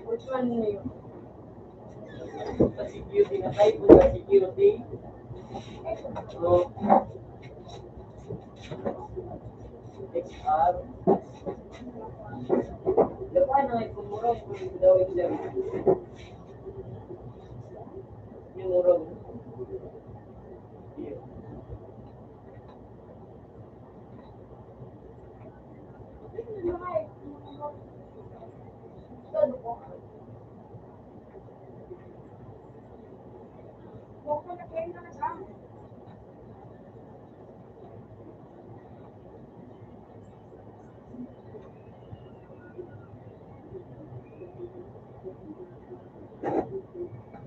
Which one na yun? Sa security na type mo sa security. So, XR. Lapan na ay kumurong kung daw yung murong.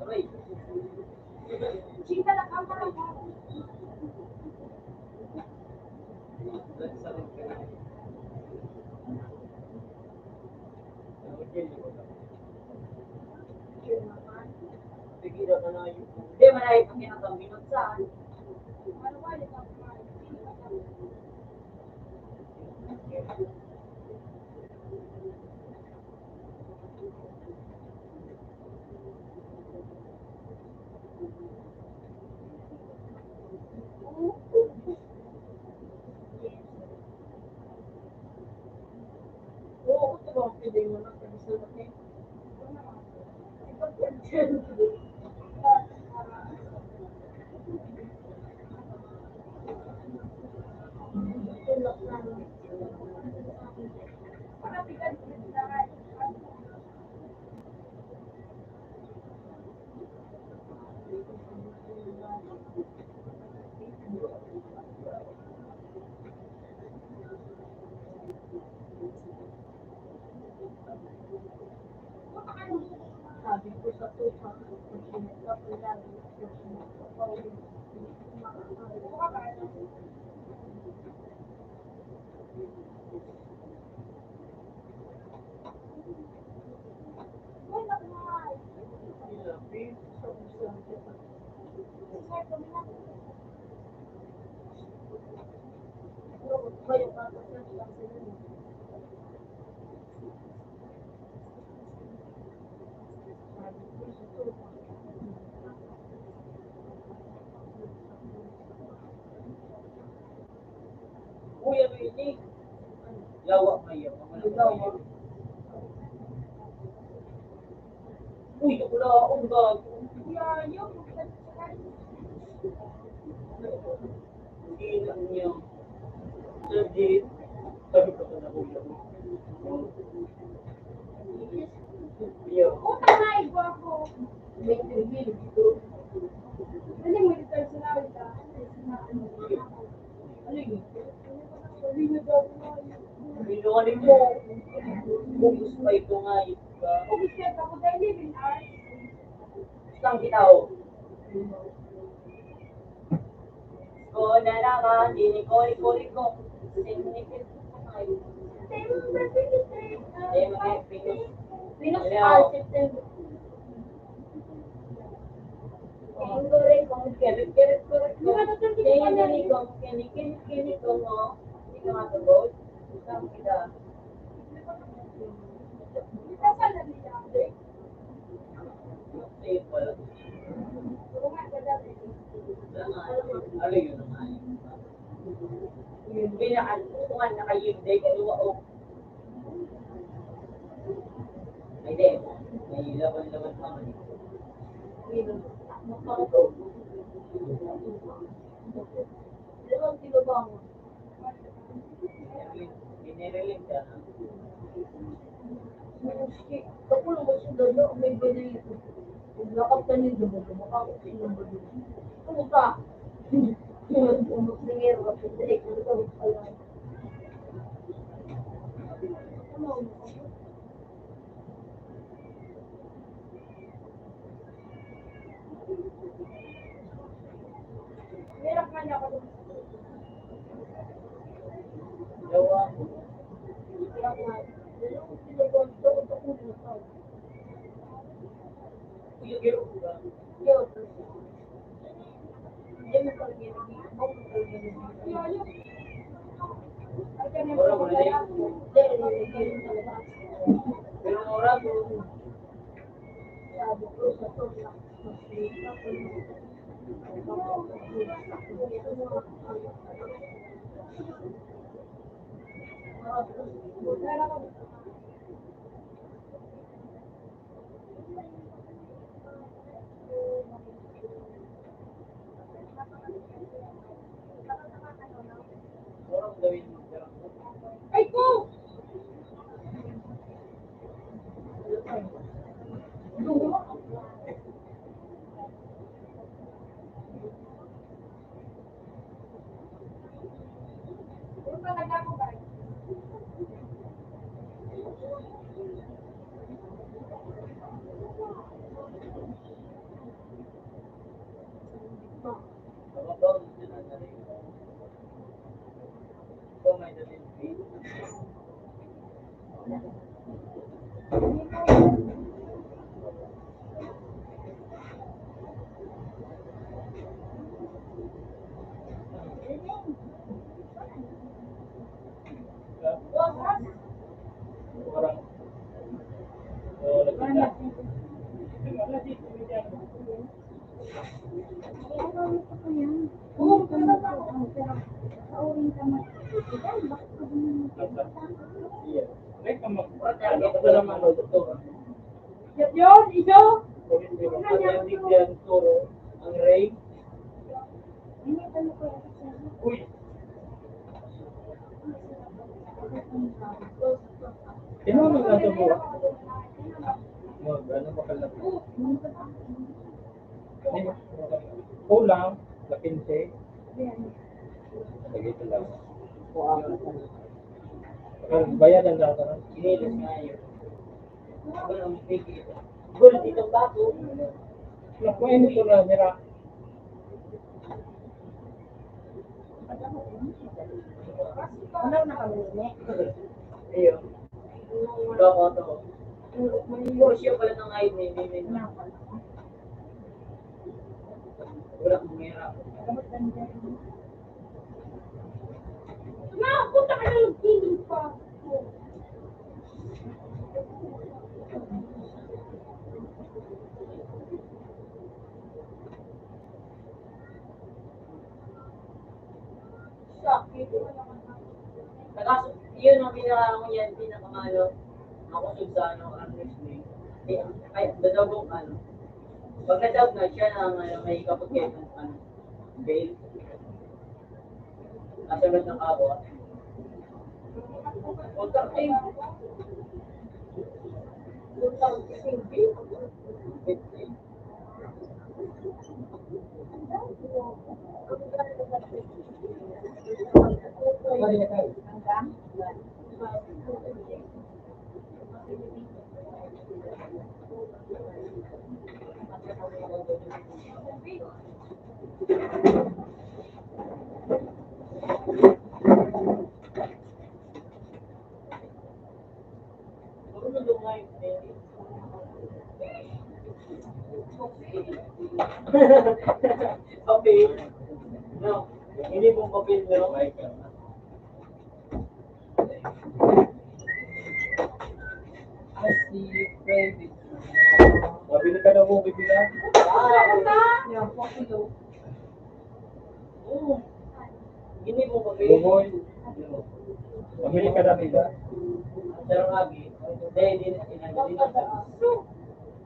Aray. Chika na kamera mo. Hindi, malay pang kinakambinot saan. Oo, ito ba? Pwede mo na. Pwede sa laki. Sabi ko sa tupa, Uy, ano yun eh? Lawa kayo. Uy, wala akong bago. Hindi lang niya. Sabi, sabi ko na ulo. Yo. Binuhanin mo. Bugos pa ito nga yun. Isang kitaw. O na naman, dinikoli-koli ko. Sinikit ko ngayon. Pinos Ano? September. Hindi, may laban-laban pa man. Dalawang kilo ba mo? Binirilig ka na. Kapag mo siya dalo, may ganyan ito. Lakap ka niyo doon, makakot sa inyong dalo. Ano ka? Umot na ngero, kapag sa ek, ano ka, wala. Ano? Meron man ako doon. Gawa. Dalawang kilo ba? Dalawang takulo na tao. Iyo-iyo ba? Yo, hindi mo kalagyan. Hindi mo kalagyan. Ora mo na yun. Pero ora mo. Sabi ko sa to, Ora mo gawin mo. ay ko! Mababaw mo sila na rin. Kung may dating feed. Orang. Iya. Mereka magpapakala ka naman ng doktor. Yun, ito! Kung hindi mo pag-ibigyan turo ang ray. Uy. Sino ang nasa mo? Ano ba kalap? Kulang, lapinse. Lagi ito lang. Bayadan lang ka. Inilis nga yun. Gold itong bago. Nakuha ito na nira. Ano na kami ni? Ayun. Bako to. Portion pala ng ID ni. Wala kong mira. Punta ka ng kilig pa. Sakit. Kaso, yun ang pinaka yan, pinakamalo. Ako sa ano, honestly. Ay, dadabong ano. Pagkadab na siya na may kapag kayo ng ano, bail. Kasunod ng kawa. Huwag ka kayo. Punta ka kasing bill. Okay. No. Hindi mong papel no? I see you crazy. Mabili ka na mo, bibila. Yan, pakilo. Hindi mo papel. Bumoy. Pamili ka na nila. Sarang lagi. Hindi na sinagin.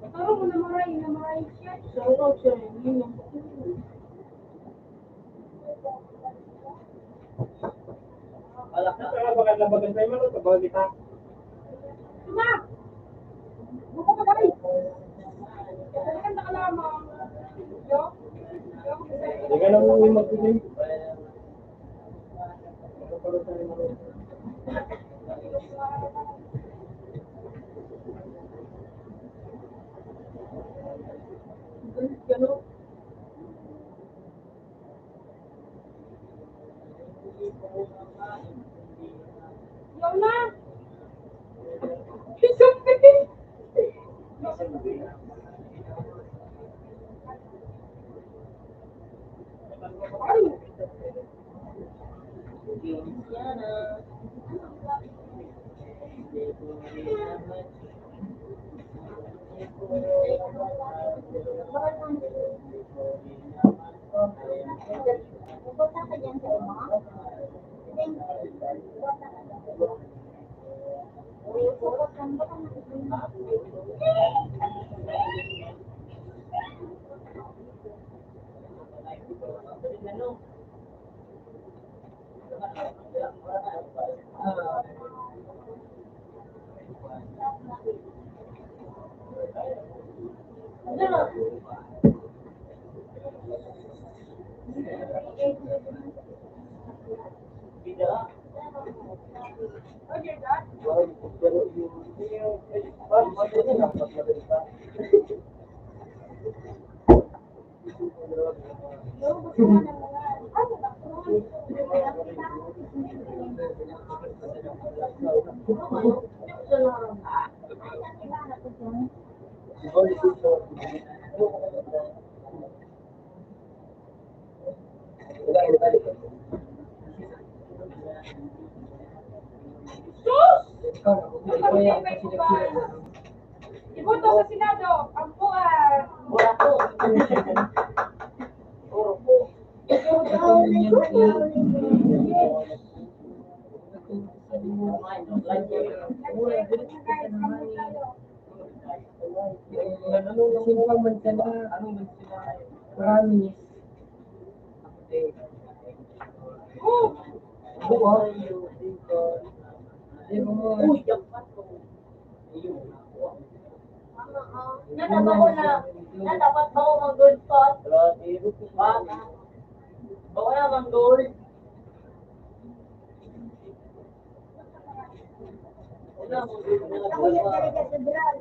Taro mo na maray siya. Sarap siya. Hindi yung Alak na. Saka baka labagan tayo man sa bawal kita. Ma! Buko ka tayo. Kailangan na kalamang. Yo? Hindi ka na mo magpili. Gano'n. Yaw na! Isang piti! Ay! Yana. Pupunta ka dyan sa uma? Pupunta ka Iboto sa Senado, ang buwan. Wala po. Puro po. Simpang mansala, anong mansala? Promise. Buo. Di mo Uy, dapat ko. Ayun. dapat ako mag-good spot. Baka naman gold. Ako yung talaga sa drag.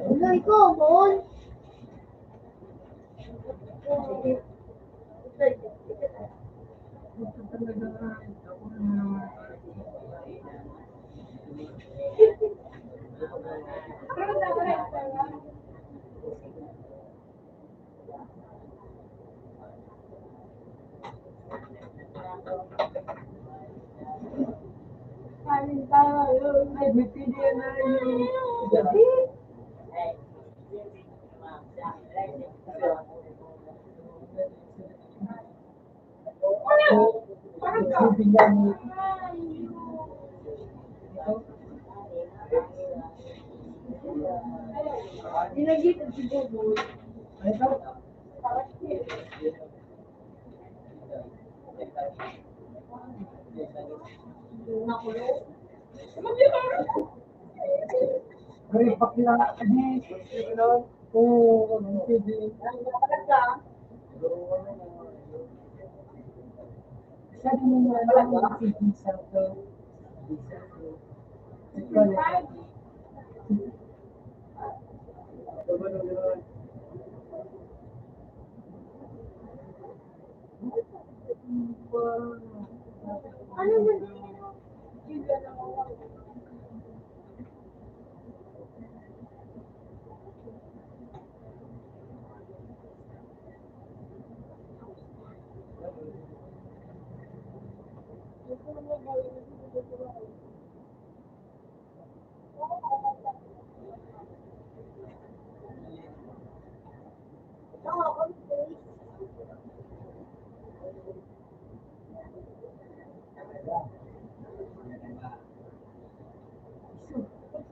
Uloy ko, Bon. ay bipili na yun. Bibigyan mo. Dinagit si Bobo. Ay, ito. Nakulong. Gari, pakila. Oo, pwede. Talaga. Sabi mo nga lang ang sige sa ito. Ano ba?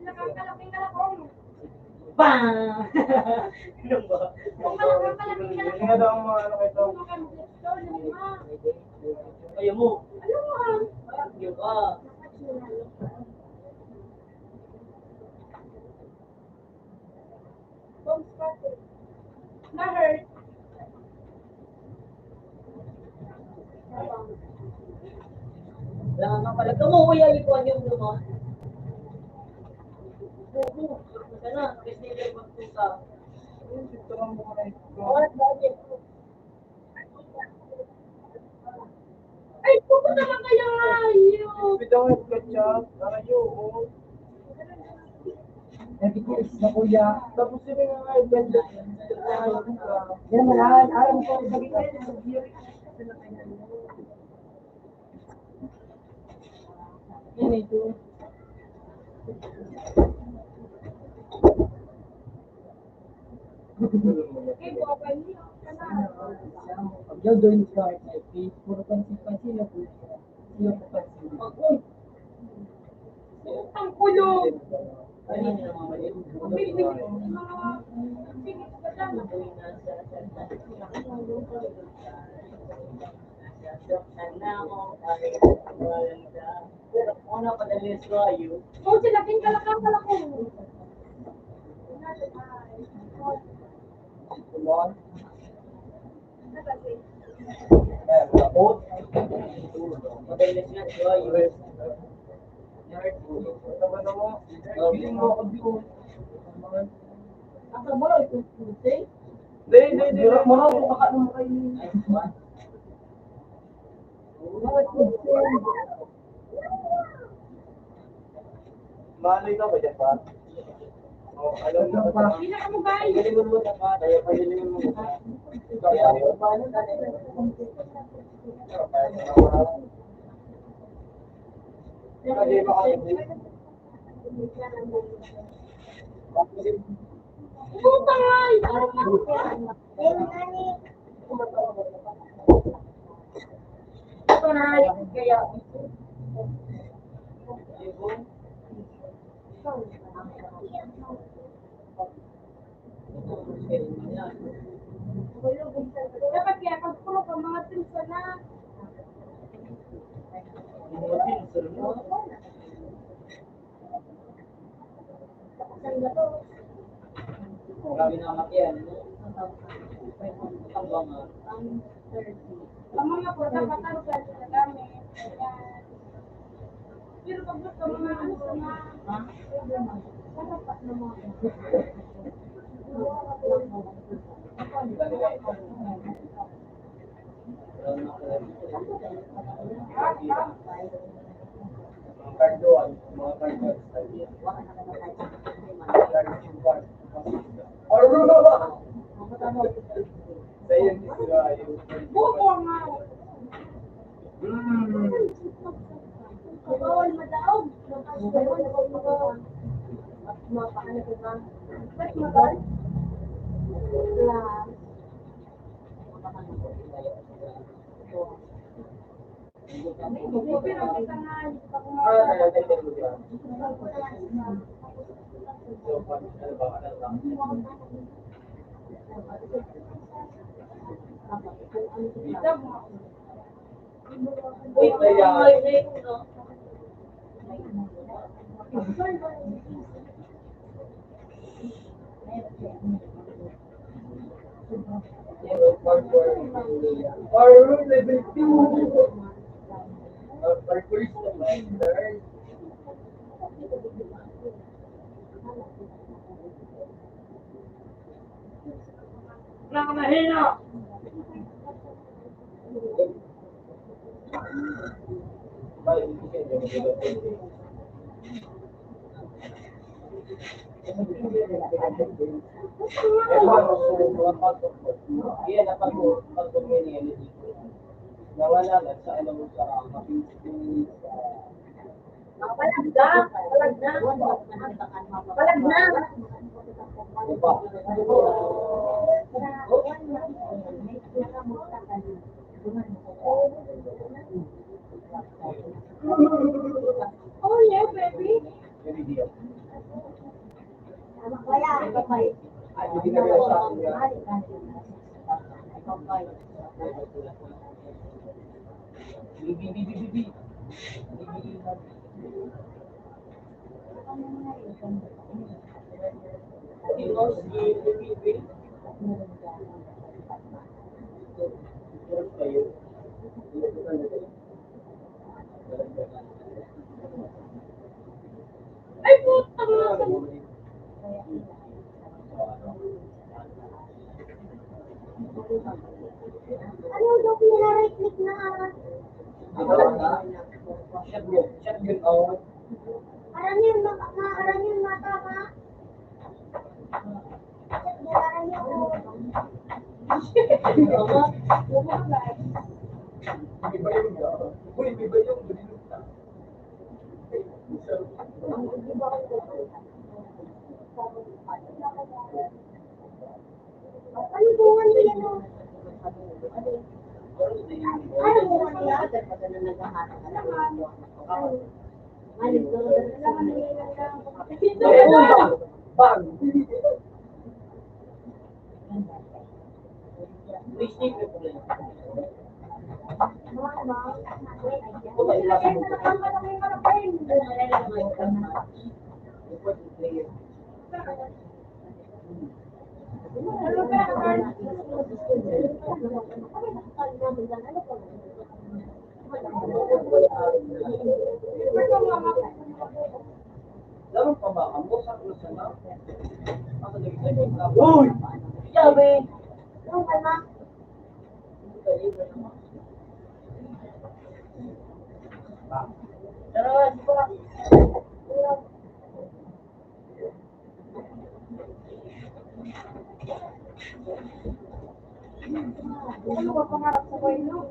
Nakakalaking kalakong. Bang! Ano ba? Kung kalakalaking kalakong. Hindi nga daw ang mga ano kayo. Ayaw mo. Ano mo ang? Ayaw ka. Na-hurt. Wala nga pala. Kumukuya ikuan yung naman. Oo. Basta na. Kasi hindi magpunta. Dito lang muna ito. Ay, puto naman kayo ayo. Bitaw yung ketchup. Ayaw, oo. Sabi ko, sa kuya. Tapos sila nga nga ganda. Yan mahal. Alam ko, sabi ko, yan ito. Eh, baka niyo. Pag daw doon sa RFP, puro pansin-pansin na po siya. Sino po pansin? Ang kulo. Ano yung mga mali? Bibigyan ng mga singit ka lang. Sana ako ay wala. Pero kung ano pa dali sa ayo, Oh, sila kalakakala ko. Tulungan. Tapos, madalas nga sa ayo. Tama na mo. Feeling mo ako dito. Asa ba ito puti? Hindi. Mura po kakain mo kayo. Malay ka ba dyan pa? Oh, alam mo na pa. Hindi na ka mo guys. Galingon mo na ka, kaya pagalingon mo na. Kaya paano na Hindi ba kasi? Puta nga. Ito na, kaya Dapat kaya pag puro ka mga trinsa na. Grabe na makyan. Ang banga. Ang mga product kataro sa gamit. Ayan. Pero pag gusto mga ano sa mga Mga kardoan, mga kardoan. Scientist nga yung buko nga. bawal madaog. Mapaano ko ba? Ba't mabal? Wala. Pero kita nga hindi pa Wait, kaya. Or level 2. Parkour is the master. Nakakahina! Iya, dapat mo pag-community dito. Nawala lang sa alam mo sa kapitid Palag na. Palag na. Palag na. Diba? Oh yeah, baby. Very dear. Kaya, kapay. Ay, hindi na rin sa akin yan. Bibi. Ay, puta nga. Ano daw pinara-right click na? Shotgun out. Aram yun, aram yun mata ka. Aram yun. Iba yung uy, iba yung Ano bunga nila no? Ano bunga nila? Bag! Laro pa ba? Ang busak na sana? Ako nagsasabi ka. Uy! Sabi! Ano kalma? Ano ba pangarap sa buhay no?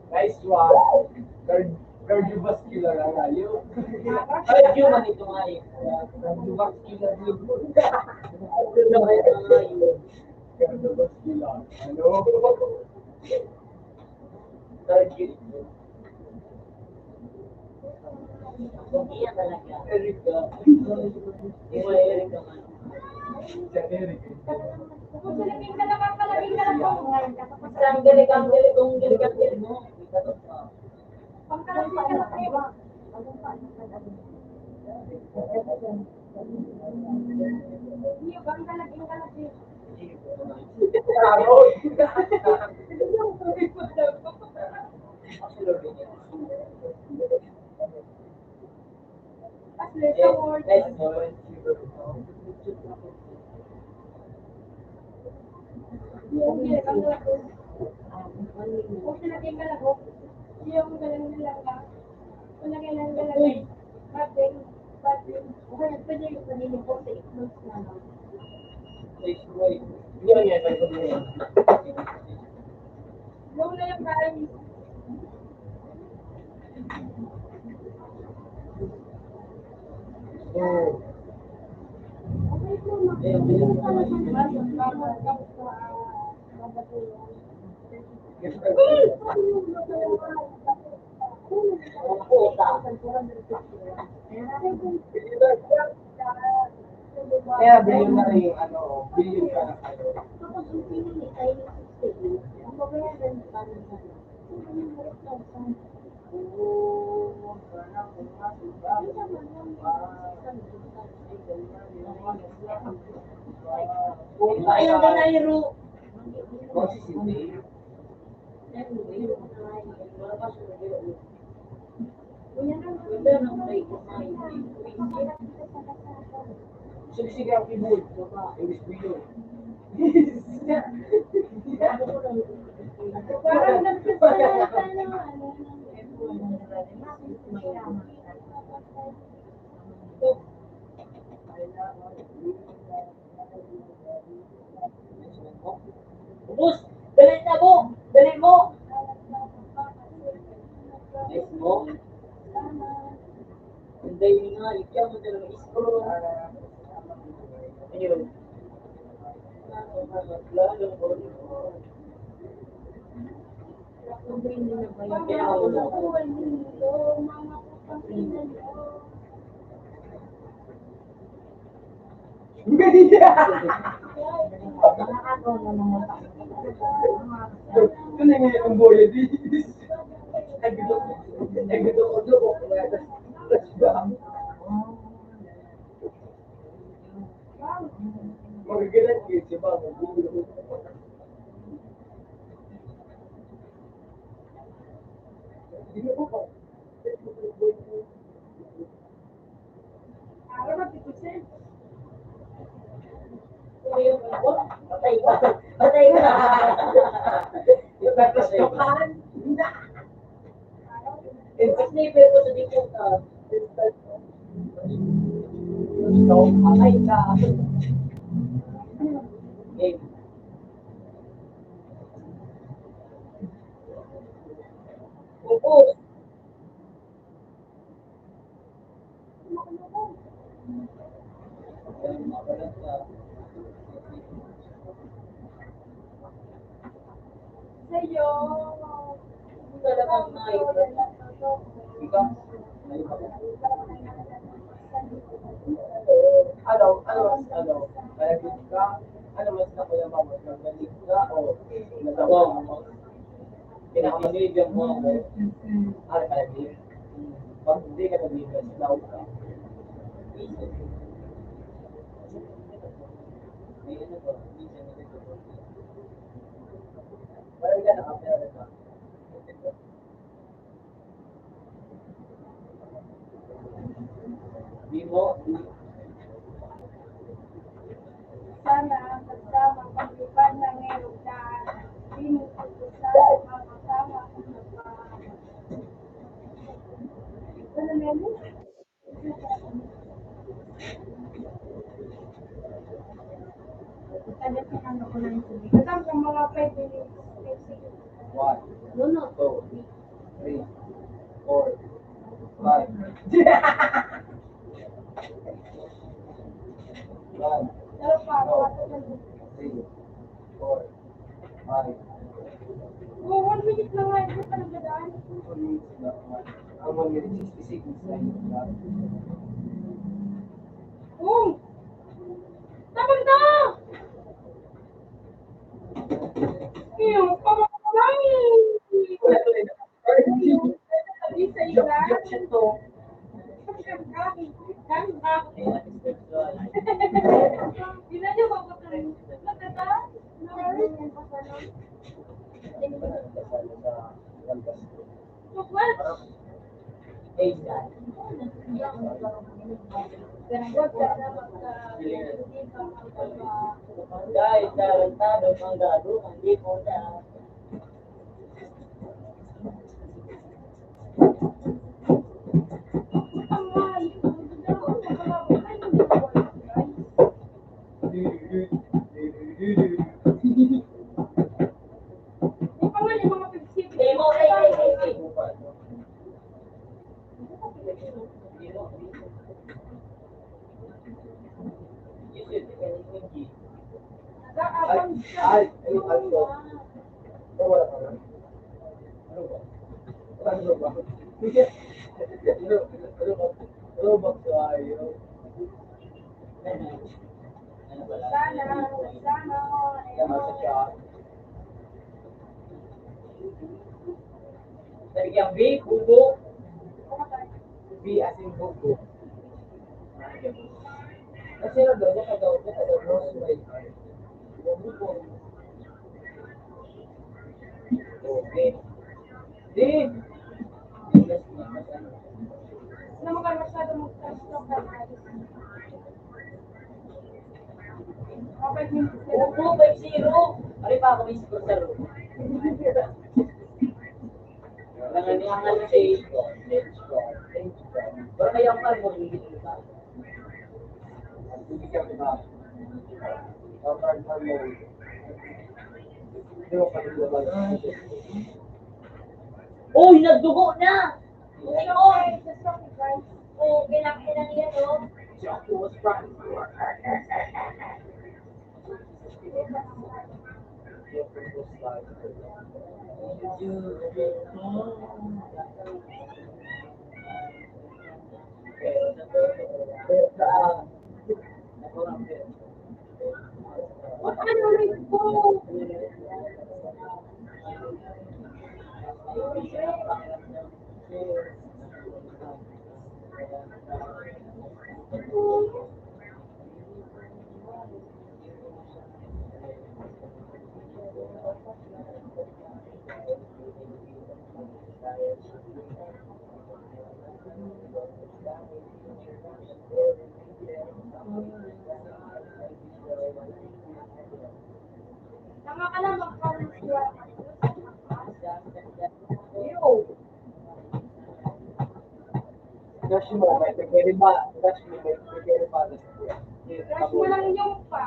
Nice one! Cardiovascular ang ayaw. Human ito nga eh. Cardiovascular yun. Ito nga yun. Cardiovascular. Ano? Surgery. Hindi yan talaga. Erika. Hindi mo Eric ang ano. Sa Eric. Palaging ka lang, palaging ka lang po. Ang galing kong galing mo. Pagkalaging ka lang kayo. Hindi, bang kalaging ka lang kayo. Tarot! Tapos lesa word. Hindi, bang kalaging. Kung palaging ka lang po. Yung galang nilang ka. Palaging lang galang. Bating. Okay, pwede yung kanina po sa 8 months na lang. Hindi man yan, may pag-iwan. Yung na yung kain. Oh. Okay po, makikita ka naman. Kaya billion na rin yung ano, billion ka na kayo. Kapag ang pinili ay 68, ang babayaran pa rin sa Ayun ka na Iro. Sige ang keyboard, English billion. Parang nagsasalita ng ano. Ubus! Dali na mo! Dali mo! Nice mo? Hindi nga, ikaw mo talaga iskro. Ayun. Lalo ko. Kaya ako na. Ito na nga yung boya di. Ay, gusto ko doon. Magagalat kayo siya ba? Para matipusin. Patay ka. Patay ka. Nagkastukan. Sniper ko sa dito ka. Patay ka. Game. Ubus. Kaya makabalat ka. Sa'yo. Talagang nakita. Ikaw? Ano ka ba? Ano, kalagit ka? Ano mas nakulang mo? Magaling ka o natawag mo? Pinaka-medium mo ako. Ano kalagit? Pag hindi ka nag-medium, sinaw ka. May ano ba? Minsan nag-medium. Parang ka nakapera ka. Di mo, Sana magkama paglipan ng ngayon na pinuputusan makakama ano na yun? Ano sa ano ko na yung tubig? Kasama ka mga 5 minutes. 1, No, no. 2, 3, 4, 5. One, Pero pa, three, 4, 5. oh, 1 minute na nga, hindi pa nagdadaan. 2 minutes na. Ang 1 minute, 60 seconds na yun. Oh! Tapos na! Yung pamamalangin! Sabi sa ila. Hindi niyo mabutan. Maganda? What? Guys, tarantado, manggado, hindi po na. Hey, mo, hey. Ay, ano ba? Wala ka na. Ano ba? Ano ba? Ano ba ito ayaw? Yaman sa chat. Nabigyan B, bubo. B as in buko. Kasi na daw, rose by buko. Okay. D. Na masyado mag-stop ka na. Okay, minutes na lang. Bubo, 5-0. Ari pa ako may score sa room. Nanganihangan na si pero kaya ang pal mo, hindi ba? Bibigyan ko ba? Kapag mo, hindi mo palilabas. Uy, nagdugo na! Okay, just okay, guys. Oo, kailangan yan, no? Jack was right. What are you reading for? Tama ka lang magpapalisiwa. Crush mo, may pwede ba? Crush mo, may pwede ba? Crush mo lang yung pa.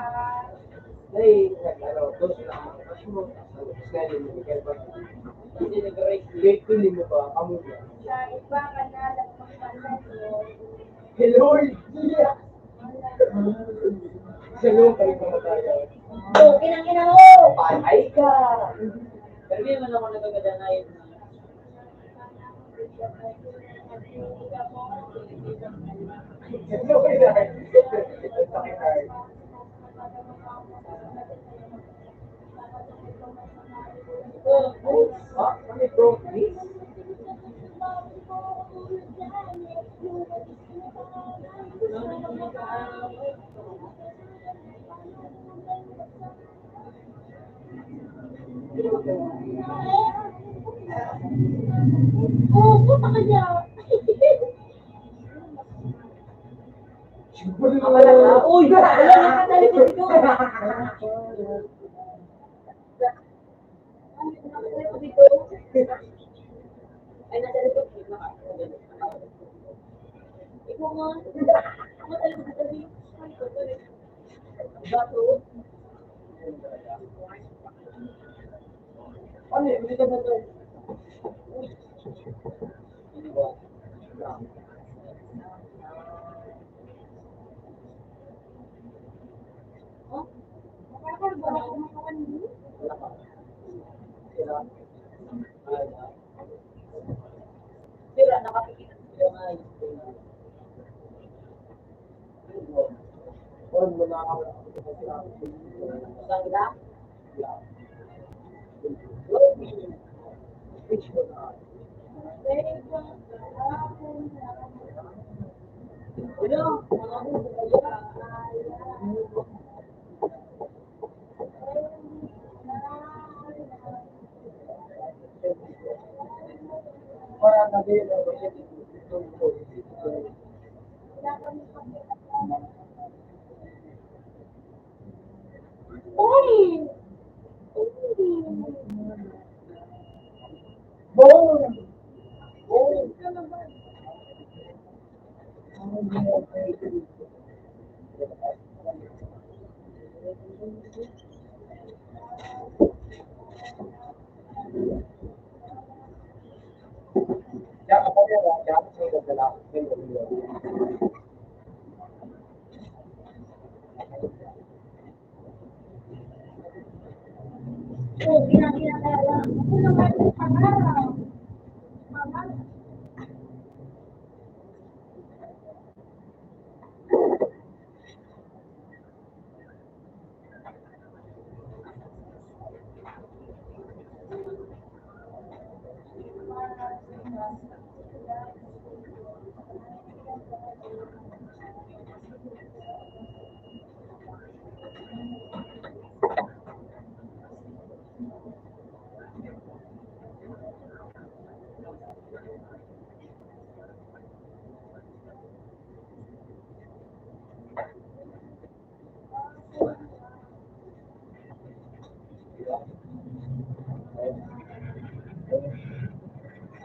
Hey, ano, dos lang. Crush mo, schedule mo, pwede ba? Hindi nag-break. Wait, pili mo ba? Amo ba? Sa iba ka na lang magpapalisiwa. Hello, yeah. Sa'yo, kayo naman tayo. Oh, kinang-ina mo! Patay ka! Pero hindi naman ako nagagadanayin na Ito ko yun. Ang sakit hard. Ah, ano ito? Please? Oh, puta ka niya! Ako lang ha? Uy! Wala na ka sa likod ko! Ay, nasa likod ko. Ikaw nga. Ako talaga dito dito. Bato. Ano yun? Hindi ka na doon. Hindi ba? Wala pa. Sira. Wala. Sira, nakapikita sila nga yun. Or mo na ako. Saan kita? Which mo na? Wala, mga bubo kayo. Para nabili na ba siya dito? Uy! Boom! Boom! Ya, apa dia? Ya, saya dah dalam. Saya dah dalam. Oh, kinang-ina talaga. Ako naman yung pangarap.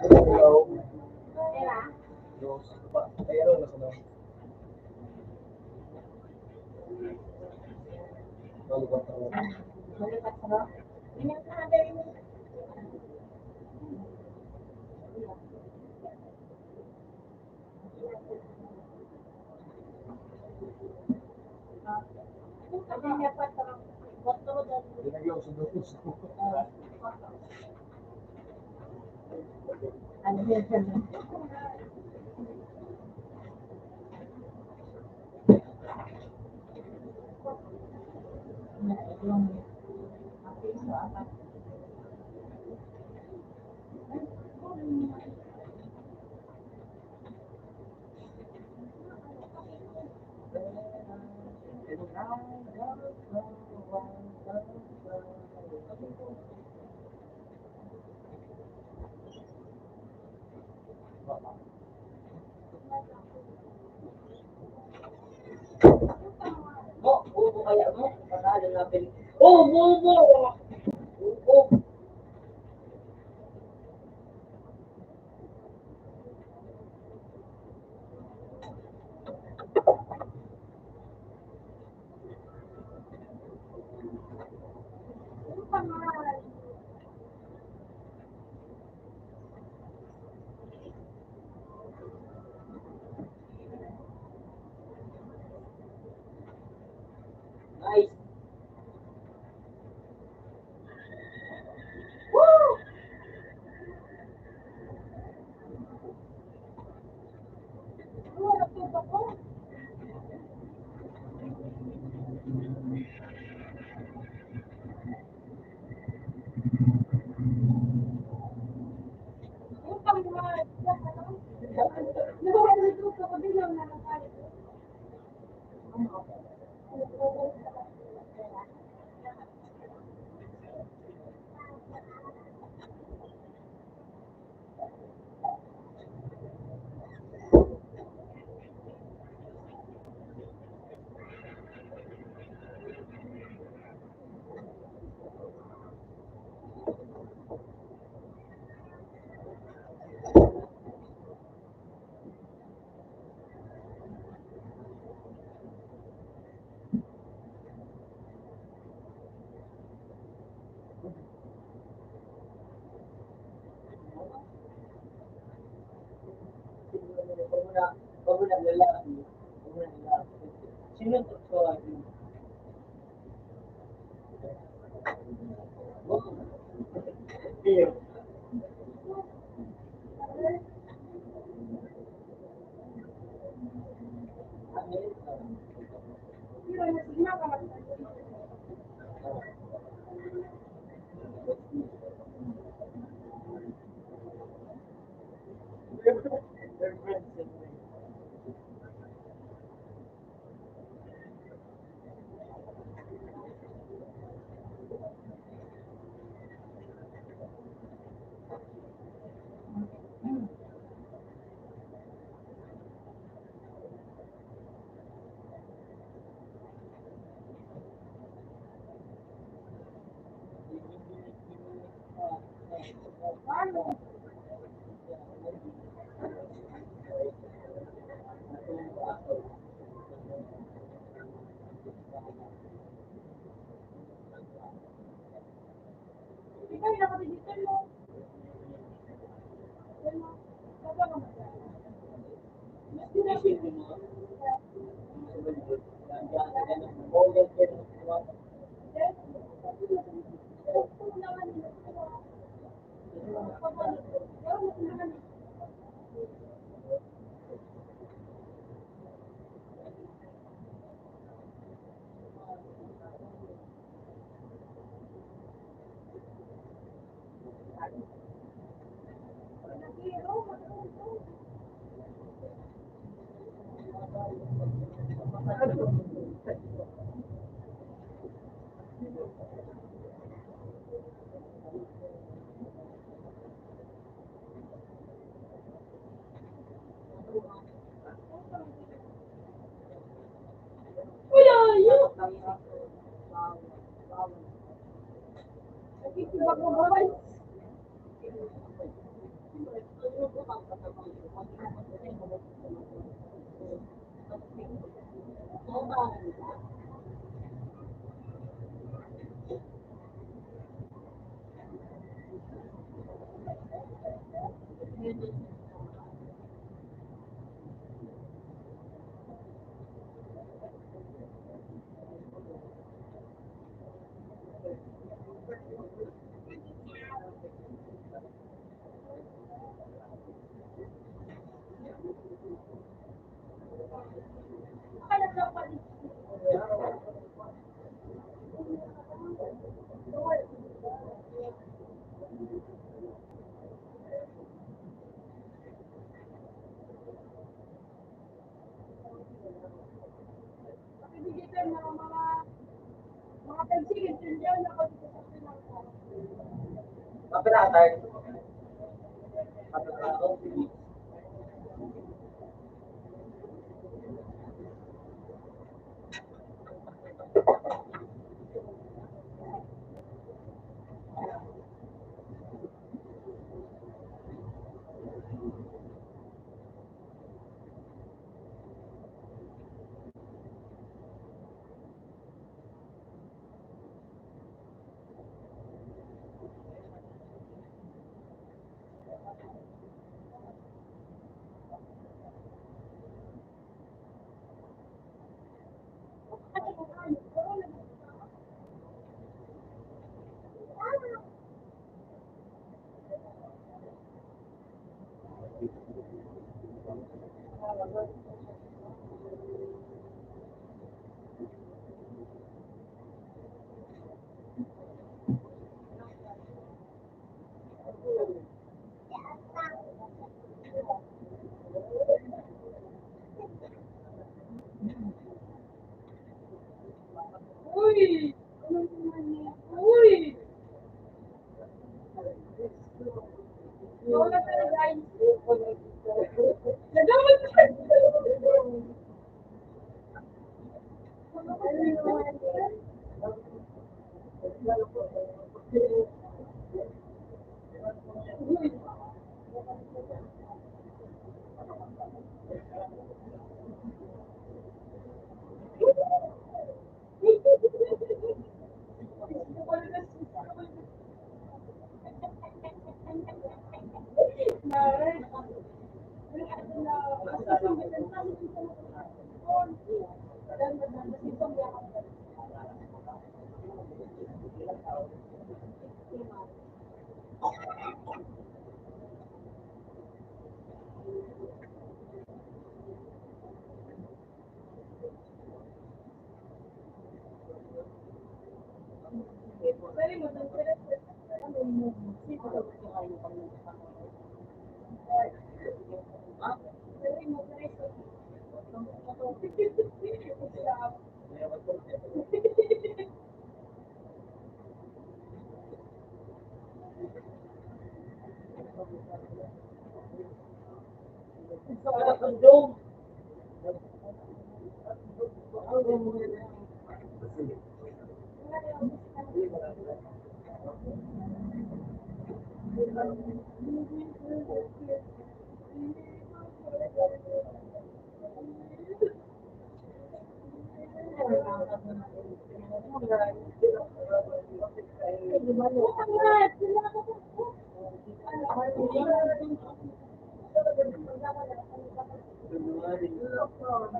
Hello. Pera? Rose. Ayun, nasa na. Balikan ko. Malipat sa ba? Ganyan ka na din. Kasi dapat gusto ko doon. Binagyan ko sa doon. Ano yun? Mo, bubo kaya mo? Patalo na pili. Oh, bubo! Bubo! Nice. Wala to ako. Utang mo. Nagawin ko ko din lang na nakali. Wag mo na lalaki. Wag mo na lalaki. Sino to? Iyo. Pero na sigma ka mas. Ano? Ikaw na kapititan mo. Baba ka mas. Isipin mo. Wala, yun. Nakikibag mo ba? Kaya lang pa din. Nakikita na mga pensigit din dyan ako dito sa pinangko. Kapilatay. Kapilatay. Uy! Ano naman yan? Uy! Wala tayo guys. Nagawal ka.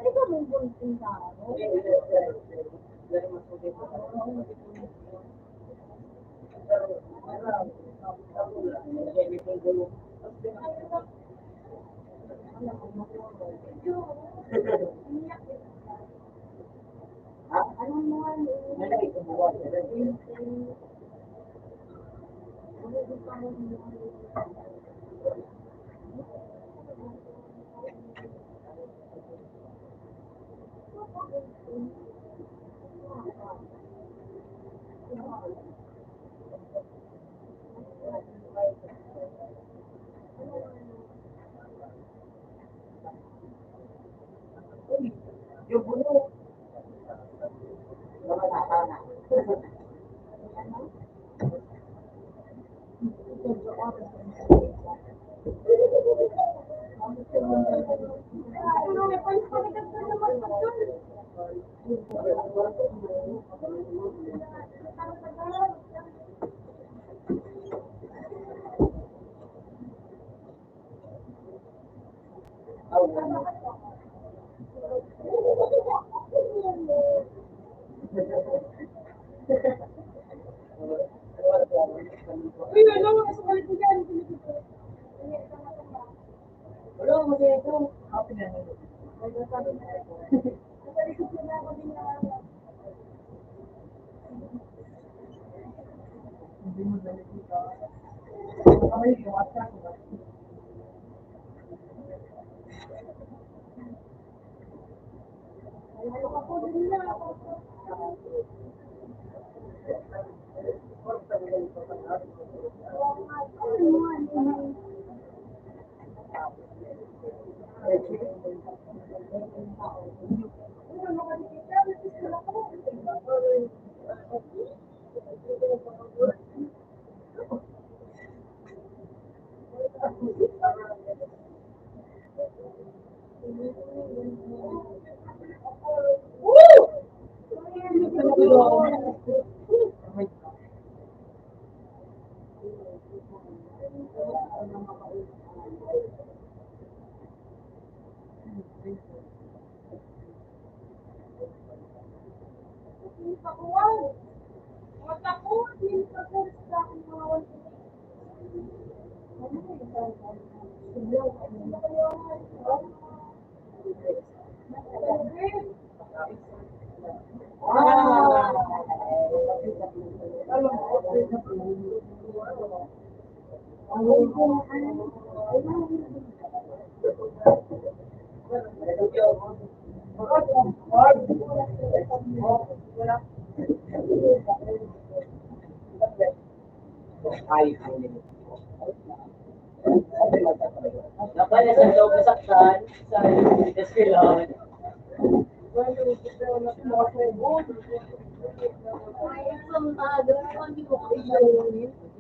Ikaw mong bunting tao. Anong mga Yung bulo, mga nakana. Uy, ano? Sa balik mo dyan. Wala mo dito. Happy na nito. Hindi mo nakikita. Ay, kumasa ko. Yung takuan. Mga takuan, yung takuan sa akin mga wala. Ay, Dapat nasa loob na saktan sa eskwelahan.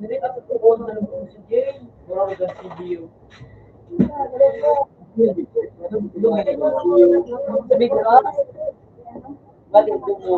hindi ka sa tukon na lang si Jane. Mura ko si Dio. Sabi ka? Balik ko mo.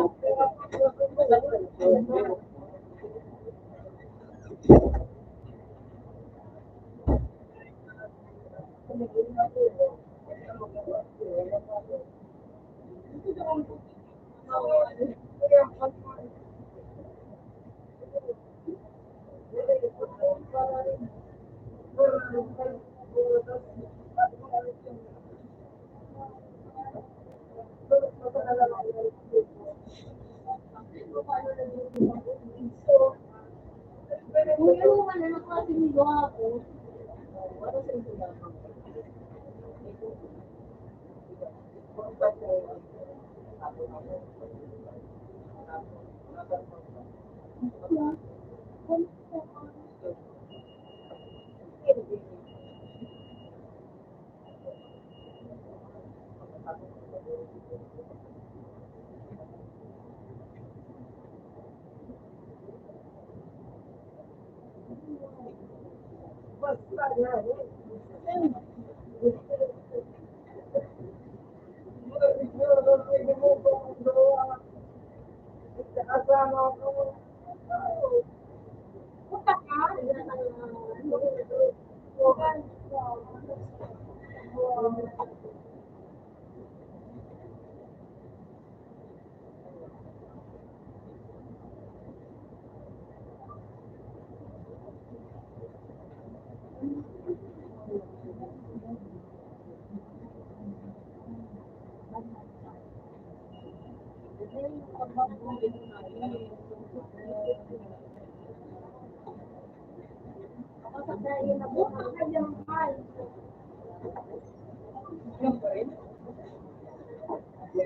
Kung ano man, ano kasi nito ako, ano sa ito lang? Puta ka?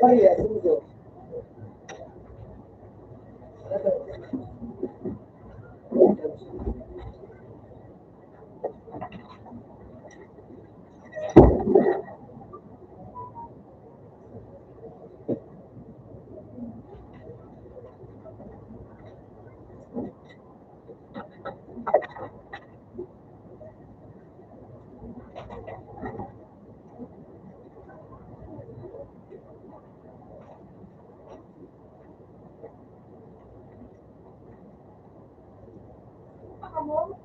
Maria, sundo. Puta mo?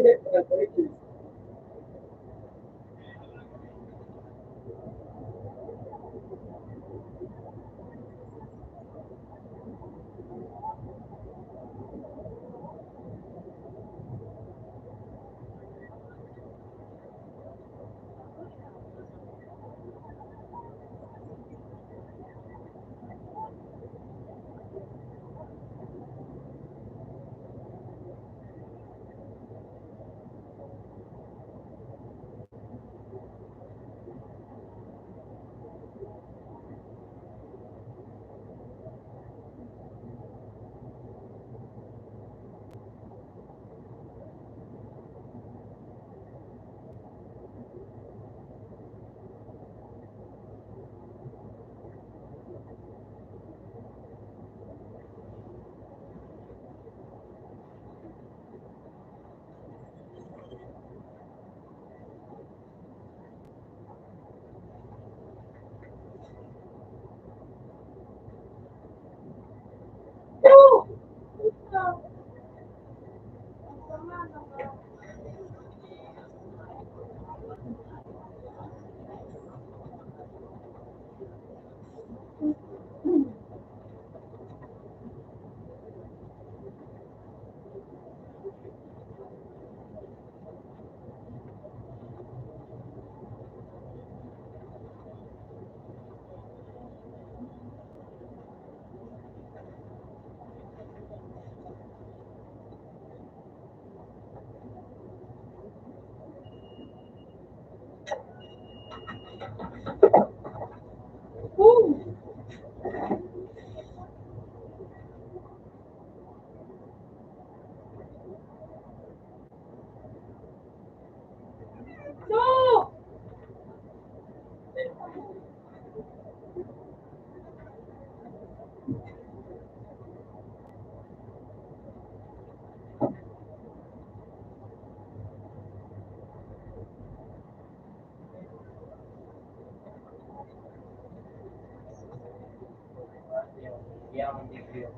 So! Yang video.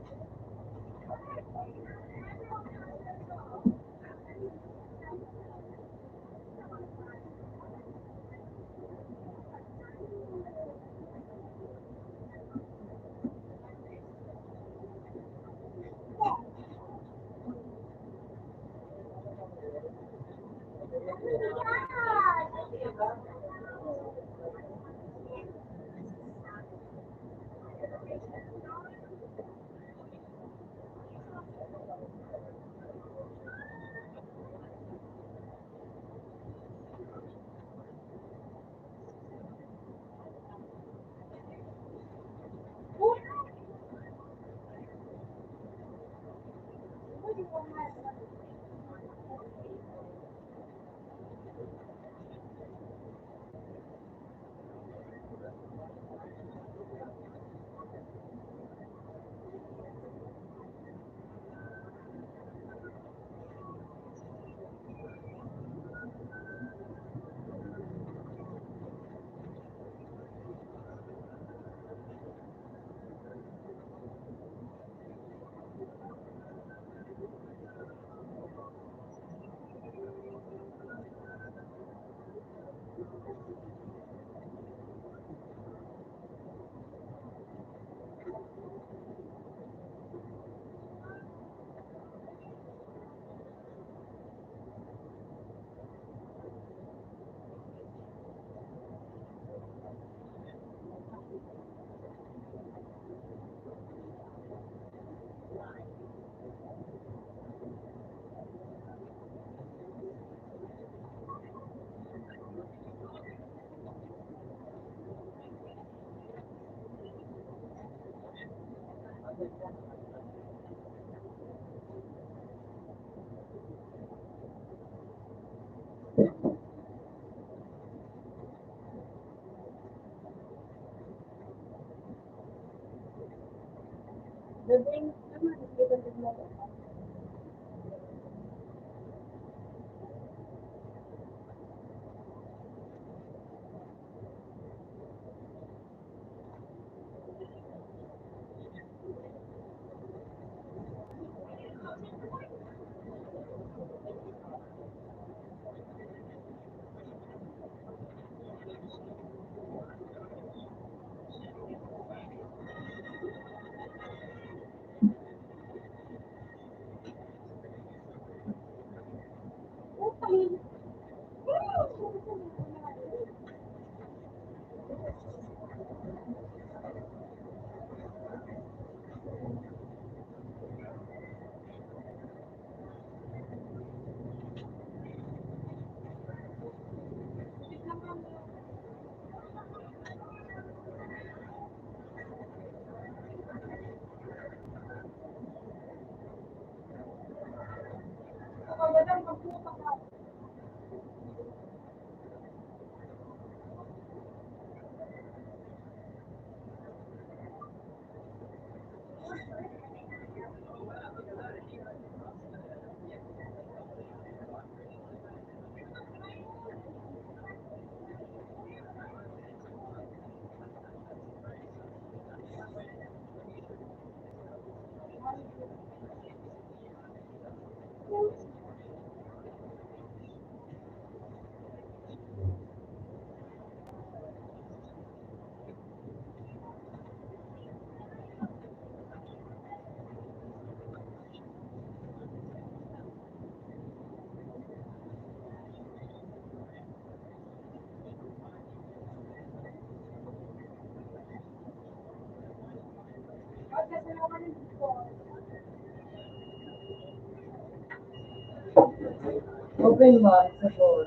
Dating naman, hindi ba tignan ko? Open mo sa door.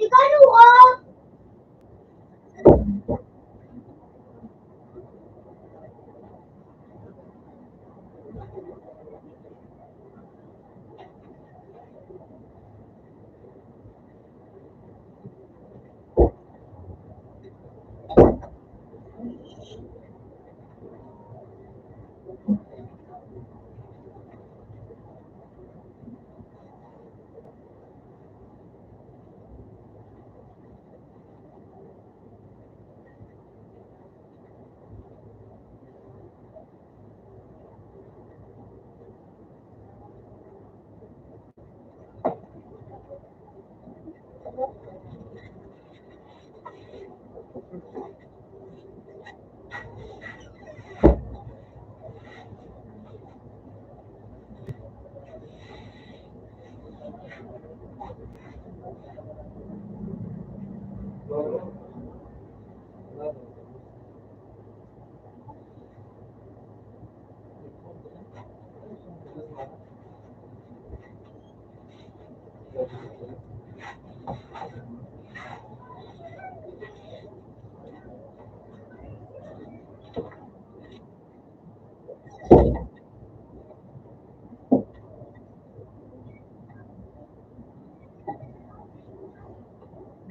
Ikano ka?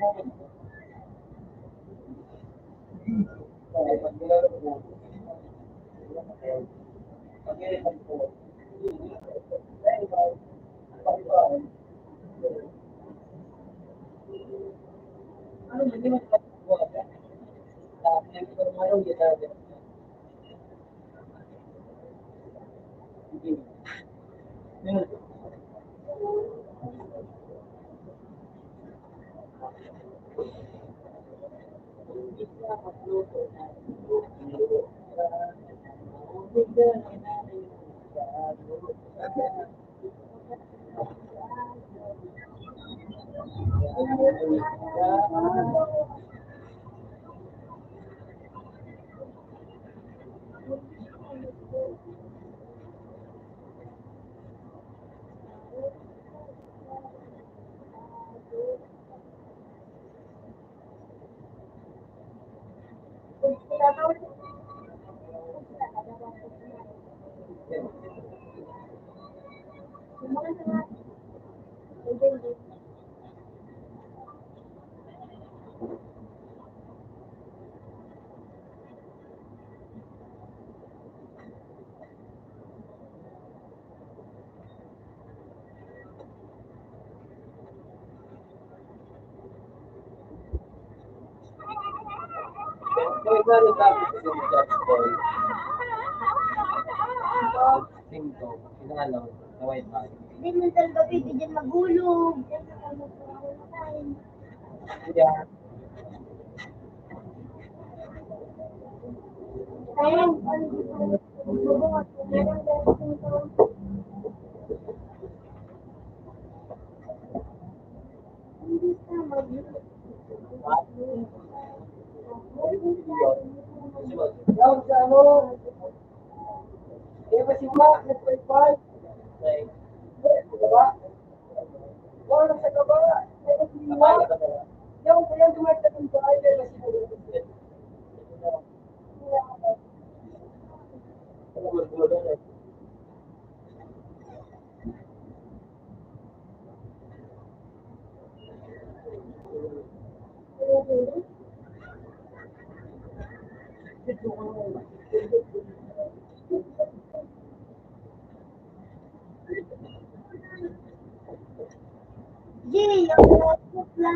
Pag ginagawa ko, pag ginagawa ko, ano, hindi mo matutuwa ka. Hindi ko naman ginagawa. Kung lalo tapos yung judge boy, tingko, inalaw, na white man. Hindi mo talaga pwede dyan magulog. Kaya, Ayun, bubungot. Meron dito. Hindi ka mag-ulog. yung sa ano, eh, ba si Mark, nag-5-5? Okay. Diba? Wala sa gaba. Yung tumarta ng bahay, eh, ba si Mark? Jay, ang putla.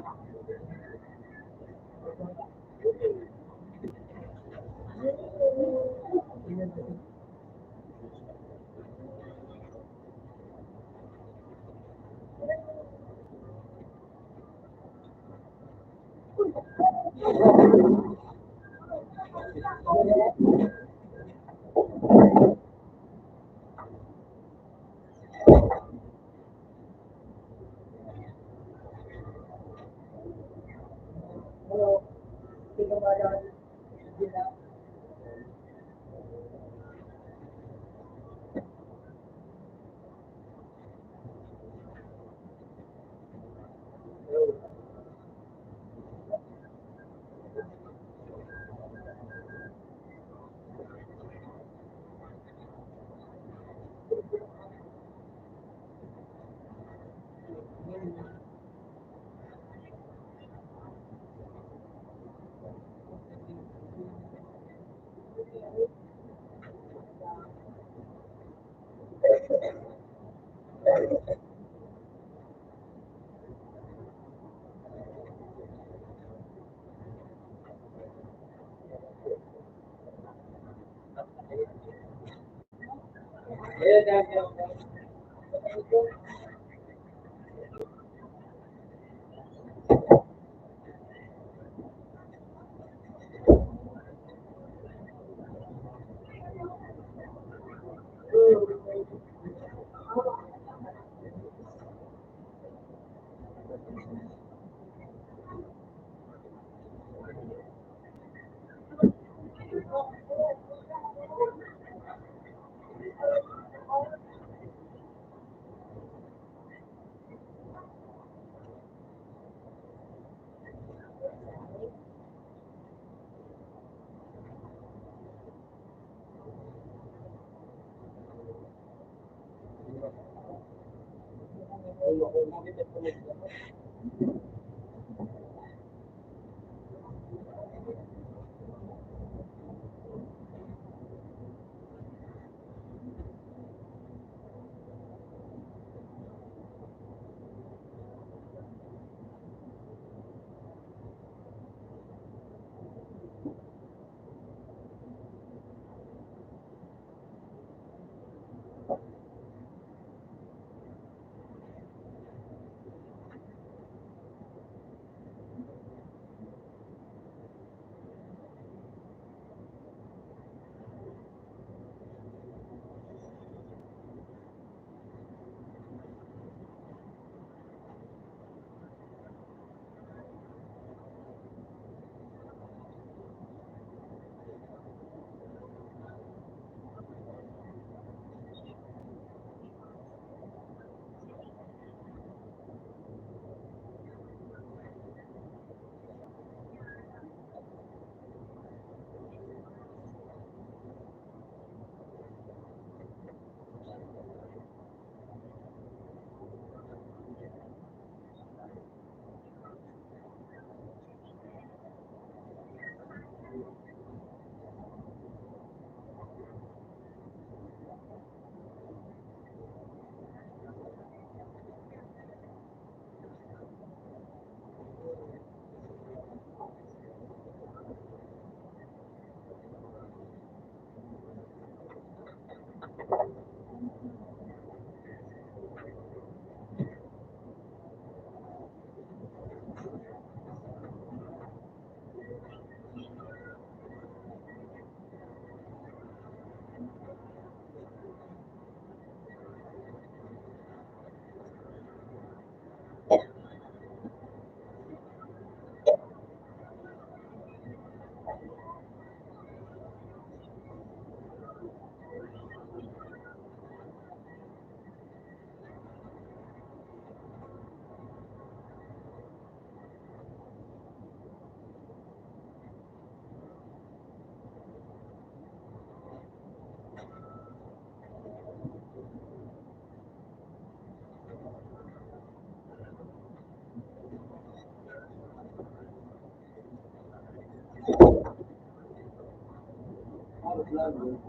Love you.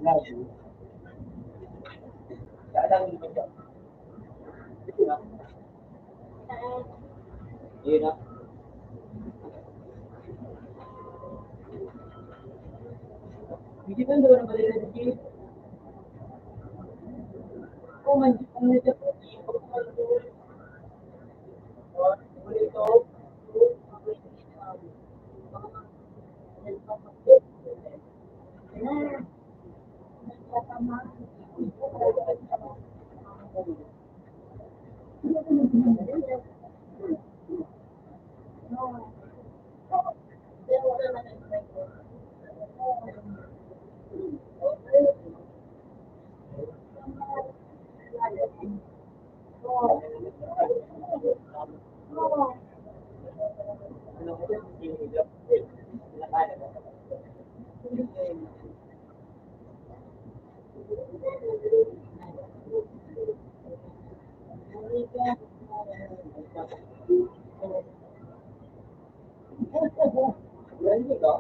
Love you. Kaya lang naman siya. Yun na. Hindi ba doon naman nila si Oh, man, ano nito? Ready ka?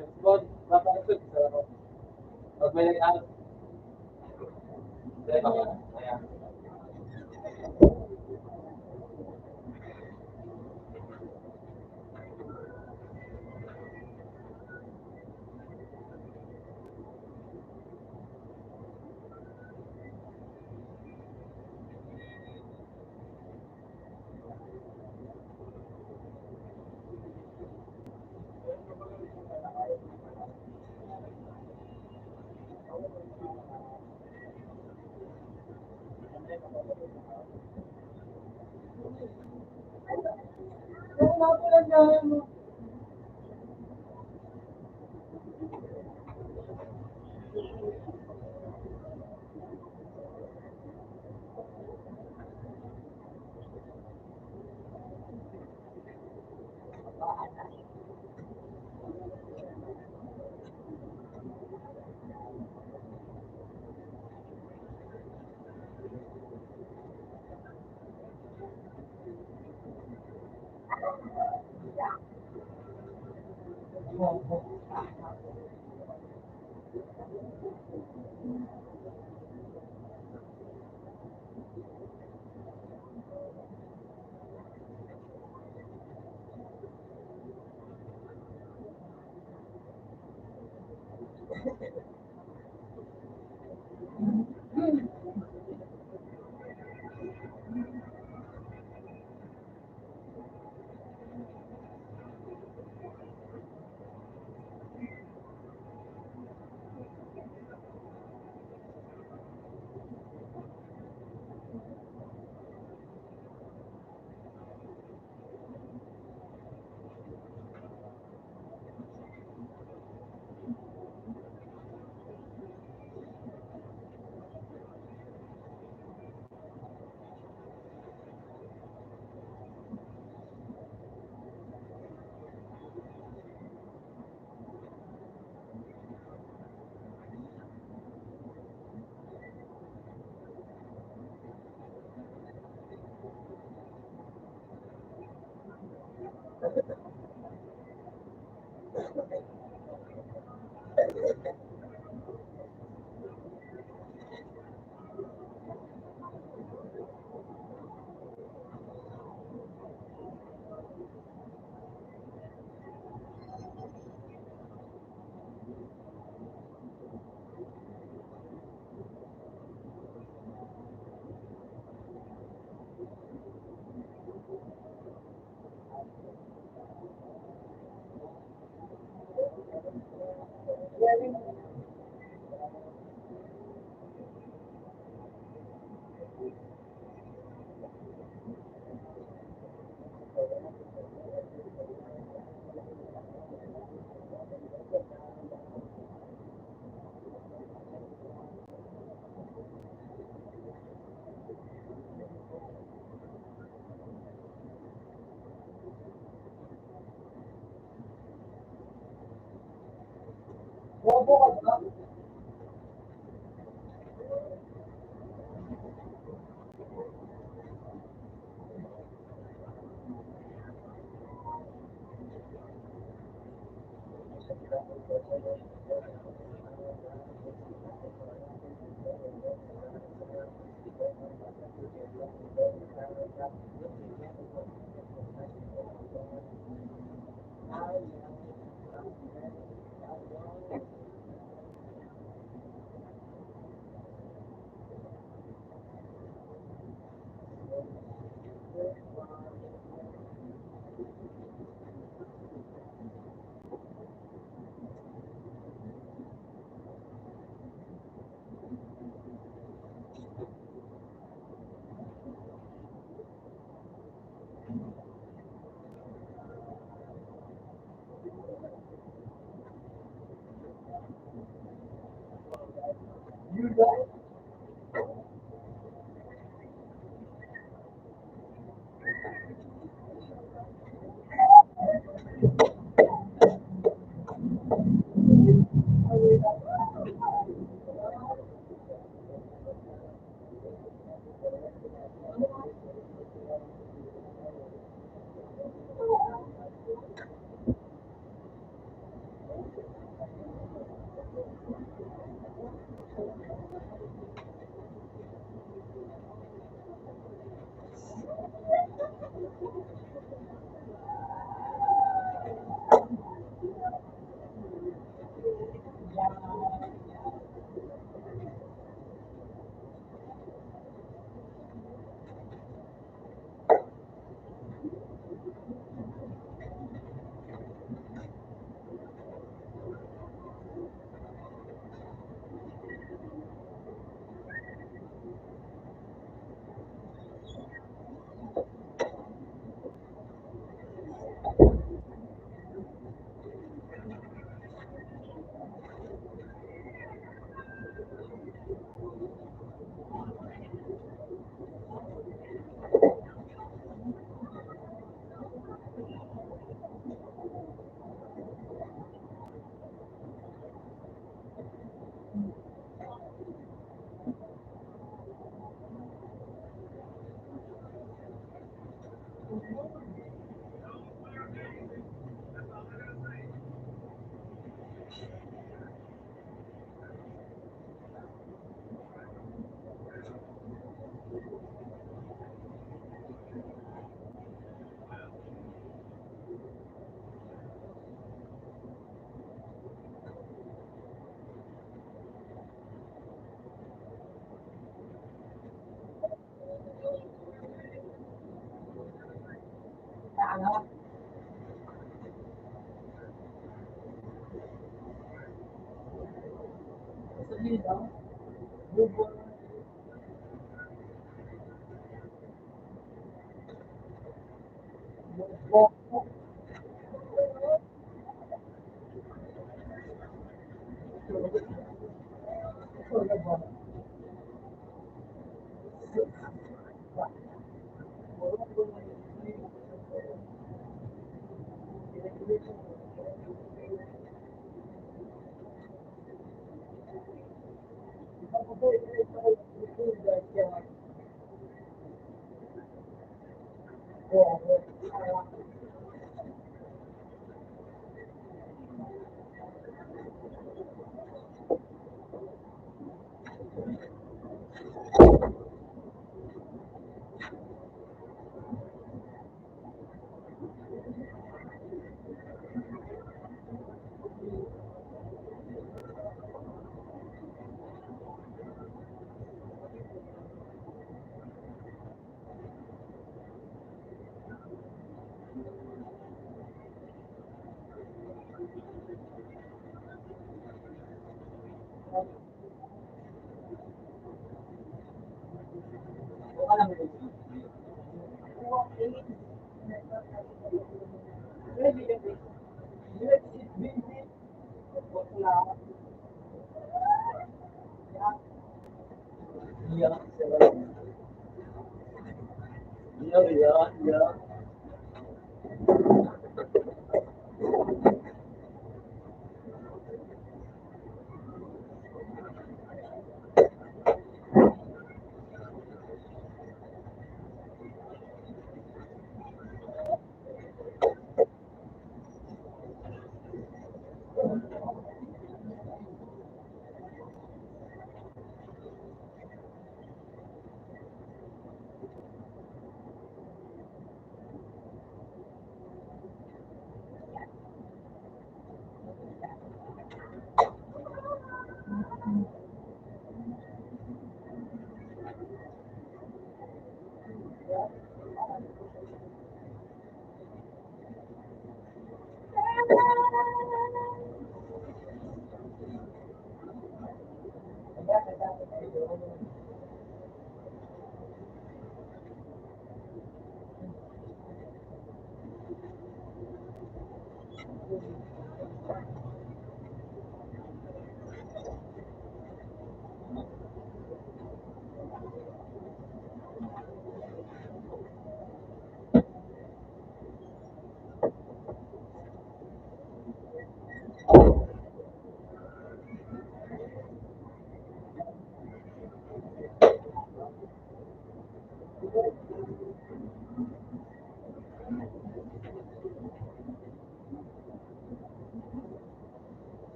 Respond, mapakasod sa ako. Pag may nag-aas, dahil ako. Ayan. Yung napulan na mo. Bobo ka ba?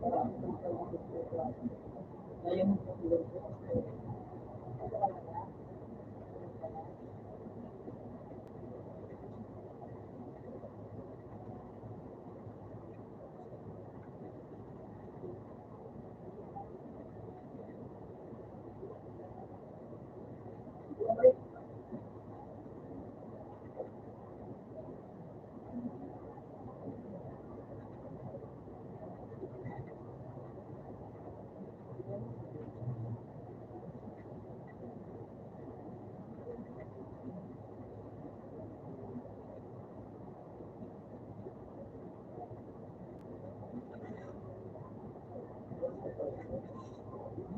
Kaya mo po tulog po.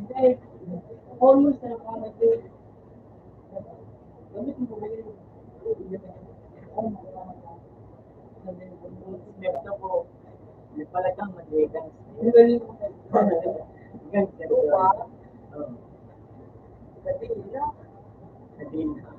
Guys, almost na ako nag-do. Gamit mo ba yun? Ito po, may palagang mag-vegan. Yung galing mo. Ganyan. Lupa. Oo. Kadila. Sabihin na.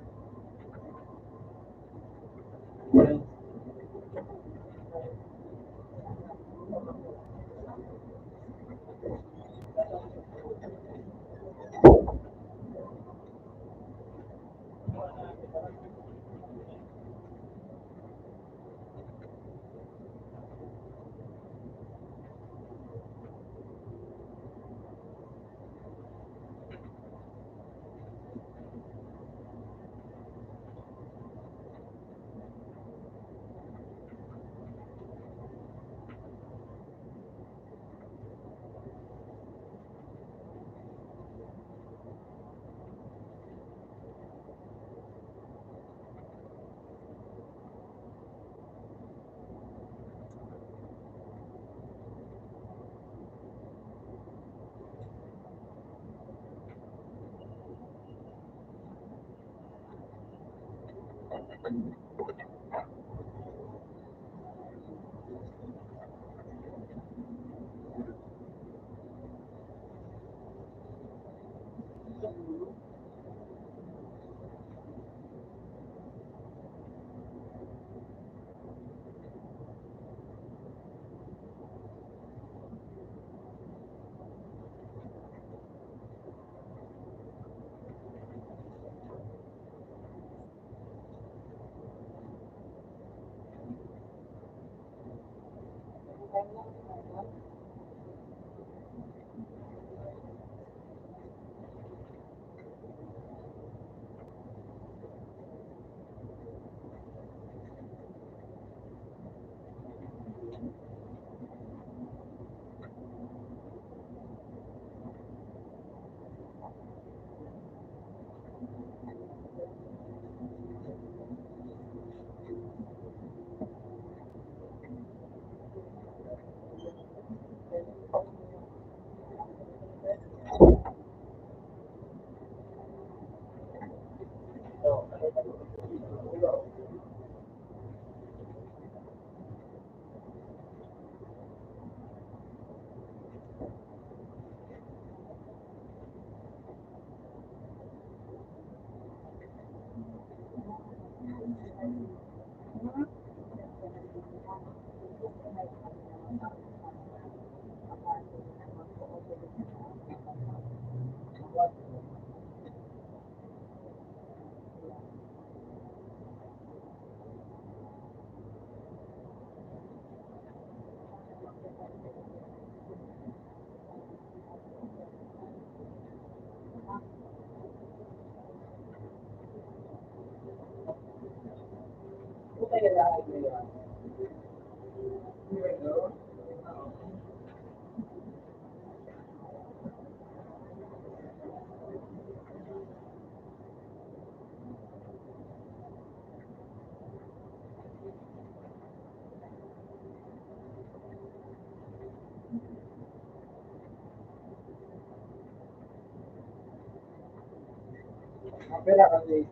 Pera kasi.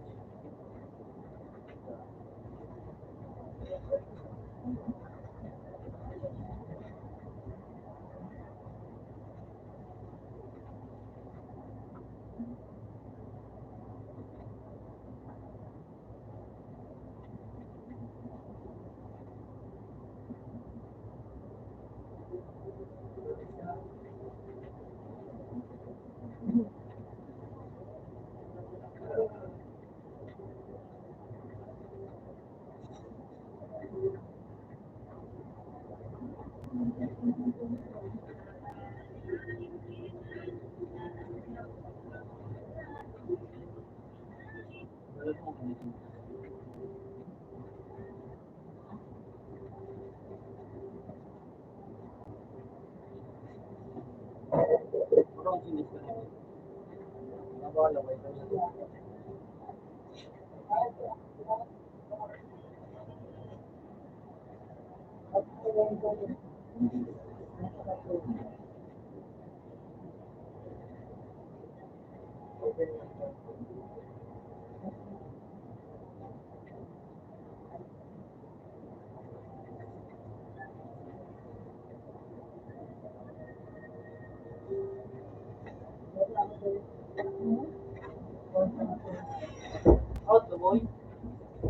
Out the boy.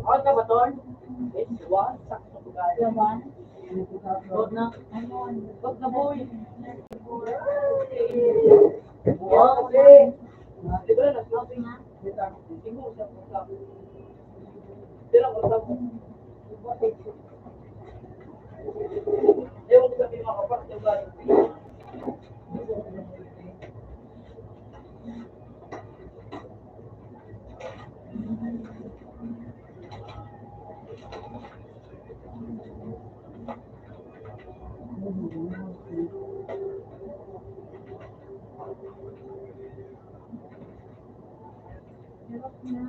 Out na ba, Tol? It's one. Sakto ko kaya. Laban. Out na. Ayun. Out na, boy. Wow, Wow. kasi. Di ba na, nag-flopping na? Siguro siya po sa Sila ko sa Ewan ko sa pinakapat, diba? Hirap na.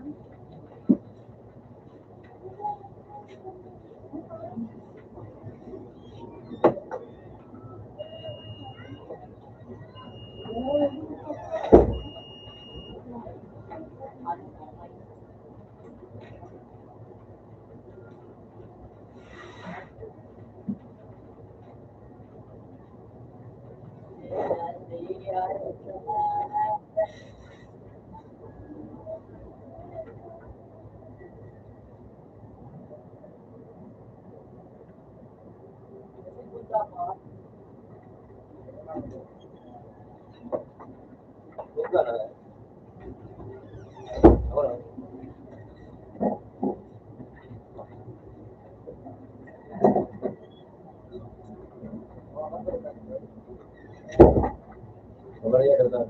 Huwag ka na. Ako na. Mabaraya ka na.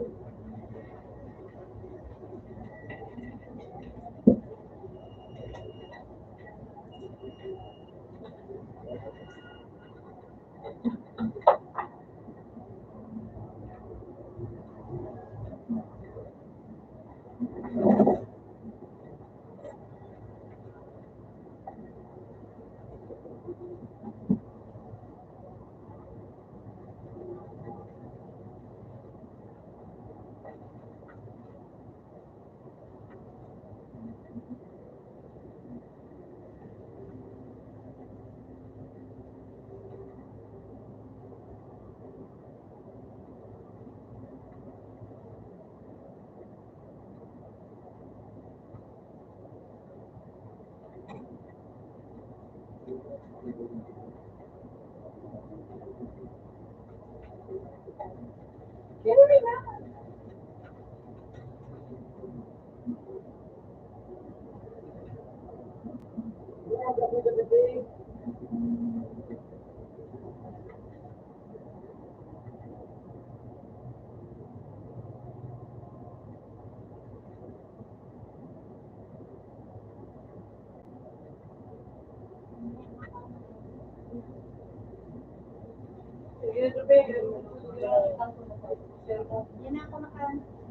Yan na ako naka...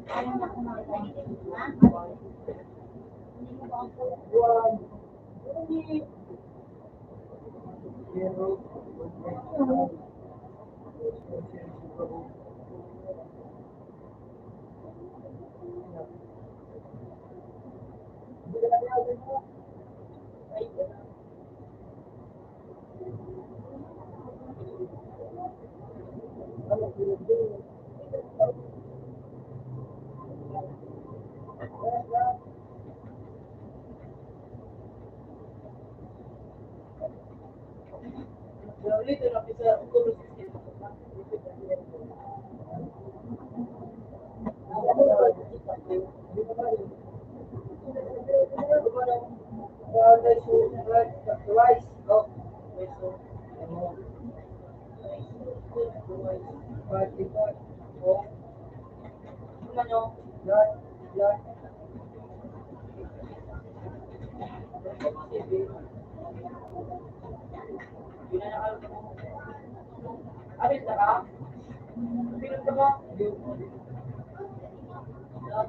Ayun na ako naka... Ha? Hindi mo ba ako... Dito na pisa ulo Abis na ka? Pinag ka ba? Ah,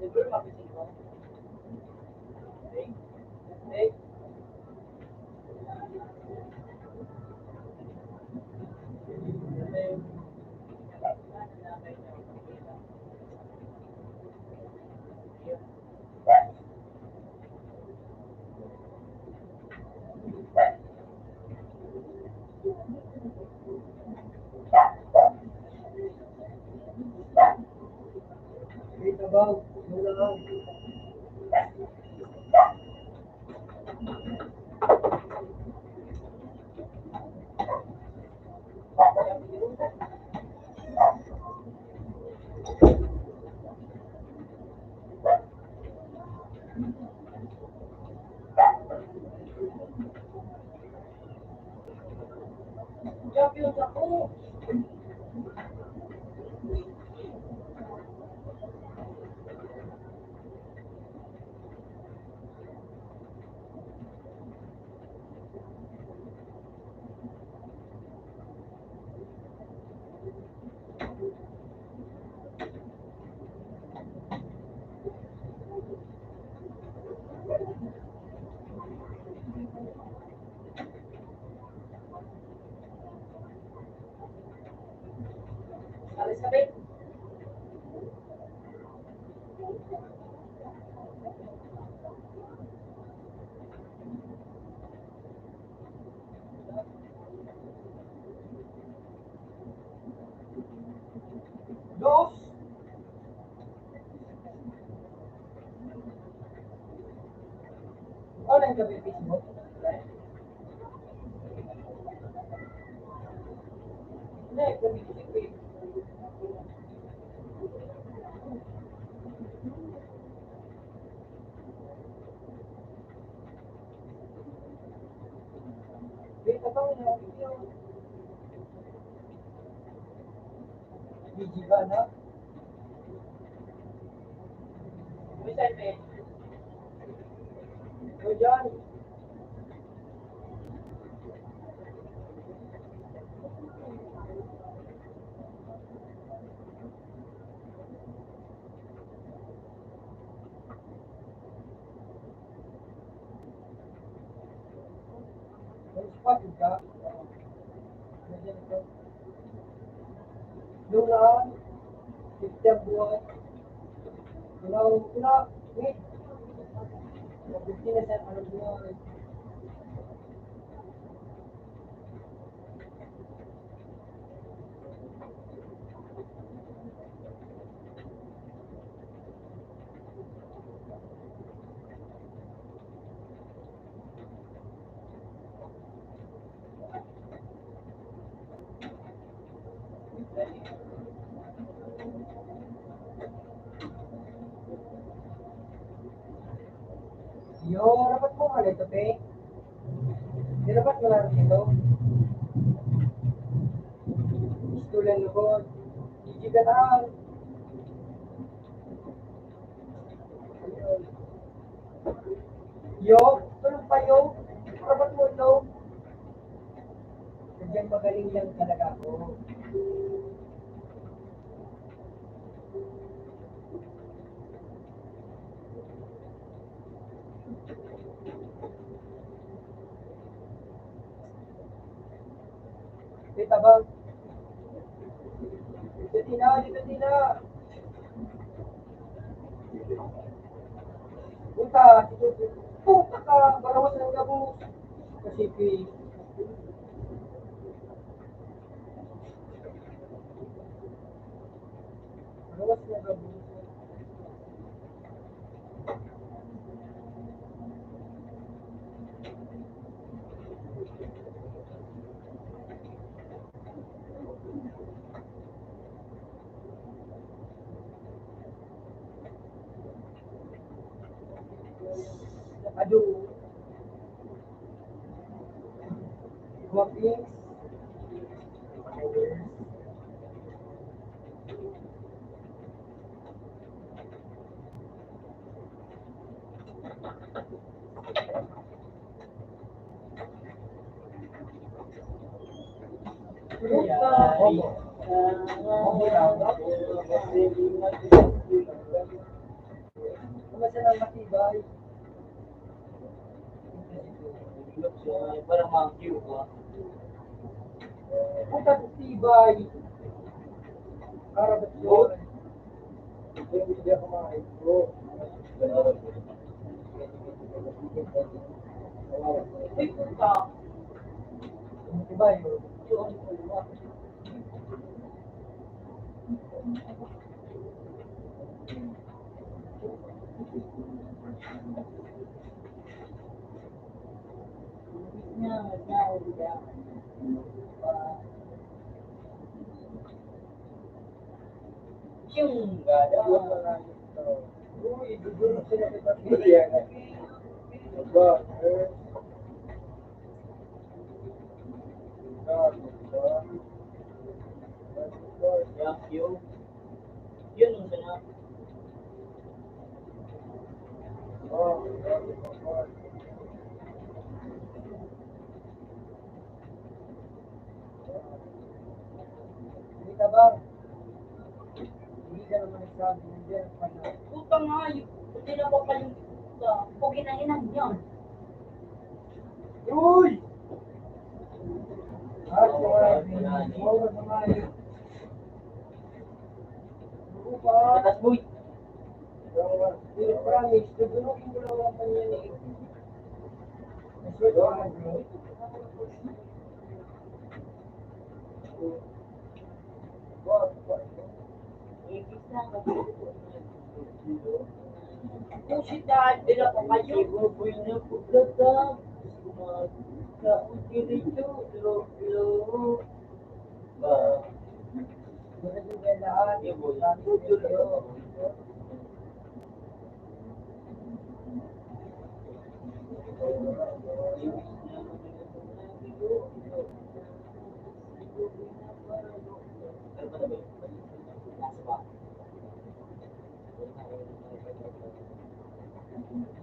siguro mapising ko. Eh, Wait about, muna lang. champions ako. Elizabeth, Dos! Ano yung gabi Facebook? Hindi, gabi Facebook. Wait, abang na video. Gigi ba na? Vicente, Ikaw dyan. May spot ka? Nandiyan ito. Yung na, September buwan. Wait. 15 na sa ano buwan. Yo, dapat mo nga ito, pe. Di dapat mo lang ito. Student ko. Gigi ka lang. Yo, tulog pa yo. Dapat mo ito. Sadyang magaling lang talaga ako. Wait, abang. Dito tina. Punta, puta ka, barawas ng gabos. Kasi, Bawas na gabo. Aduh. Walking. Masarap matibay. Parang mag-cue ka. Puta tibay. Para ba't yun? Hindi ako makain. Uy, puta. Tibay. Yung gada. Uy, dudulog sila kita. Iya. Ba, Yung yun yung sana. Hindi ka ba? Hindi ka naman nagsabi. Hindi ka naman. Puta nga, hindi na pa yung puta. Pugi na inan yun. Uy! Mawag na nga yun. Upa! Tatas boy. Hindi promise. Dudulogin ko lang ang kanya ni Maswerte ka, bro. Pusi dahil bila pa kayo. Boy na pagkatap. Kaunti rito. Ilo. Ba. Ganun yung kaya lahat. Yung boy. Promise kayo.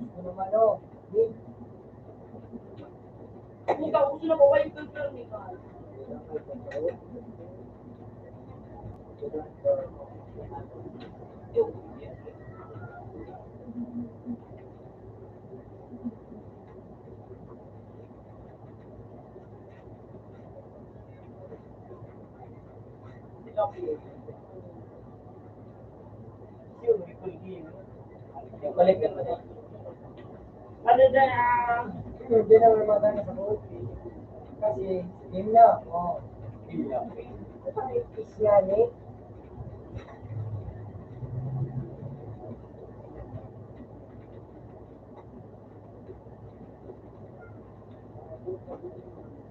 Ano naman o? Puta, gusto na pa ba yung filter ni Carl? Yung. Balik ka na. Ano na Hindi na magana sa coffee. Kasi, game na. Oh. Is yan eh.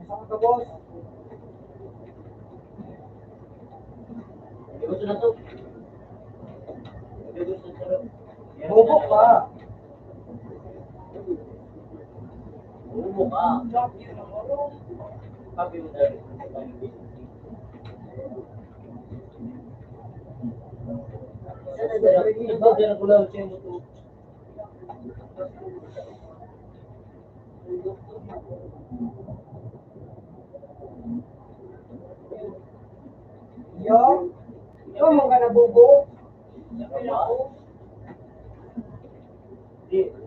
Masama ka, boss. Hindi gusto na to. Hindi gusto na to. Bobo ka. Bumo ka. Sabi mo dahil. Sana dala. Ito dala ko lang siya mo to. Yo. Yo, mga nabubo. Hindi.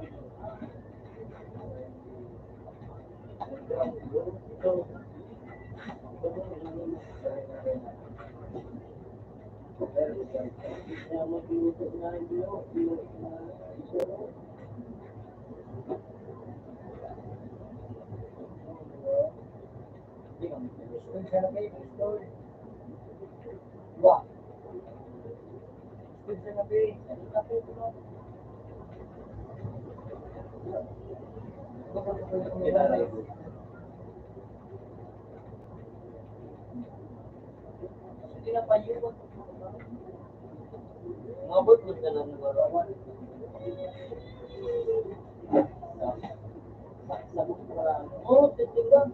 Story sa baby story. Wah. Pizza na be. Hindi na pa yun. Mabot mo na lang nagarawan. Oo, titigan.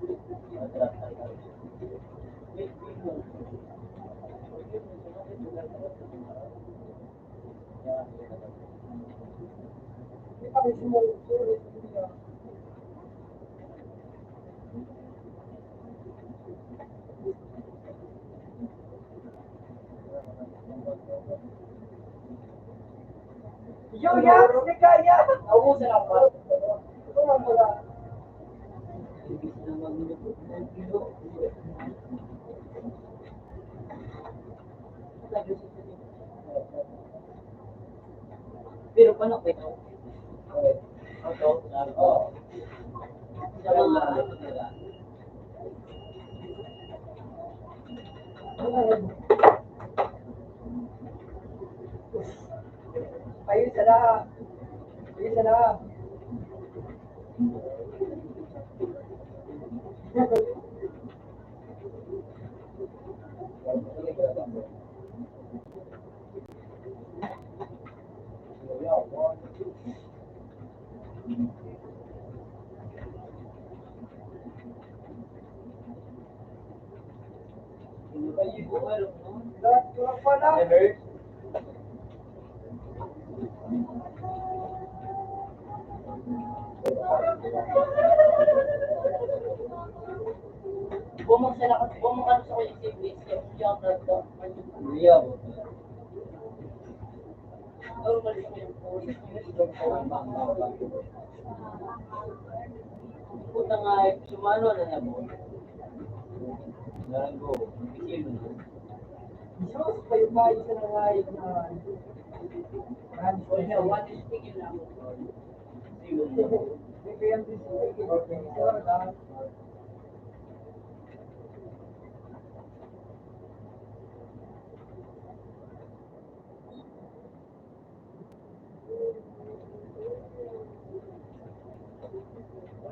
Yo, ya, hindi kaya. Nauusan ako. Ito nga pala. Pero paano ko ito? Ito, oo. Sa mga nila. Ayun sana. Ayun sana. Ever? Bumang ano sa kuya siblis, yung to. Iya. Normal yung yung pulis, yung puta nga, sumano na na mo. Naranggo, isilin mo. Diyos, payo-payo sa nangayag na. O siya, what is tigil na mo? Isilin mo. Hindi yan din siya.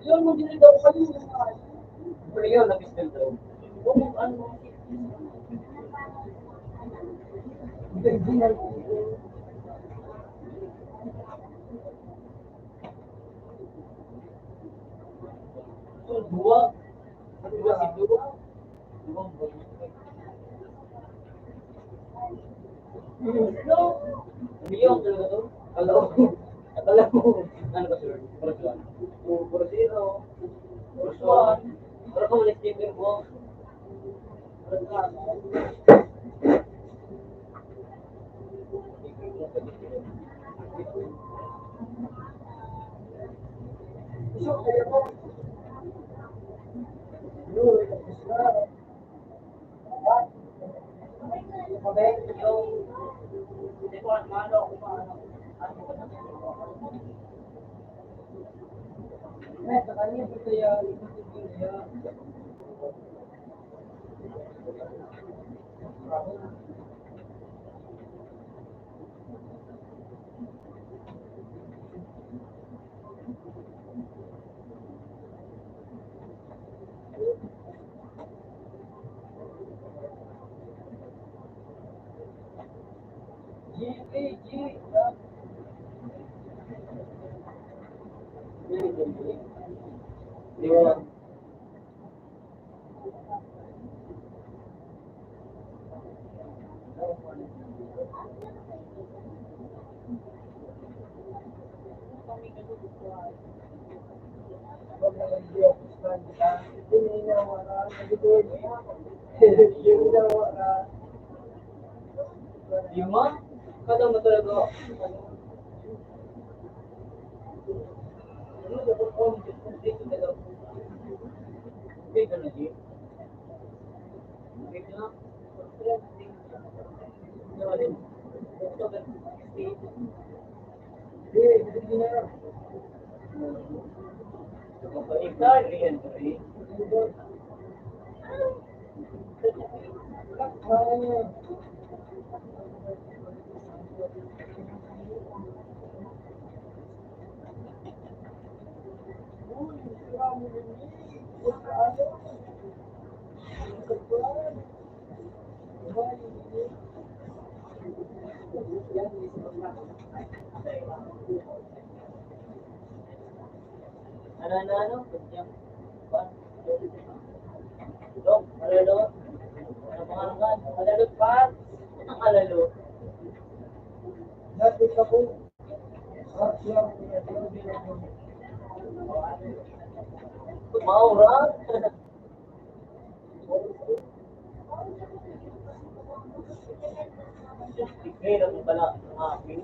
Yun, mo din daw kayo. Pero yun, nag-spell daw. Bumang ano, dua. Dua situ. No. Yung talaga to. Akala mo, ano ba sir? First one. For zero. First one. Pero kung ulit sticker mo. First one. Lima? Kada mo talaga. Ano dapat ko dito talaga? Dito na di. Dito na. Ano? Kunyang. Dok, malalot. Ano mga nga? Malalot pa? Anong malalot? Dati ka po. Maura? Sige, naman pala ang aking.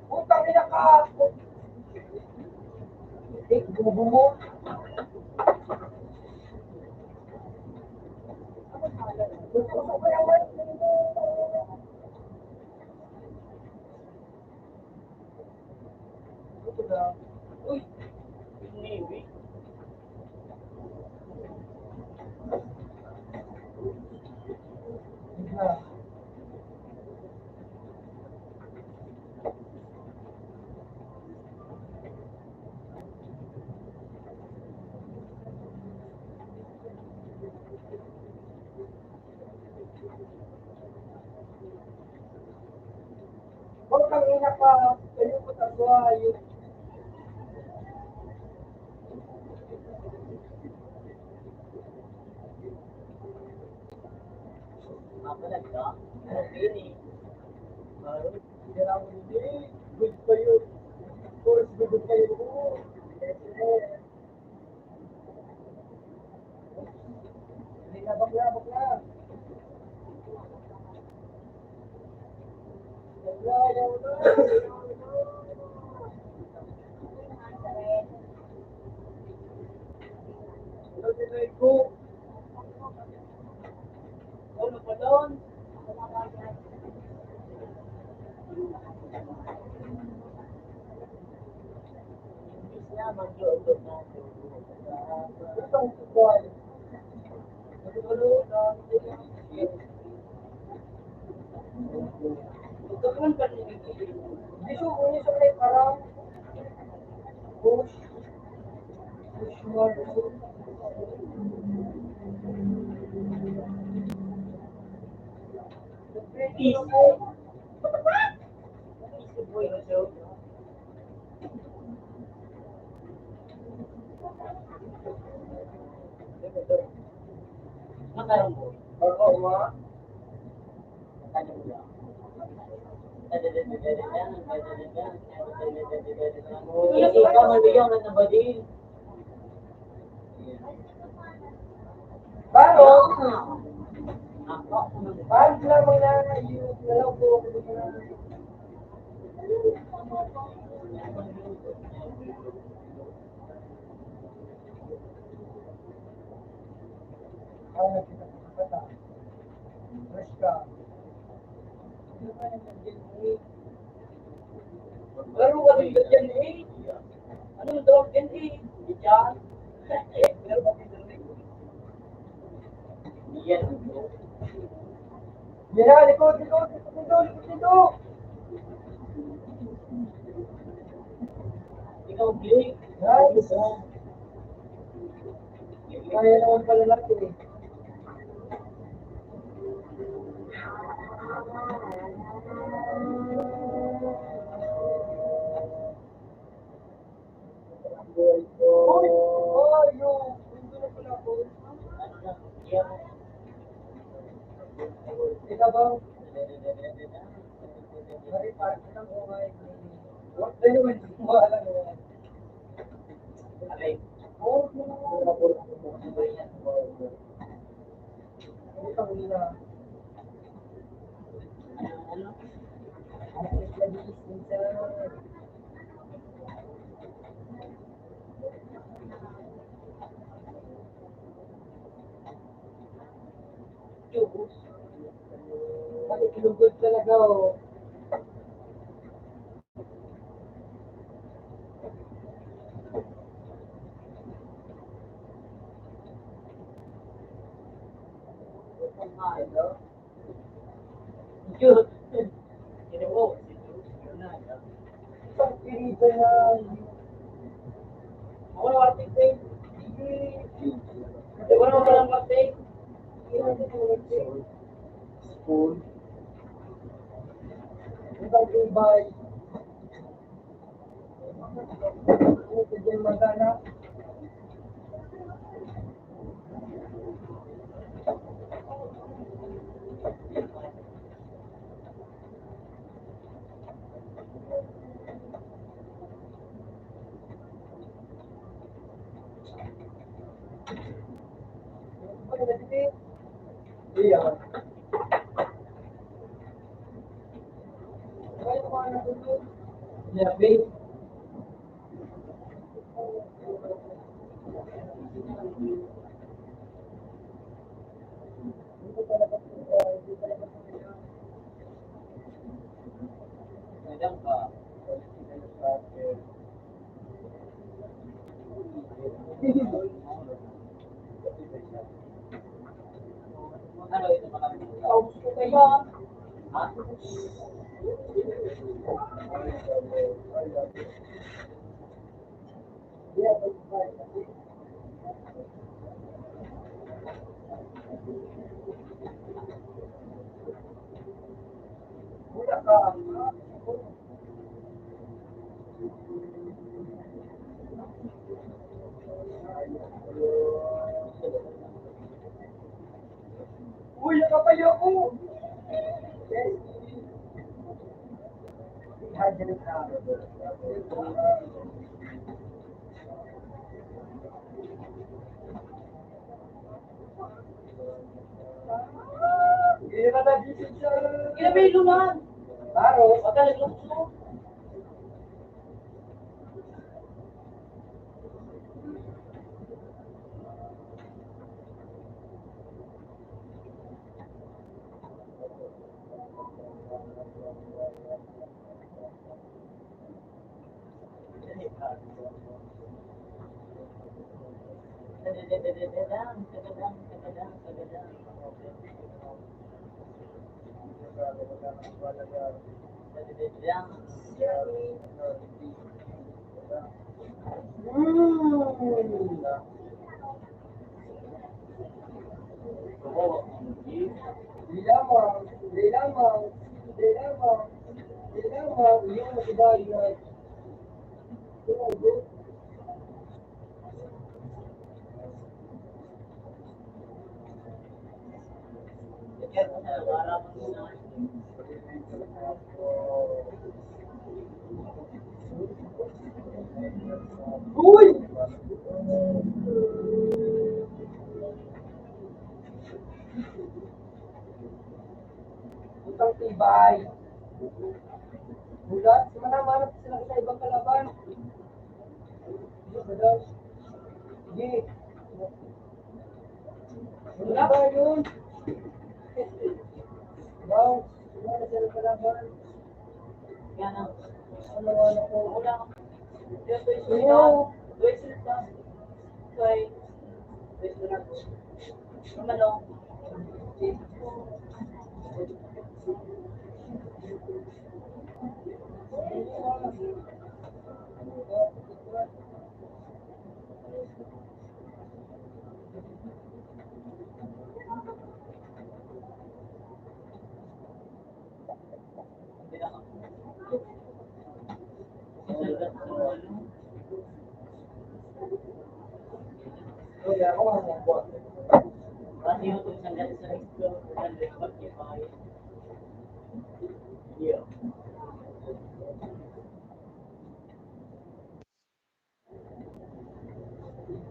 Putang ina ka! Bubo mo. Uy, Navy. Putang ina ka! Kayo po tagwayo. Mapalag ka? Ano, Pini? Kailangan hindi. Good pa yun. Of course, good pa yun. Hindi na, bakla. Bakla, yaw na. Ito, tinay ko. Ano pa doon? Imbis na mag-iodot na. Itong tutuan. Natutulog na. Ito naman pa rin yung Hindi siya may parang push more. easy. Easy boy na siya. Makarang boy. Oo, ma. Ano mo lang? Hindi ka mabigyan ka na ba din? Paano? Ako. Paano lamang na yung nalaw ko ako dito na. Ano kita kata? Fresh ka. Laro ka rin ba dyan eh? Anong dog yan eh? Diyan? Meron ba dito rin? Yan. Yan na, likod. Ikaw, Blake. Nice. Kaya naman pala natin eh. Uy! Oh, yung hindi na pala ako. Ano na? Yan. Ikaw ba? Sorry, parang kitang kumay. What the hell? Hindi mo alam yan. Alay. Oh, hindi ka muna. Ano? Alis na bilis minsan. Chubos. Bakit lugod talaga oh. Cute. Kini mo. Isang pinito na Ako na warting thing. Ako na walang warting. school. Isang tibay. Ito din magana. Iya. Ya, babe. Madam ka. Ano ito mga Ha? Uy, nakapayo ko! Hindi na nagising siya. Kaya may luman. Taro. Huwag ka nagluto. Di lamang, di lamang, di lamang, di lamang, yung matibay. Uy! Utang tibay. Bulat, manang-manap sila sa ibang kalaban. Bulat. Hindi. Wala ba yun? Wow, wala sila kalaban. Yan ang Ano ano ko? wala. Yan to is Oo. Wait, sila. Wait. Wait, sila. Ano? Kaya ako ang nagbuhat. Pati yung kung saan dati sa explore, kung saan dati pag-kipay. Yeah.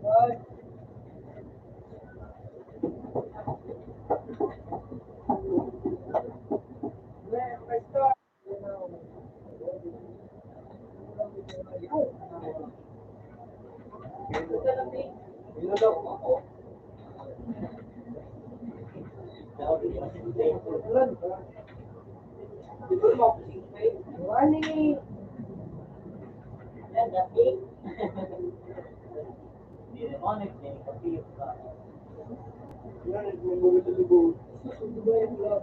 Bye. Money. Yan, dati. Hindi naman, nagpapiyok ka. Yan, nagmumulot sa lubog. Sa Dubai, wala.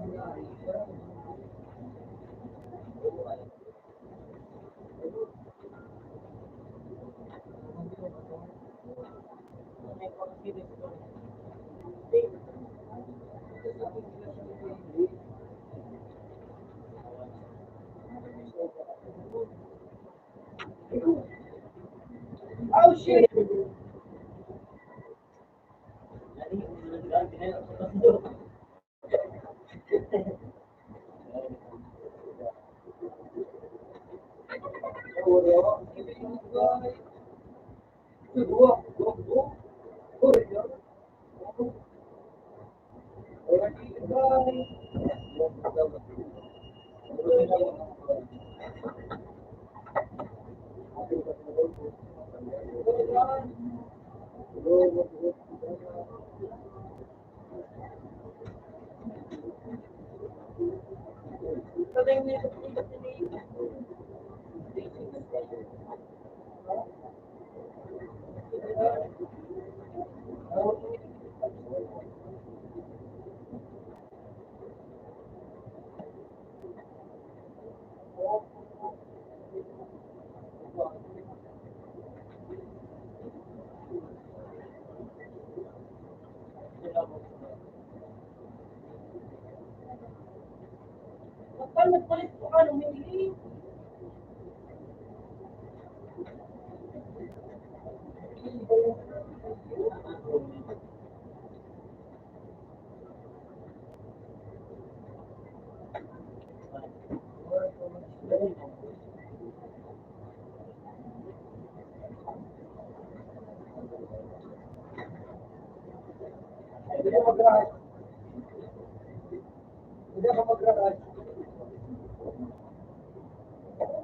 Nagpalit ko ka, lumili.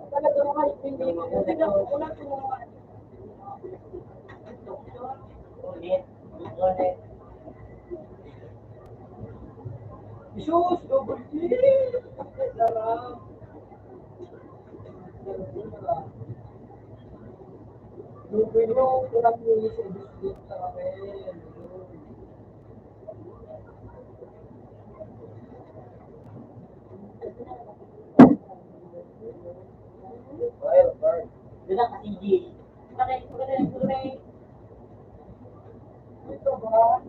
Talaga naman, hindi ko. Tingnan ko lang kung Ulit. Ulit. Jesus, double G! Sarap! Lupin mo, kurang lulis sa biscuit sa akin. Wala kasi G. Ito ba?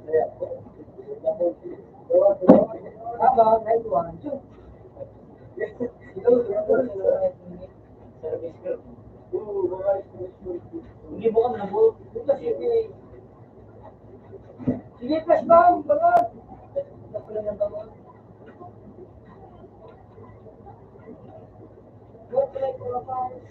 Tama, nice one. Service ko. Hindi mo kami nabuo. Sige, flash bomb! Bangon! Nakulang ng bangon. Go to like profiles.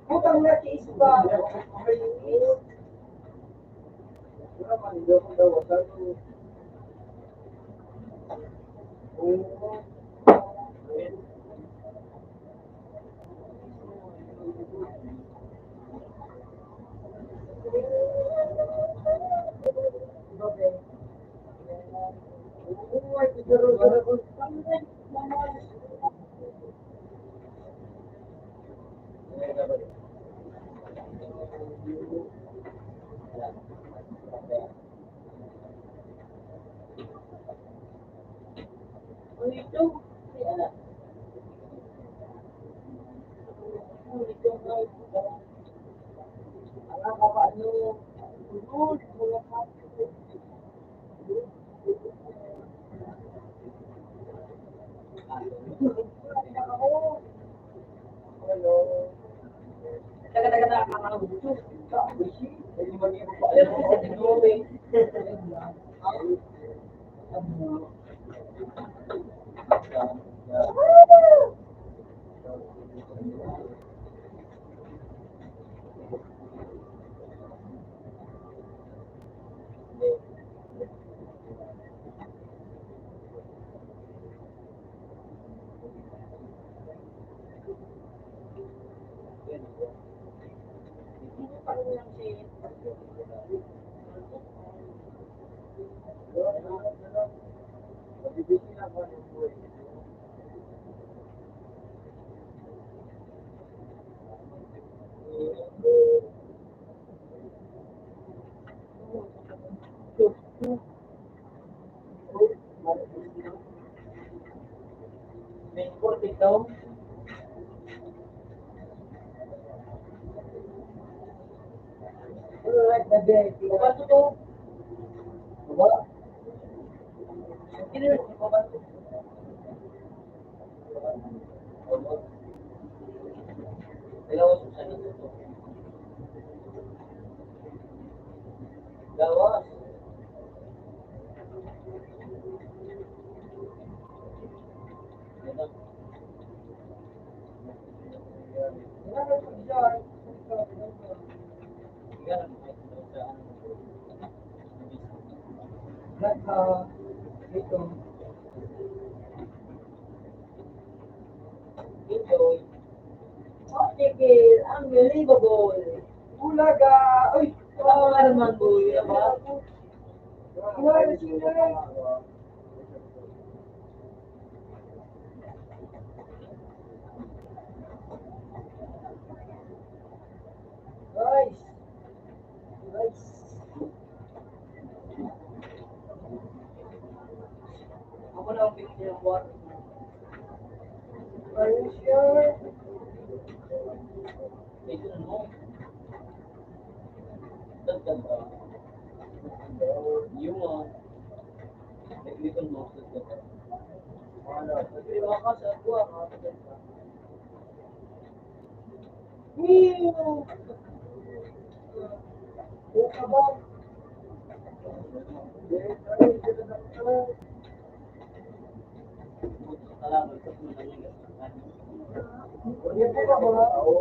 Putang na case ba? Mabibigyan ako ng buhay. May imported daw. Alright, baby. Baba to. Baba. Sino yun? Baba to. Baba. Dalawa sa nito to. Gawas. Ito. Oh, sige, unbelievable. Bulaga! Uy! Oo nga naman, boy. Diba? Bulaga sila! Nice! Nice! Ako na ang picture ng water. Are you sure? Ito na mo. Dagdag ka. Yung nag-ipon mo. Dagdag ka. Ano? Nag-iwa ka sa buwa. Dagdag ka. Woo! Buka ba? Salamat sa mga naligas. Hindi po ka ba? Oo.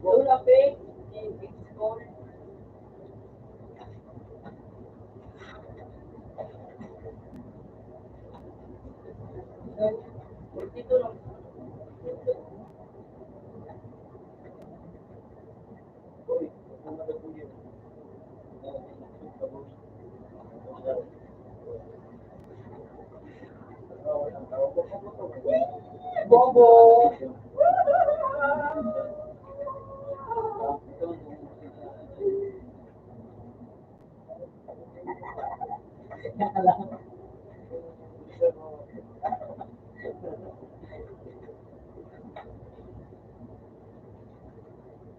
Lola Faye, yung big score. Dito lang. Bobo!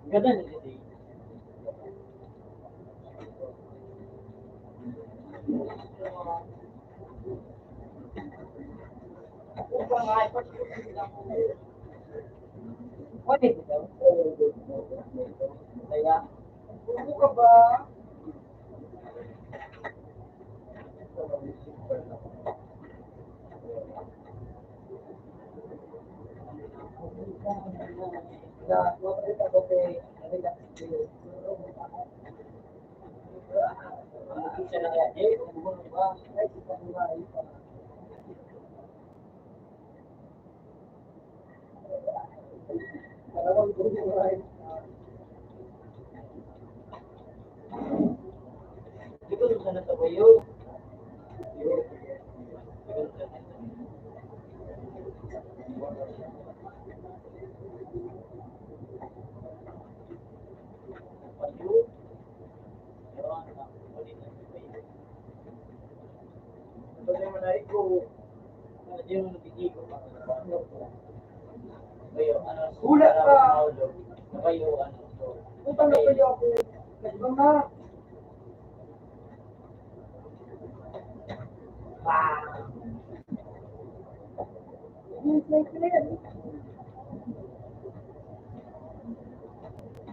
Ganda na kasi. Pwede ko daw. Kaya, buko ka ba? Na, mabalik ako kay relax kayo. Siya na kaya, eh, Buko ba? Ay, kita ko nga, ay, pa. Dalawang buko ba, ay, Dito sana sa bayo. ito na yung manay ko. Yung natigigo pa. Bayo, ano? Hula ka! Bayo, ano? Utang na kayo ako. Nagba nga. Yes, like that.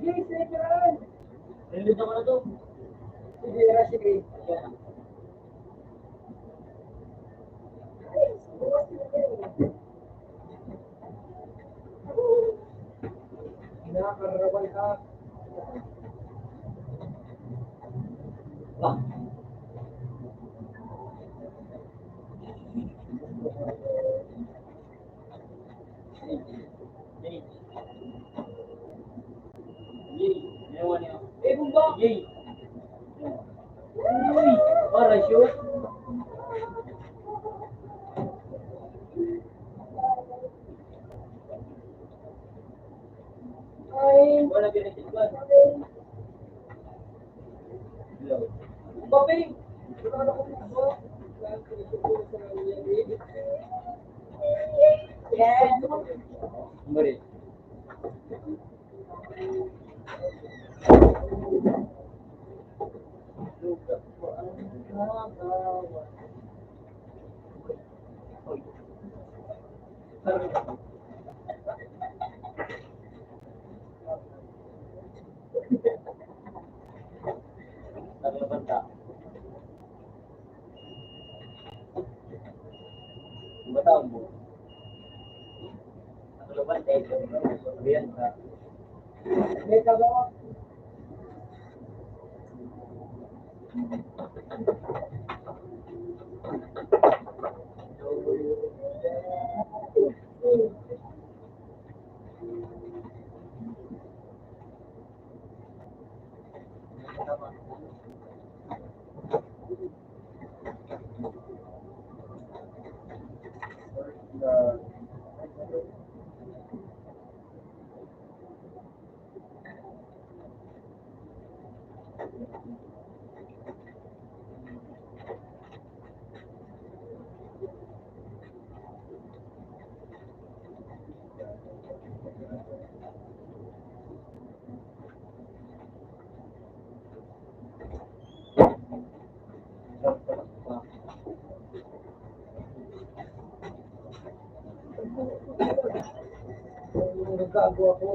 Yes, like that. Nilito ko na to. Sige, sige. Ayan. Nakakarabay ka. Bah. Jay. Uy, para shoot. Ay, Wala pinagsipan. Bobby. Yes. Mari. Naglabanta. Bataon mo. Naglabanta. Ayan ka. May kagawa. Nagkago ako.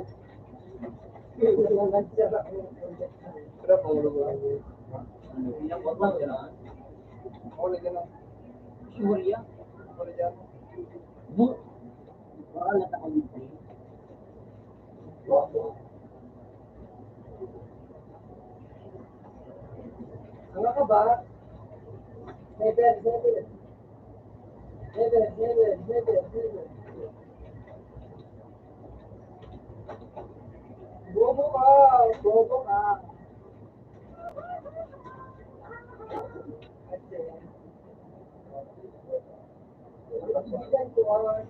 Nagsara ako. Pero paulo mo. Ilang wag lang yan. Wala ka na. Sure yan. Wala dyan. Bu. Baka lang ako dito. Ano ka ba? Never. Bobo ka. Pagbibilan ko ang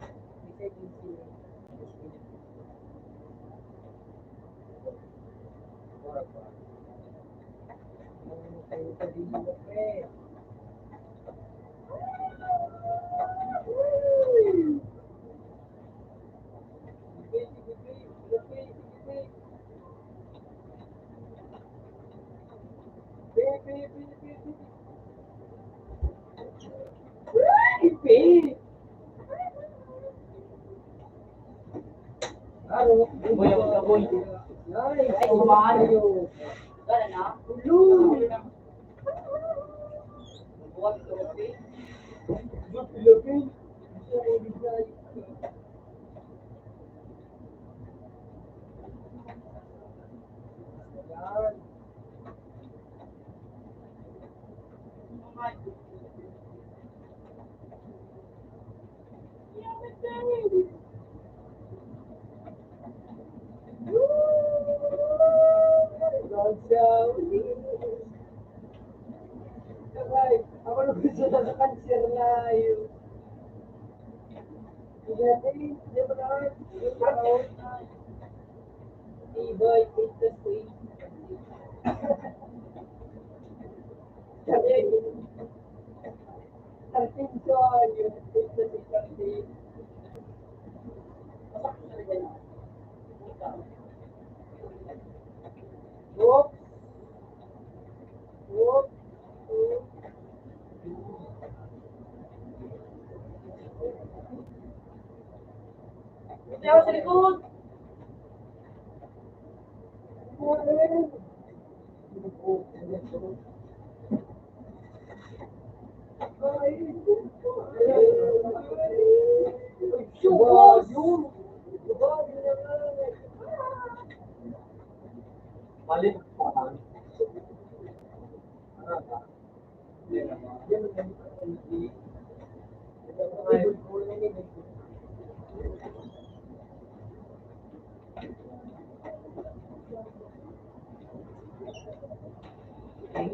Boy, ang kaboy. Ay, kumahan kayo. Wala na? Ulul! Buhat ko kasi. Philippines. Gusto ko bigay. Yan. Sabay, ako na gusto na sa cancer na yun. Hindi mo na, Boy, it's the sweet. Artinson, yun, it's the sweet. Whoop. Whoop. Whoop. Hindi ako sa likod. Subos! Balik.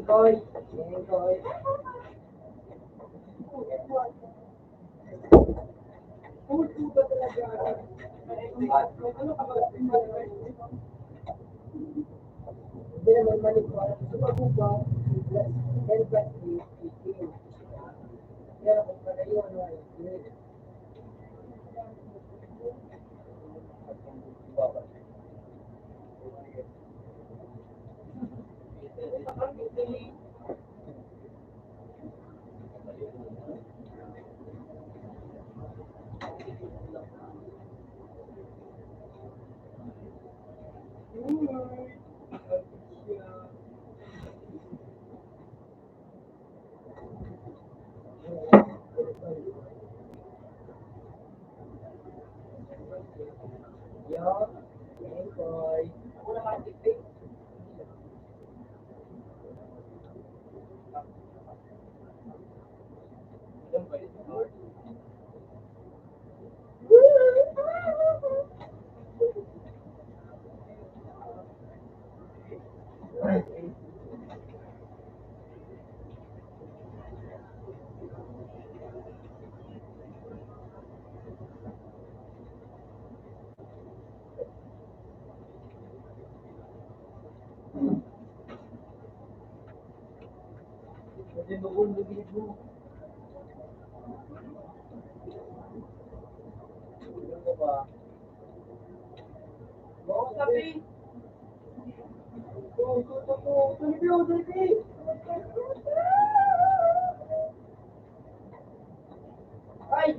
Koy. Yan, Koy. Pumunta talaga. Ano ka ba? Hindi naman manipula. Sumabuba. Plus 10 plus 8, 18. Pero kung palayo, ano ay, Yo, yan, Koy. Ako naman, tipid. Kasi doon bibig mo. Ano ka ba? Oo, sabi. Oo, sabi. Ay!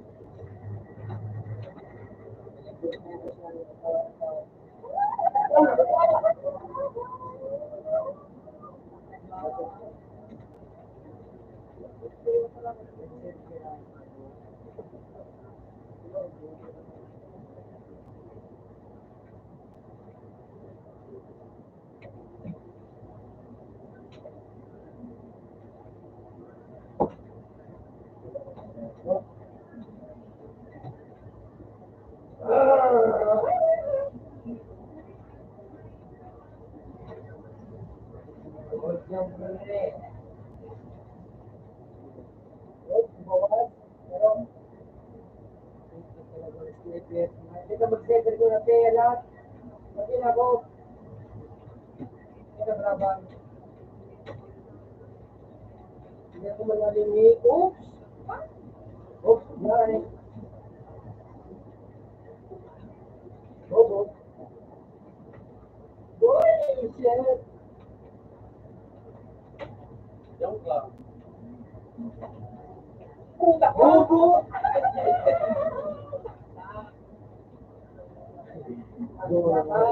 Hindi ka mag-second ko na pera. Pati na ako. Hindi ka brabang. Hindi ako malalimig. Oops! Oops, guys. Bobo. Boy, shit. Diyan ka. Puta ko. Bobo. Bobo ka.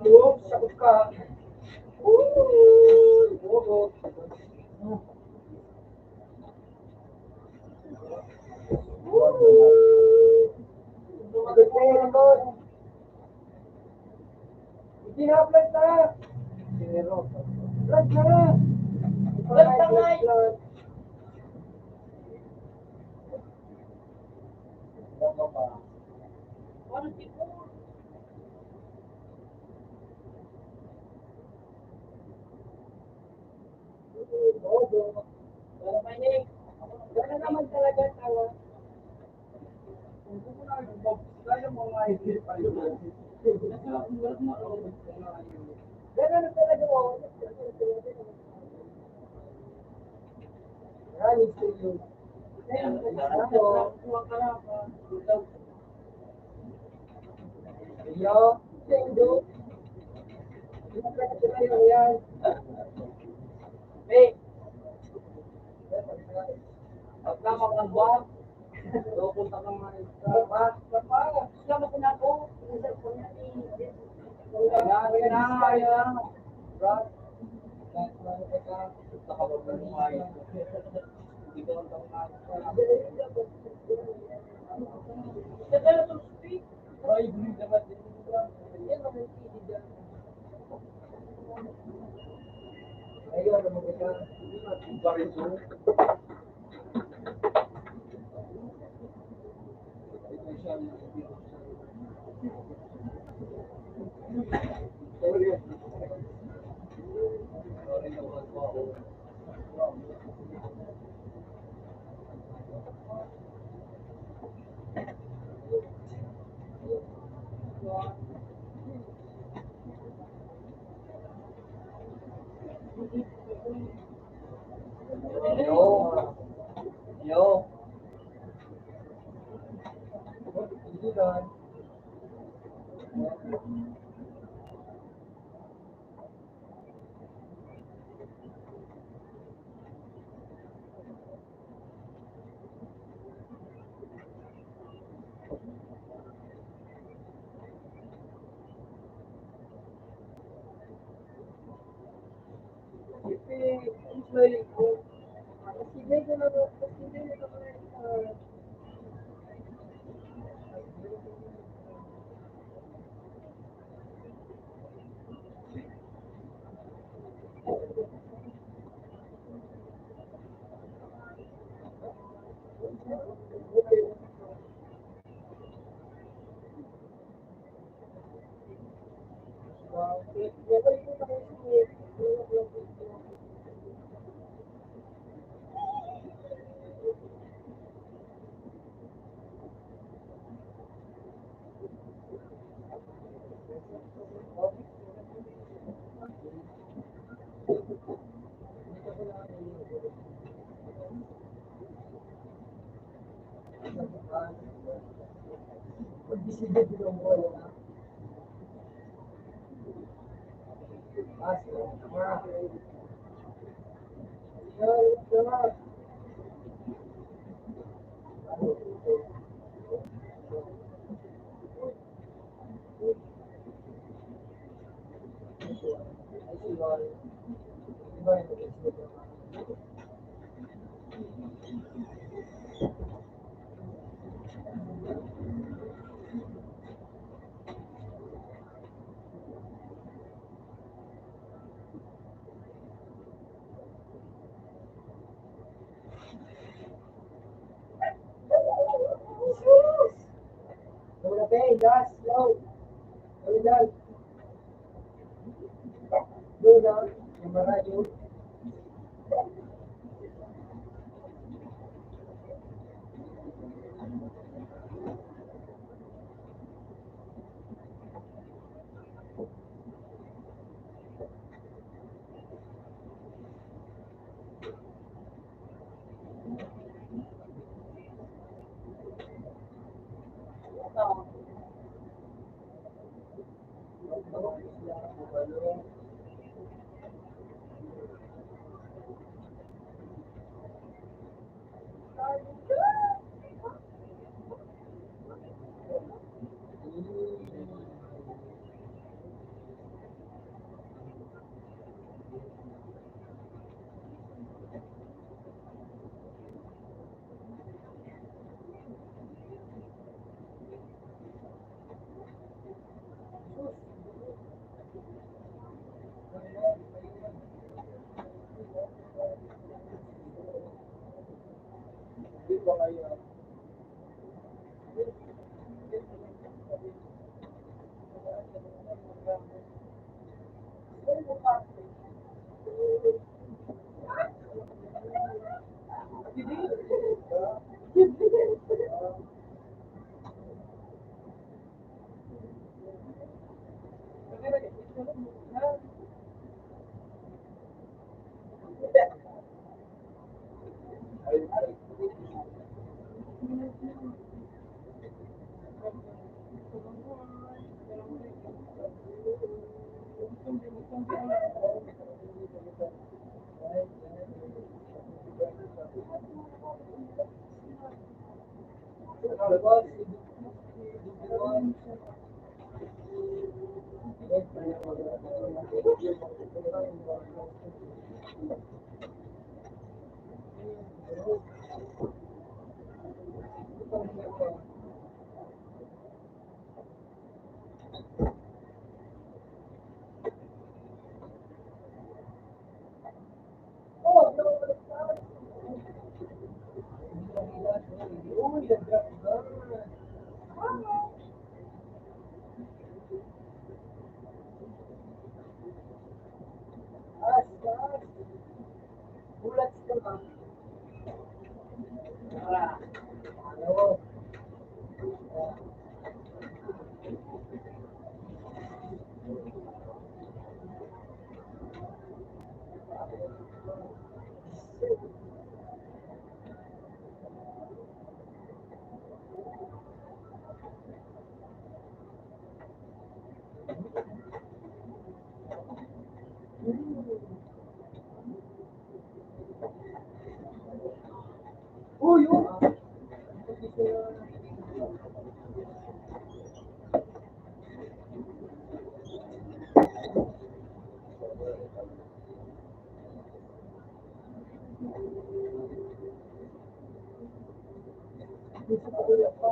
Oops, sakot ka. Bobo. Good pera ko. Itinaplag na. Zero. Vlog na. Vlog na nga. Ano ba? Ano tipo? Bobo. Pero may gano'n naman talaga tawa. Kaya mo nga i-feel pa yun. Gano'n talaga mo. Maraming studio. Yo, Sendo. Pinapagod na yun yan. Hey. Pagkama ng buwan. Pupunta ka mga basta pa. Sama ko na ako. Kaya. Brad. Ayun, usually, consider ko na, consider na ako na, pag-decision ko ng wala na. Okay, gas, slow. Ano lang? Doon na, yung maradyo. Gusto ko kuya pa.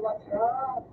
What's up?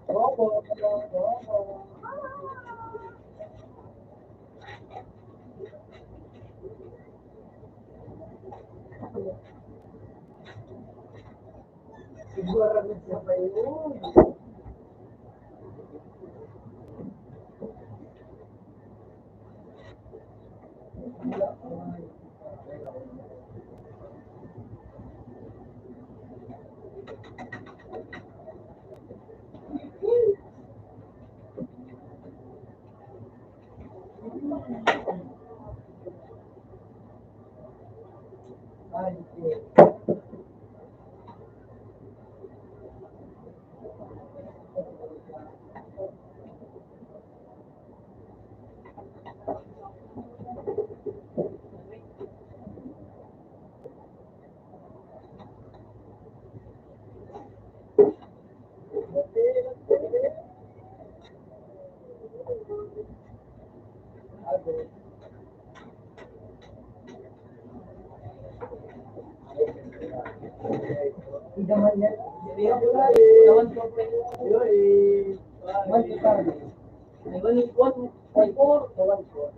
Opo, opo. Siguro rin siya pa yun. Ay, okay. Idaman yan. Idaman ko pa yun. One to five. One by four. One four.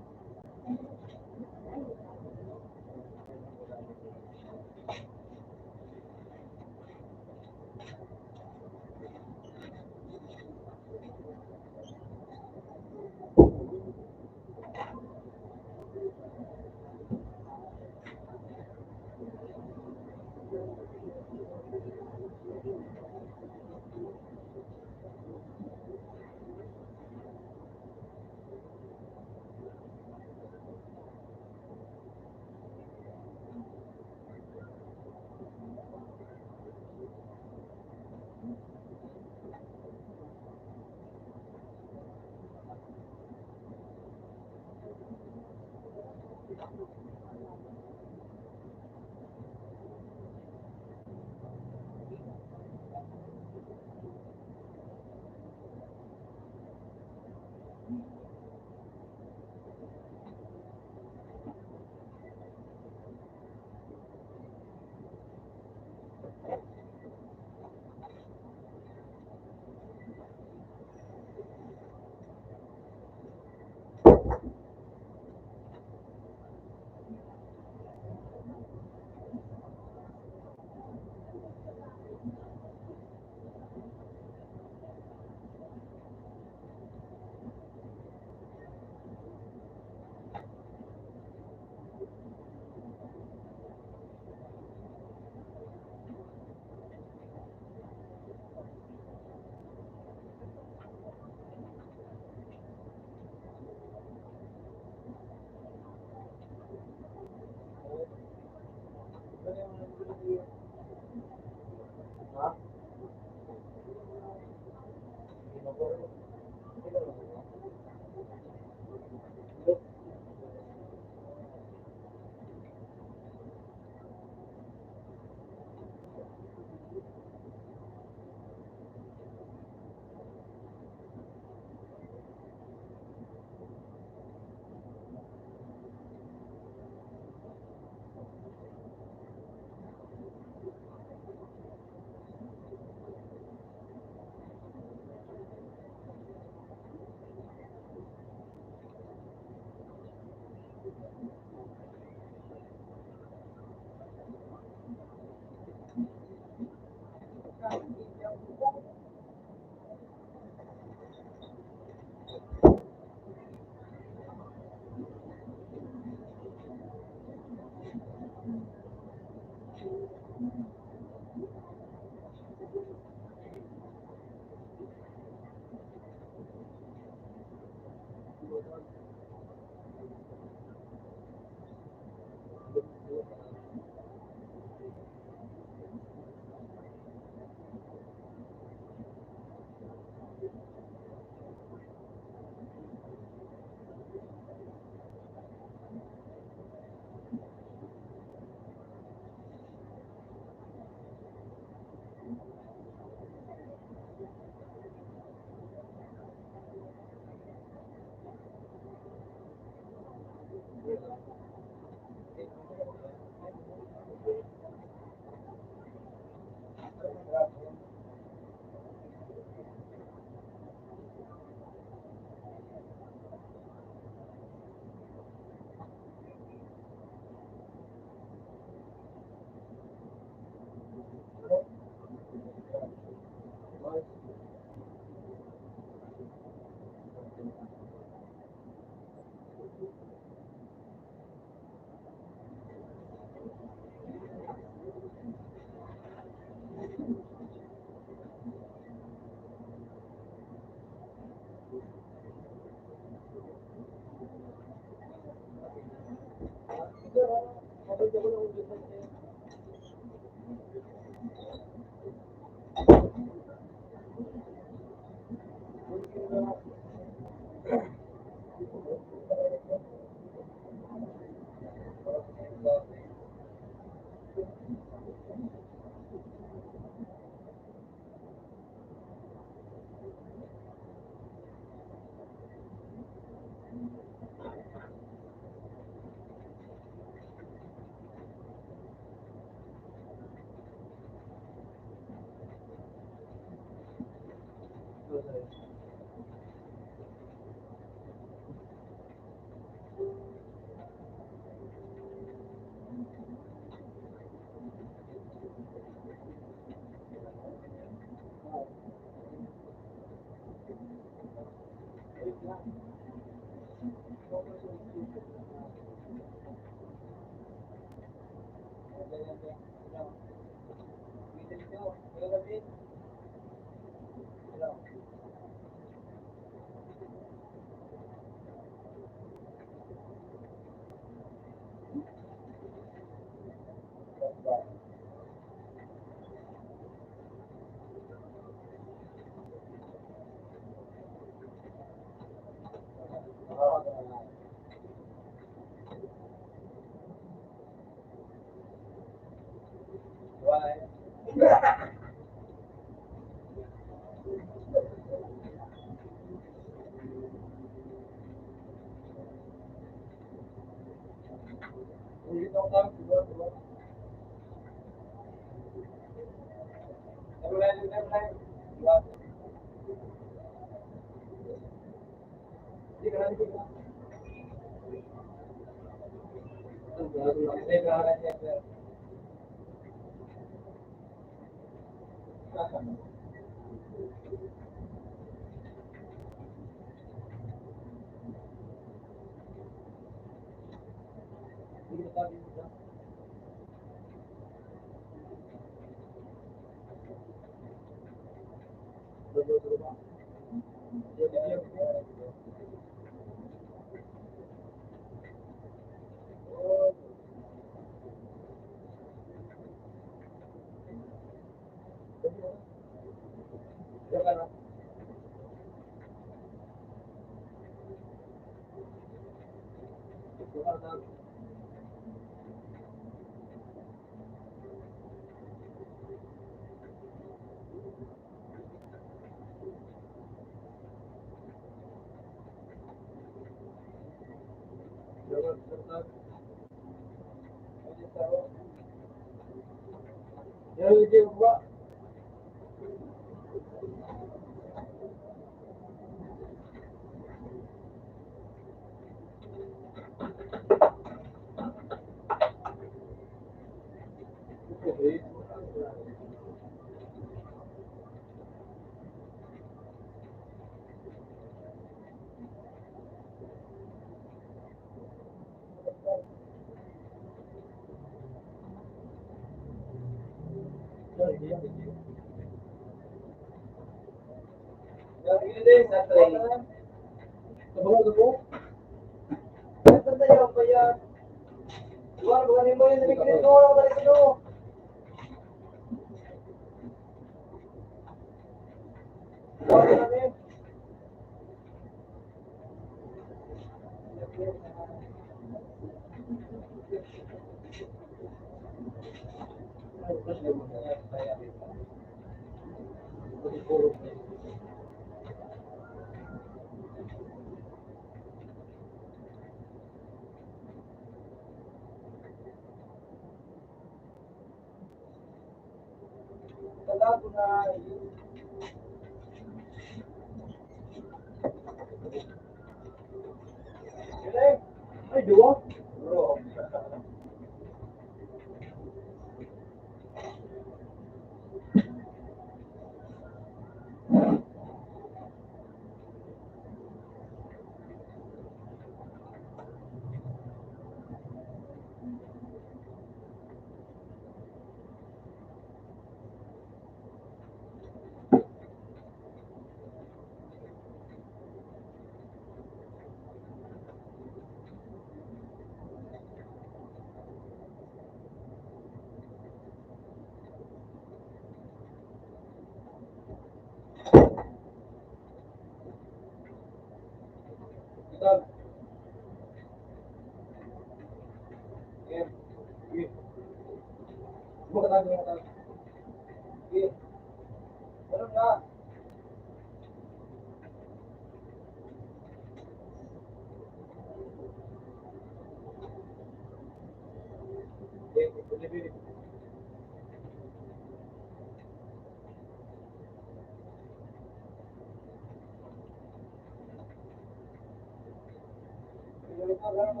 Yung ano yan?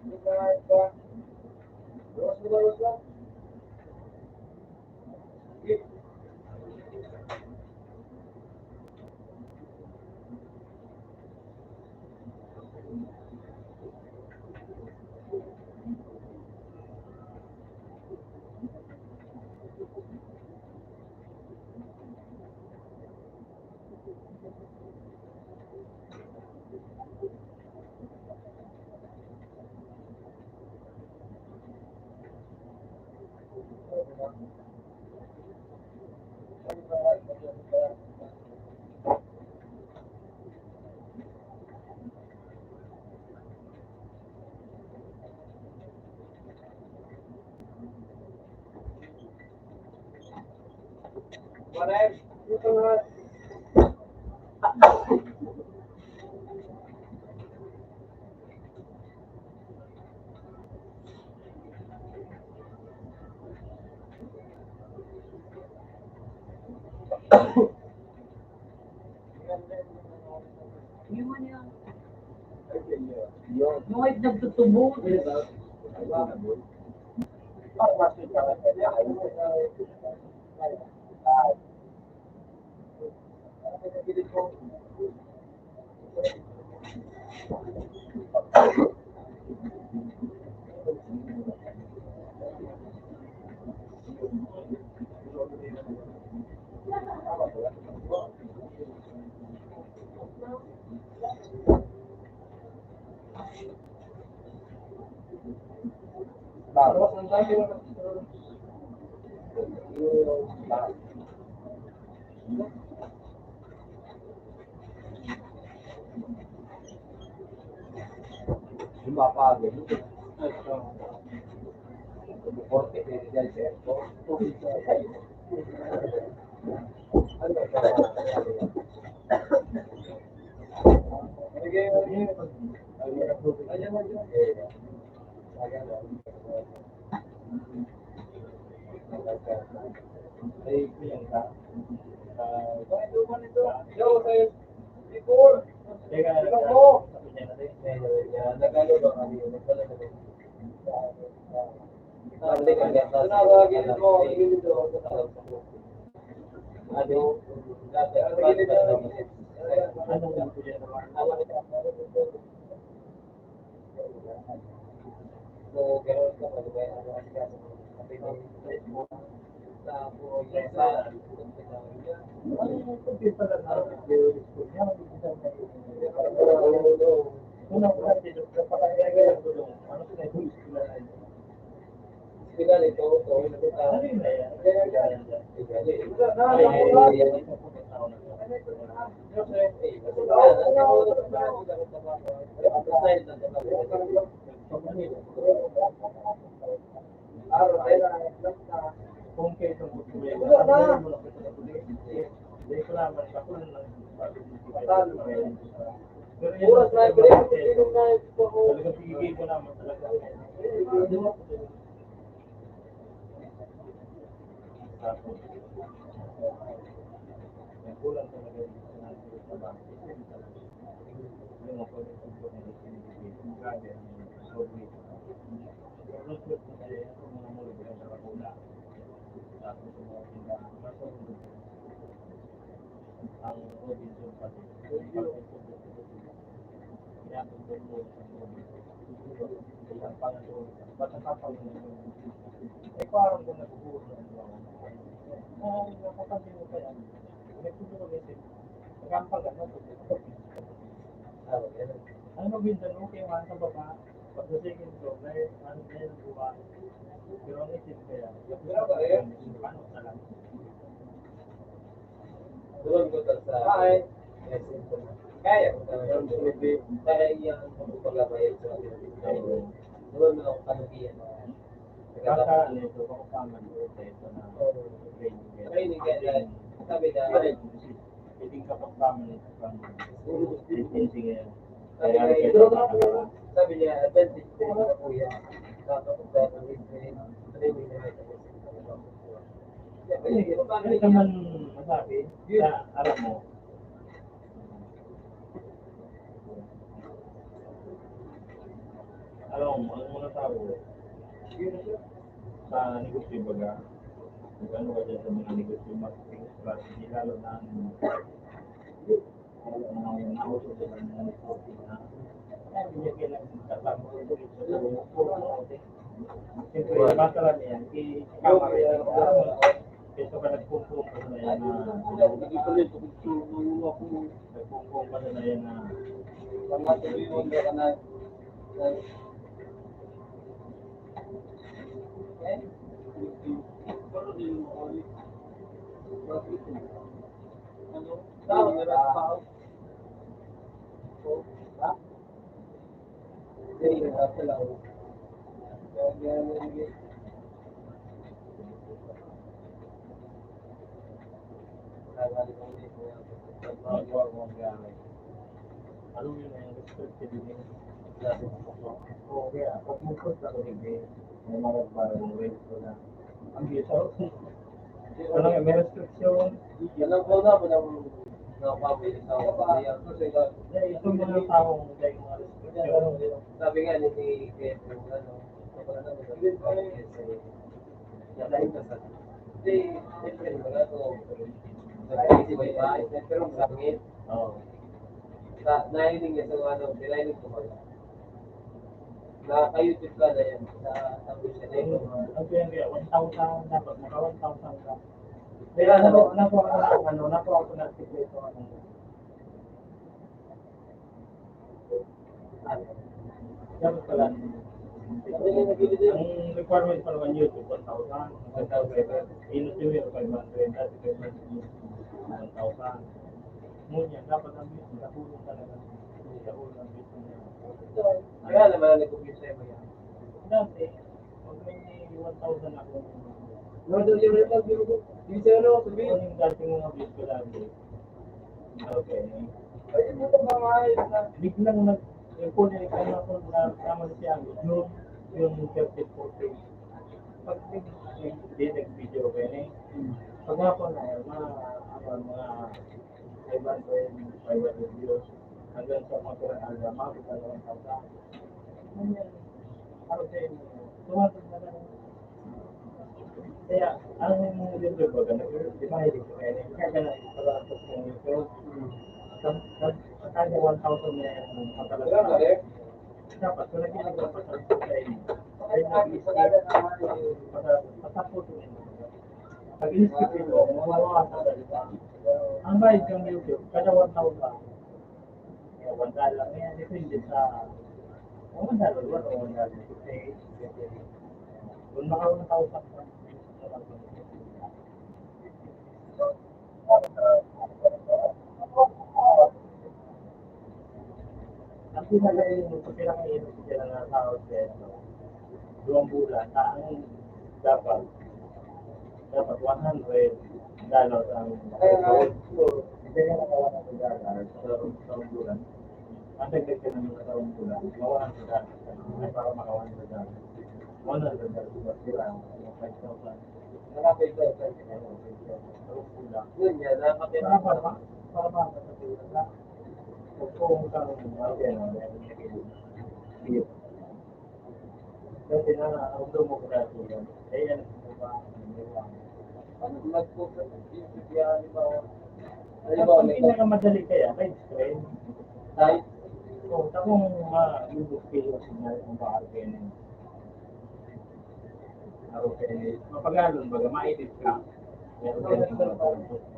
Yung kahit nagtutubo. Sabi niya, advantage din na po yan. Nakakapag sa training na ito. Hindi ka man masabi, sa alam mo, alam mo, ang mga tao, sa negosyo baga, kung ano ka dyan sa mga negosyo, marketing strategy, lalo na ang mga nausap sa mga negosyo na hindi kailangan kasama ko ito sa siyempre, basta lang yan, ikama rin yan, kesa ka nagpungpong ka na yan na nagpungpong ka na yan na ano yun ang restricted din o kaya pag mukot ako hindi may maragbarang ways ko na ang bisa ano nga may restriction Alam ko na po ng nakapabili sa bayan. itong mga taong may mga restriction Sabi nga ni Kate, hindi, siyempre, mga ito, nag-iisip ba iba, pero ang sangit, nahiling niya sa nilinig ko ba? Naka-YouTube ka na yan, sa vision na ito. ang kaya 1,000 dapat maka 1,000 ka Pero nakuha ko na sikreto dapat pala ang requirement pa naman YouTube 1,000 inusin mo 500 dati 1,000 ngunit dapat ang business nakulong talaga nakulong ang business niya kaya naman nag-compute sa'yo yan. dati pag may 1,000 ako No, doon yung record yung zero, sabihin. yung dati mga views ko lagi okay Ay, mo ito mga ayos na. biglang yung phone na ikaw ako na naman siya yung 30-40 pag hindi nag-video kayo na pag nga po na mga 500 views hanggang sa mga kurang mabit na lang tawag ganyan ano sa inyo tumatag na lang kaya ang YouTube ba di ba hindi ko kaya kaya ka na ipalatas ng YouTube kaya 1,000 na yung matalaga dapat kung nakinig ka pa sa inyo ay nag-isip patapos pag-isip ito mawawa sa salita ang bayad ng YouTube kada 1,000 $1 lang yan depende sa $1 ba o $1 kung maka 1,000 ka ang pinakahirap sila na tao sa ito 2 bulan ang dapat $100 ang hindi ka nakawa ng $100 sa bulan ang dagdag ka naman sa bulan mawalan sa $100 para makawan sa $100 sila 5,000 Nakapit ka. Yun yan, nakapit ka. para sa pila kung kang kasi na-auto mo ko dati yan ayan ba Ano nag-focus yung bigyan, ang pinakamadali kaya live stream Live? so tapong YouTube video signal kung bakit ganyan okay mapagalon baga ma-edit ka meron ka na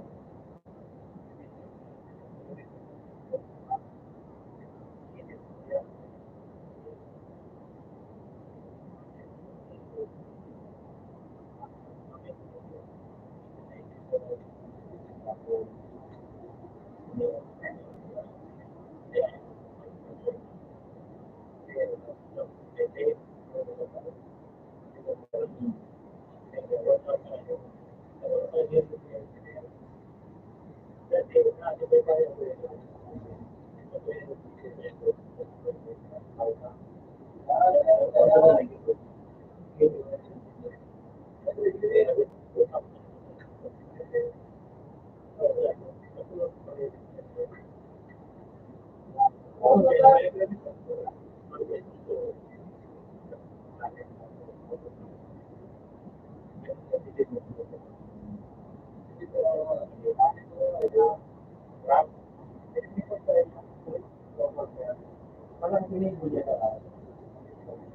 Parang pinig mo dyan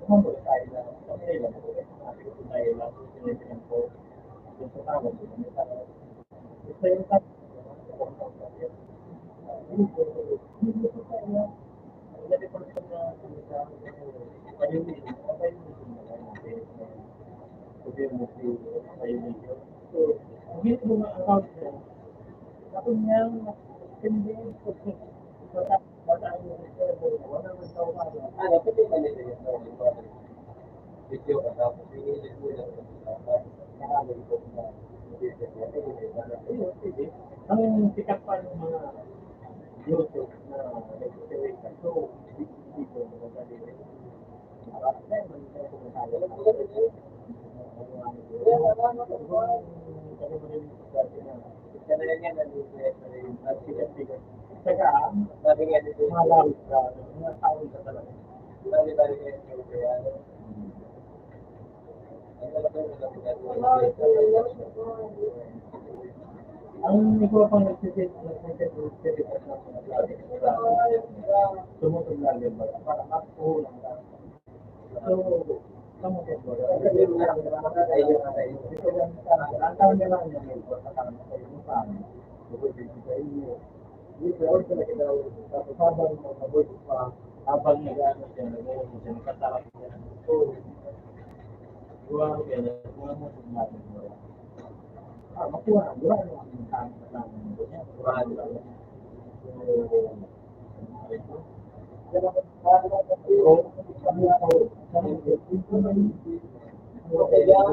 kumambot tayo na kasi lang tayo lang pinipinan ko yung sa tawag ko ito yung tap hindi mo na account mo ako niyang hindi ko bata ang wala nang tawag Ano, pwede ba nila yun? Video ka tapos i-edit mo lang. Nakalayo ko na. ang sikat pa ng mga YouTube na nag-create so hindi ko madali para tayo man tayo kumakain Kaya na yan, nandito yung at sikat-sikat saka sabi nga dito, malawit ka mga tao ka talaga bali-bali kayo yung kaya. ang ikaw pang nagsisit sumutog lagi ba para ako lang so sumutog ba ang tawag nila ang may pagkakaroon sa iyo sa amin habang nag-ano siya nag-ano siya nakatarap siya so buwan yan buwan mo natin makuha wala na ang kami lang buwan lang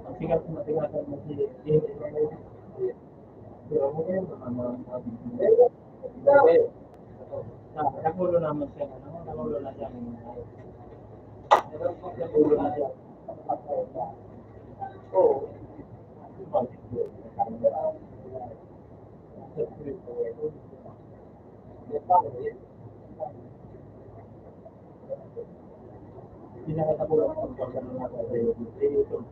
ang sikat na tingatan mo si nakulo naman siya nakulo na siya nakulo na siya oo pinakatapulan ang pagkakaroon natin sa YouTube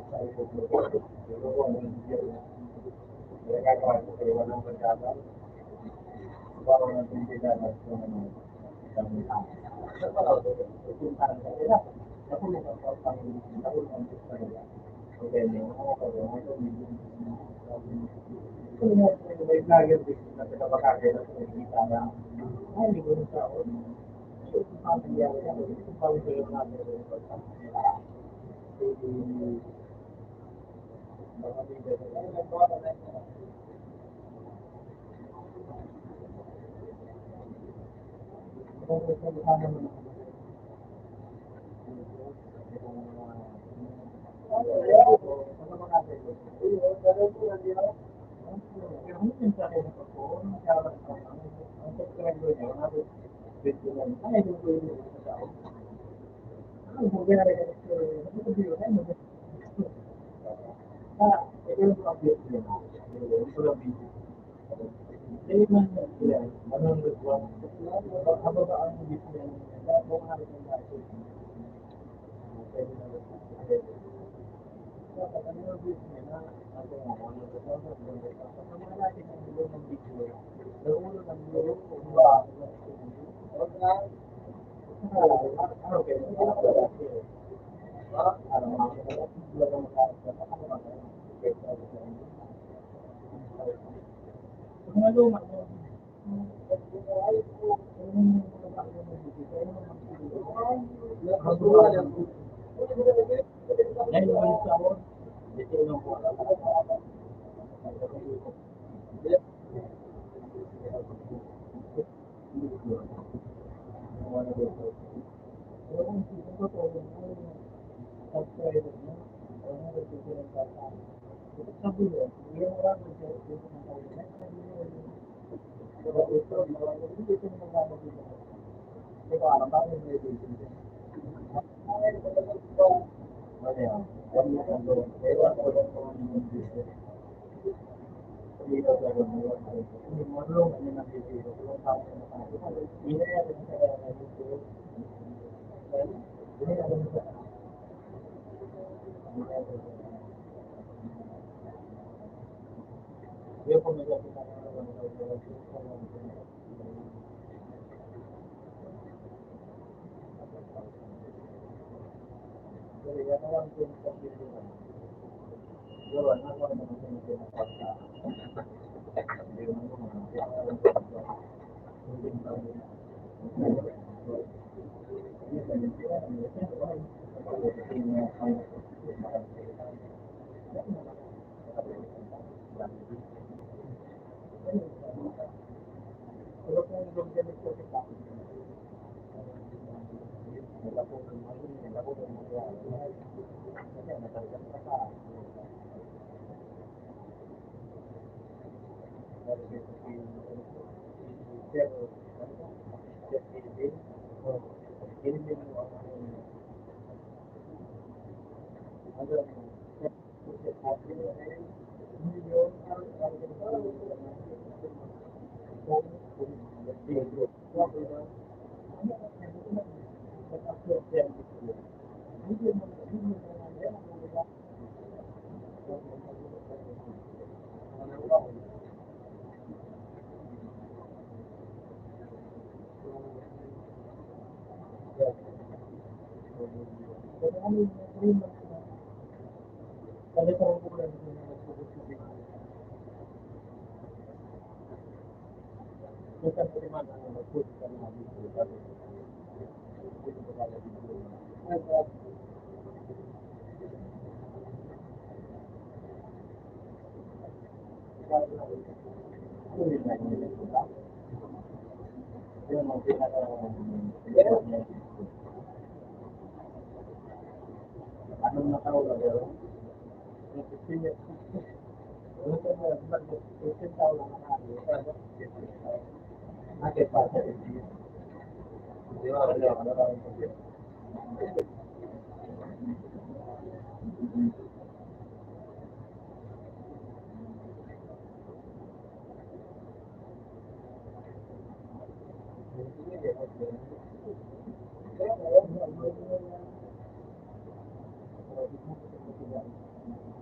sa ikukulong. Siguro kung may gagawa ko kayo walang pagkaba, baka natin sila kung ano, kami pupuntahan ka nila. Ako may kapapangin, ako ang gusto nila. Okay, kung may vlogger din na pinapakagay na kita na ay, hindi ko rin sa ako. So, kung paano nangyari yan, kung paano kayo natin rin ito. Mga leader, ay, nagbawa na rin. Kung ano mo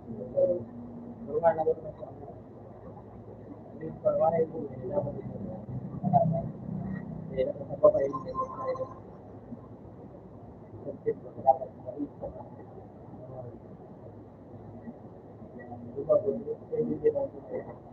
Pero nga naman sa ano. Hindi pa wala ito. Hindi naman ito. Hindi naman sa babae. Hindi naman sa ito. Concept ko. Dapat sa ito. Diba po? Hindi din ang ito.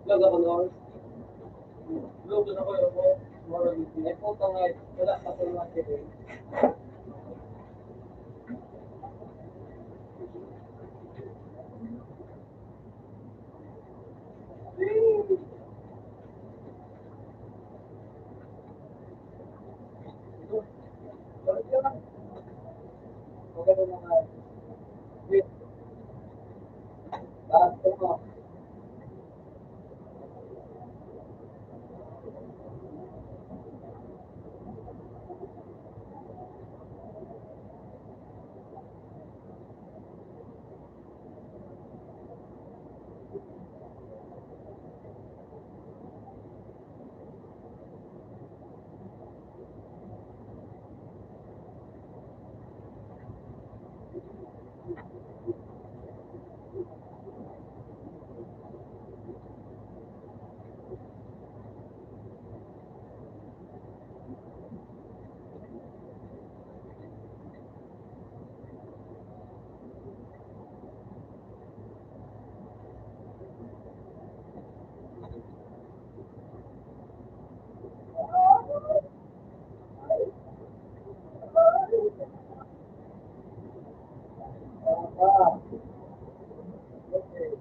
Governor, lugo na ko yung mo, moral yung po nga, wala pa sa mga sila. meron mga wait. Basta mo. Okay.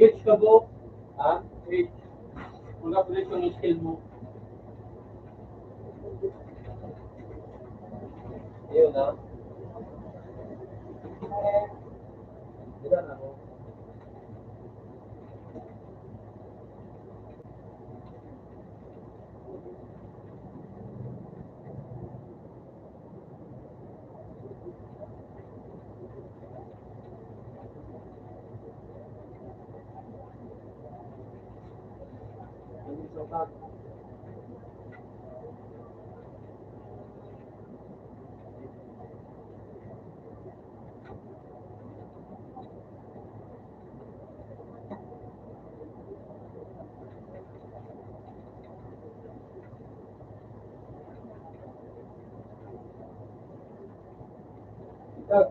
Rich ka po? Ha? Rich. Congratulations yung skill mo. Yun na. Diba na ako? Hindi sa pag. Ikaw.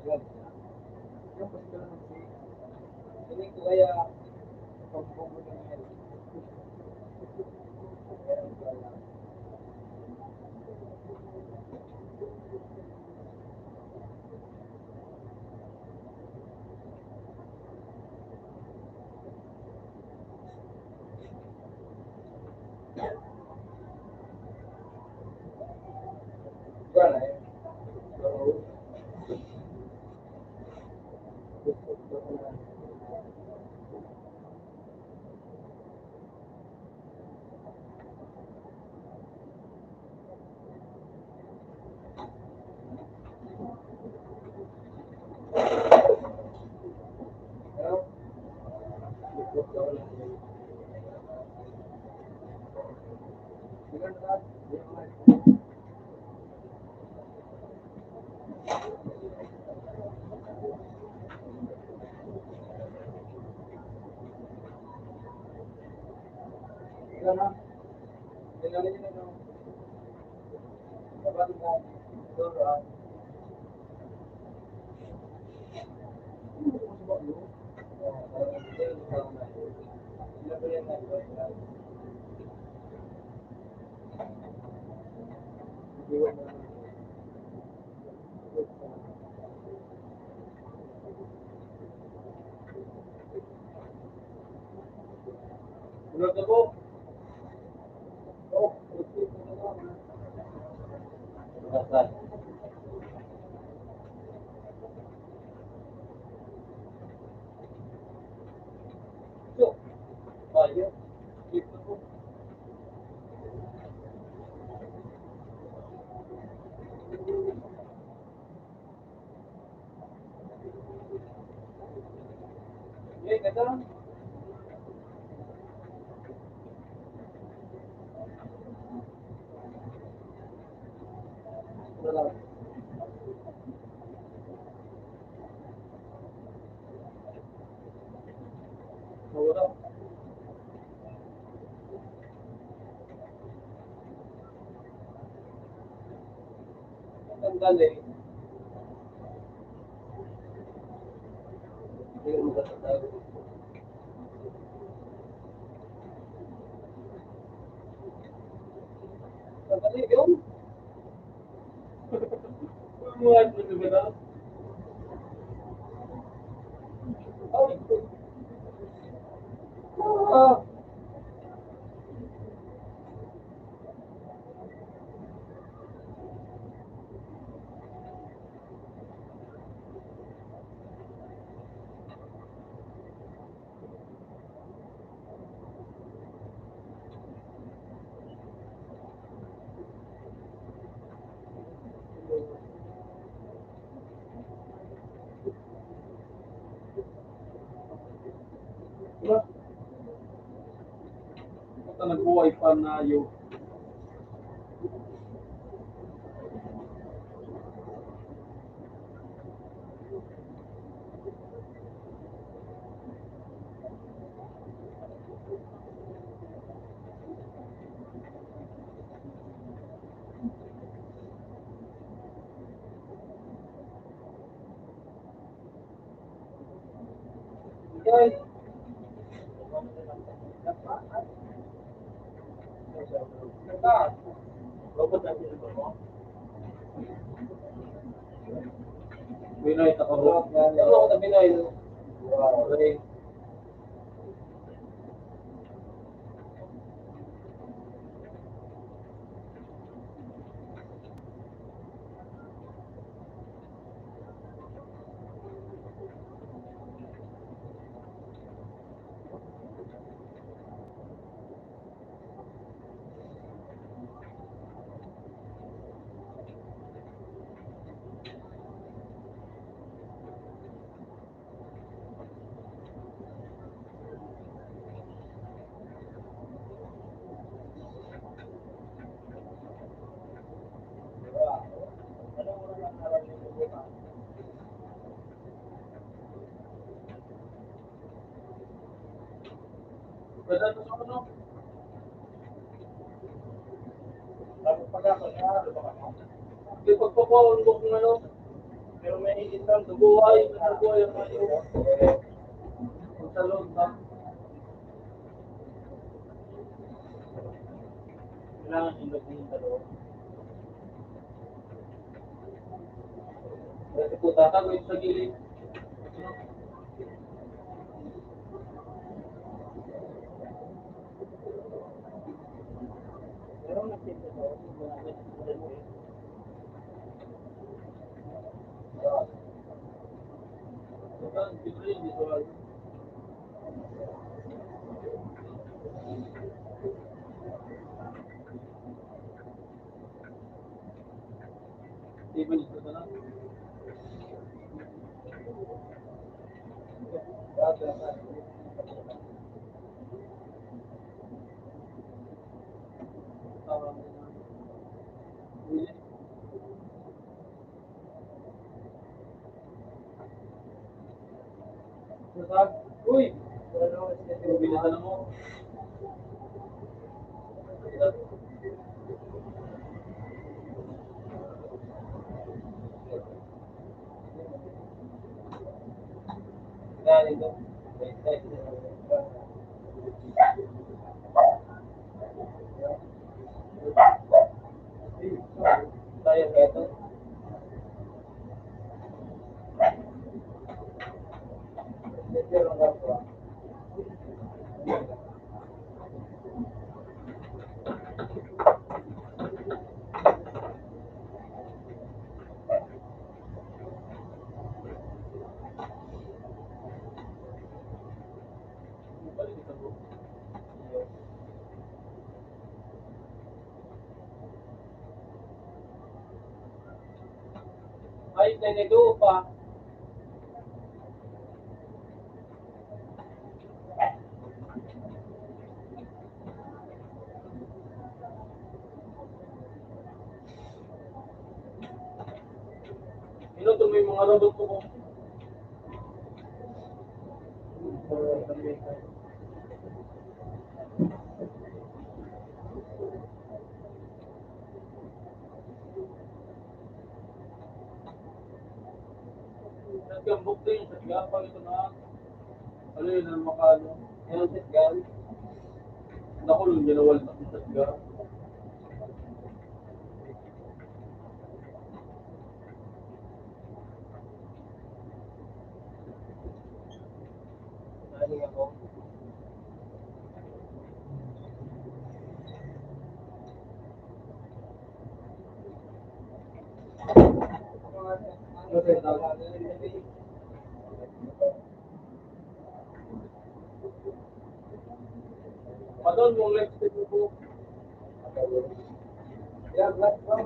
Yan. Yung kasi ko naman si hindi ko kaya pagbubo ng yan. Meron ko alam. Wala eh. So, Iwan mo naman. Tulog na po. Oh, Nasaan? So, ayun. Dito po. Okay, ganda. Wala. Wala. Ang galing. Hindi mo matatag. Ang galing yun. Buhat mo na ba? Ay. Ah. Diba? Basta nagbuhay pa na yun. Guys. Robot ang sinabi mo? Binoy, takabot. Ano ako na Binoy? Wow, okay. Pwede ito sa ano? Tapos pagkakasya, di pagpapawal ko kung ano. Pero may isang duguay ang mayo. Kung sa loob ba? Kailangan hindi yung dalawa. Kasi po tatagawin sa gilid. Meron na pinto ko. Even ito na lang. Uy! Bilisan mo. Ganito. tago. Ay, nanido pa. Ino to may mga robot ko ko. Nagkambok din sa gapang ito na. Ano yun, ang makano. Yan, sitgan. Nakulong niya nawal na sa siga. Naling ako. Padon mong lipstick mo po. Yan, black bro.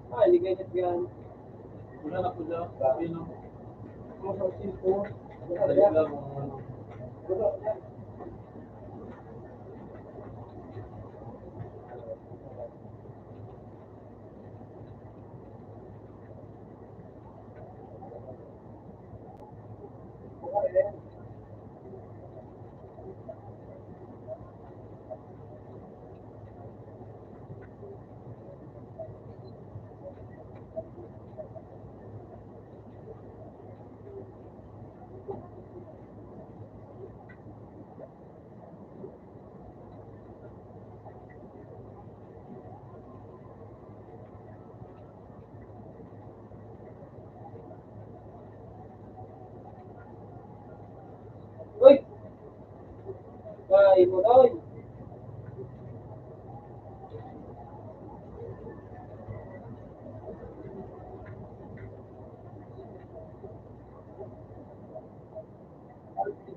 Ah, hindi kayo sitgan. Wala na po siya. Sabi no. Mo sa silpo. Dali lang ang ano. Uy! Ay, mo daw.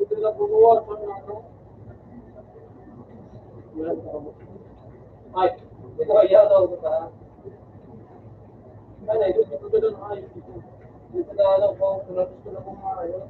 Ito na po buwan pa na ano. Wala na ako. Ay, ito ayaw daw ko ba? Ay, ito dito ka doon. Ay, ito. Dito na ano ko, sunod ko na kumain.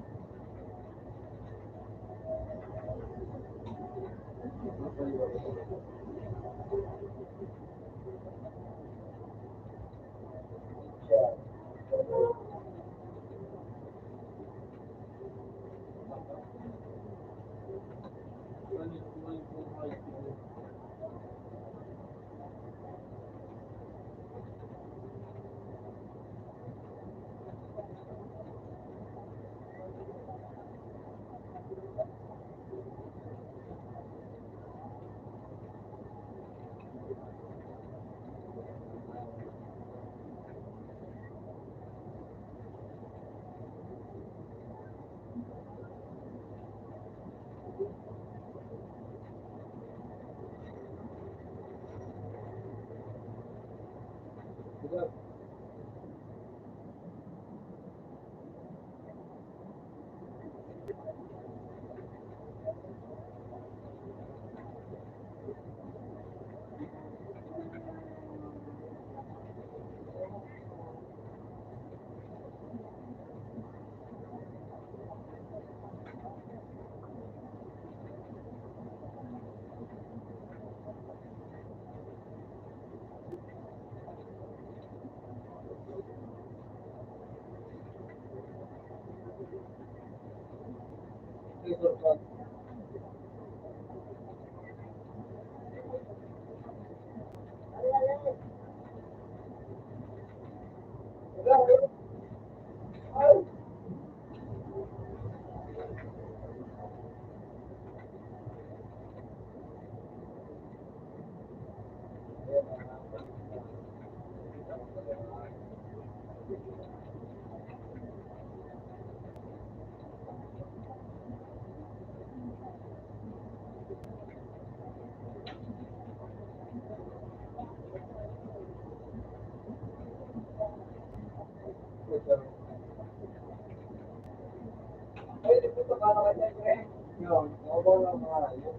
kapatid ko eh. Yun, nakubaw lang mga yun.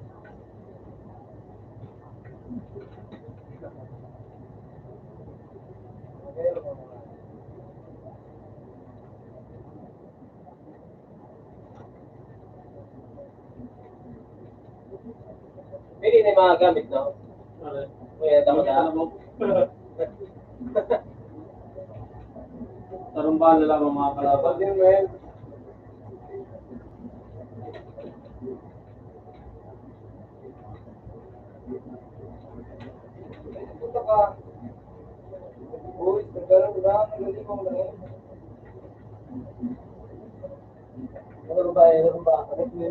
Okay, Pili na yung mga gamit, no? Kuya, tama na. Tarumbahan na lang ang mga kalaban. Pag yun, man. Punta ka. Uy, nagkaroon ba? Magaling mo na eh. Ano ba? Ano ba? Ano ba?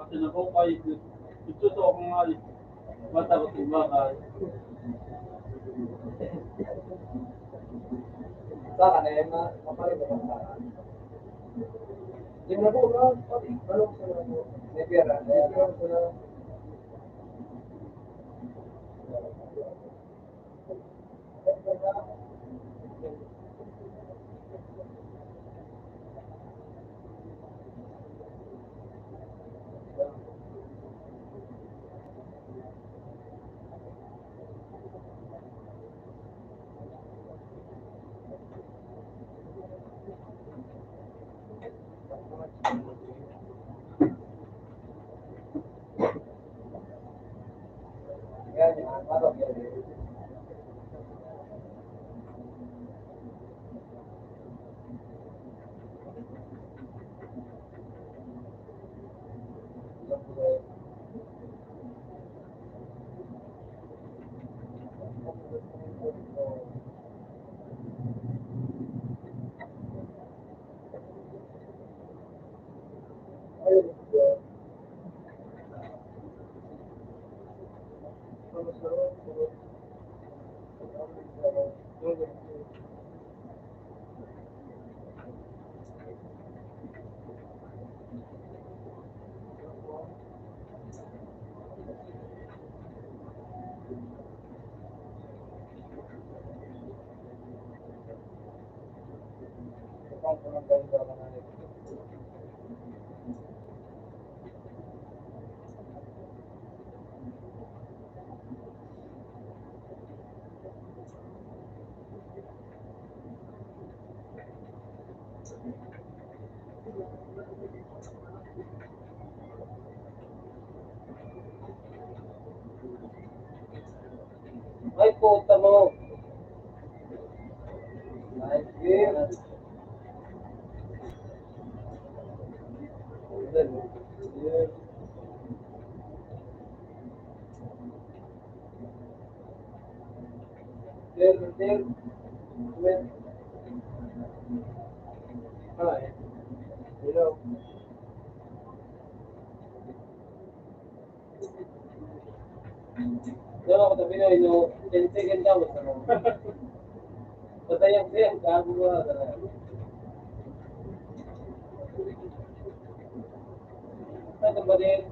Kasi na po kayo, ito to ako nga, bata ko sa bakal. Saka na yan na, mapalit na saka. Yung nabo na, pati, balong sa nabo. Nebera, nebera sa nabo. Yan, yan, parang yan. Ay, puta mo. Ay, shit. Yes. Sir. Wait. Hi. Hello. Doon ako tabi na, 10 seconds daw. Patay ang sir, gago ba? Ano ba din?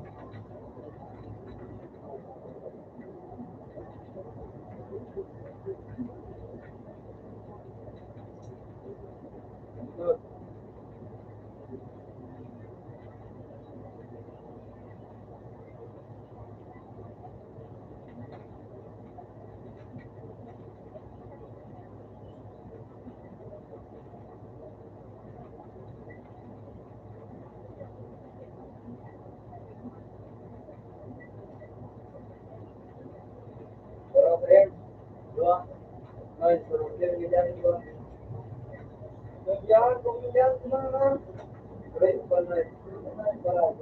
Pero sir, dua. Ay, suruh dia jalan dua. Jalan, jalan kemana? Baik, balik. Balik.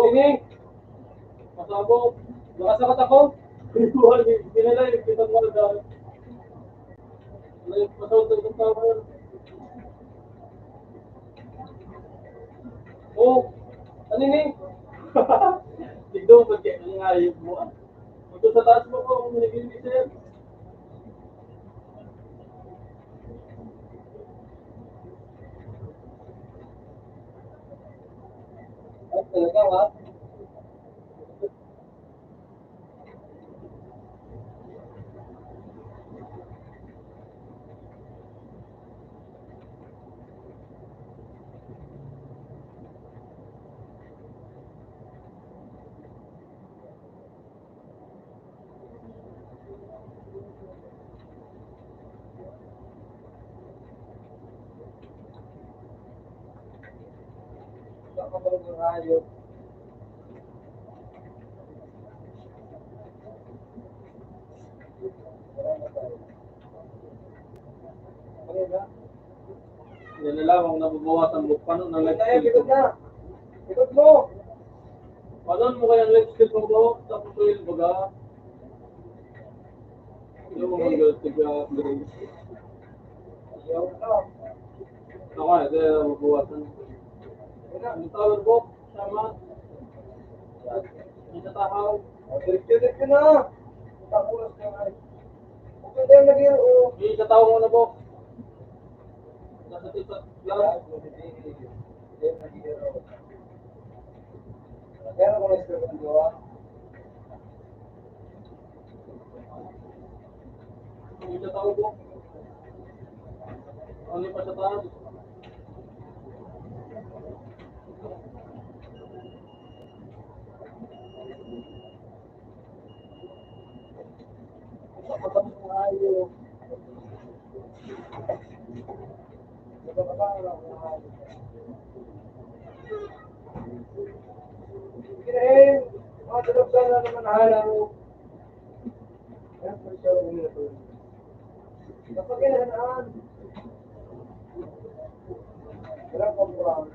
Ini, masabog. Nakasakot ako. Pinalay, kita mo na dahil. Masabog ng tao. Oh, ano ini? Doon, pagkain nga yung buwan. Ito sa taas mo ko, kung binibili sir. Ay, talaga ha? Saan ka ba ng hayop? Kanina? Yan na lang, kung nababawasan mo, paano ng life Kaya, skill likod ko? na! Likod mo! Paano mo kayang life skill ko bro? Tapos ko yun, baga. Hindi mo mag-gatig ka, Grace. Ayaw na. Ako nga, ito yung mabawasan. Ano tawag po? Sama? Hindi sa tahaw. Diretso na! Takulas ka nga. Okay na yung naging o. Hindi sa tao mo na po. Nasa tisa. Lang. Kaya ako na-script ng gawa. Hindi sa tao po. Ano pa sa taas? Kapatid ng hayop. Nagkakabahan ako ng hayop. Kinahin! Mga dalagdan na naman halaw. Ayan po siya ang umilato. Kapag kinahanaan. Walang komprang.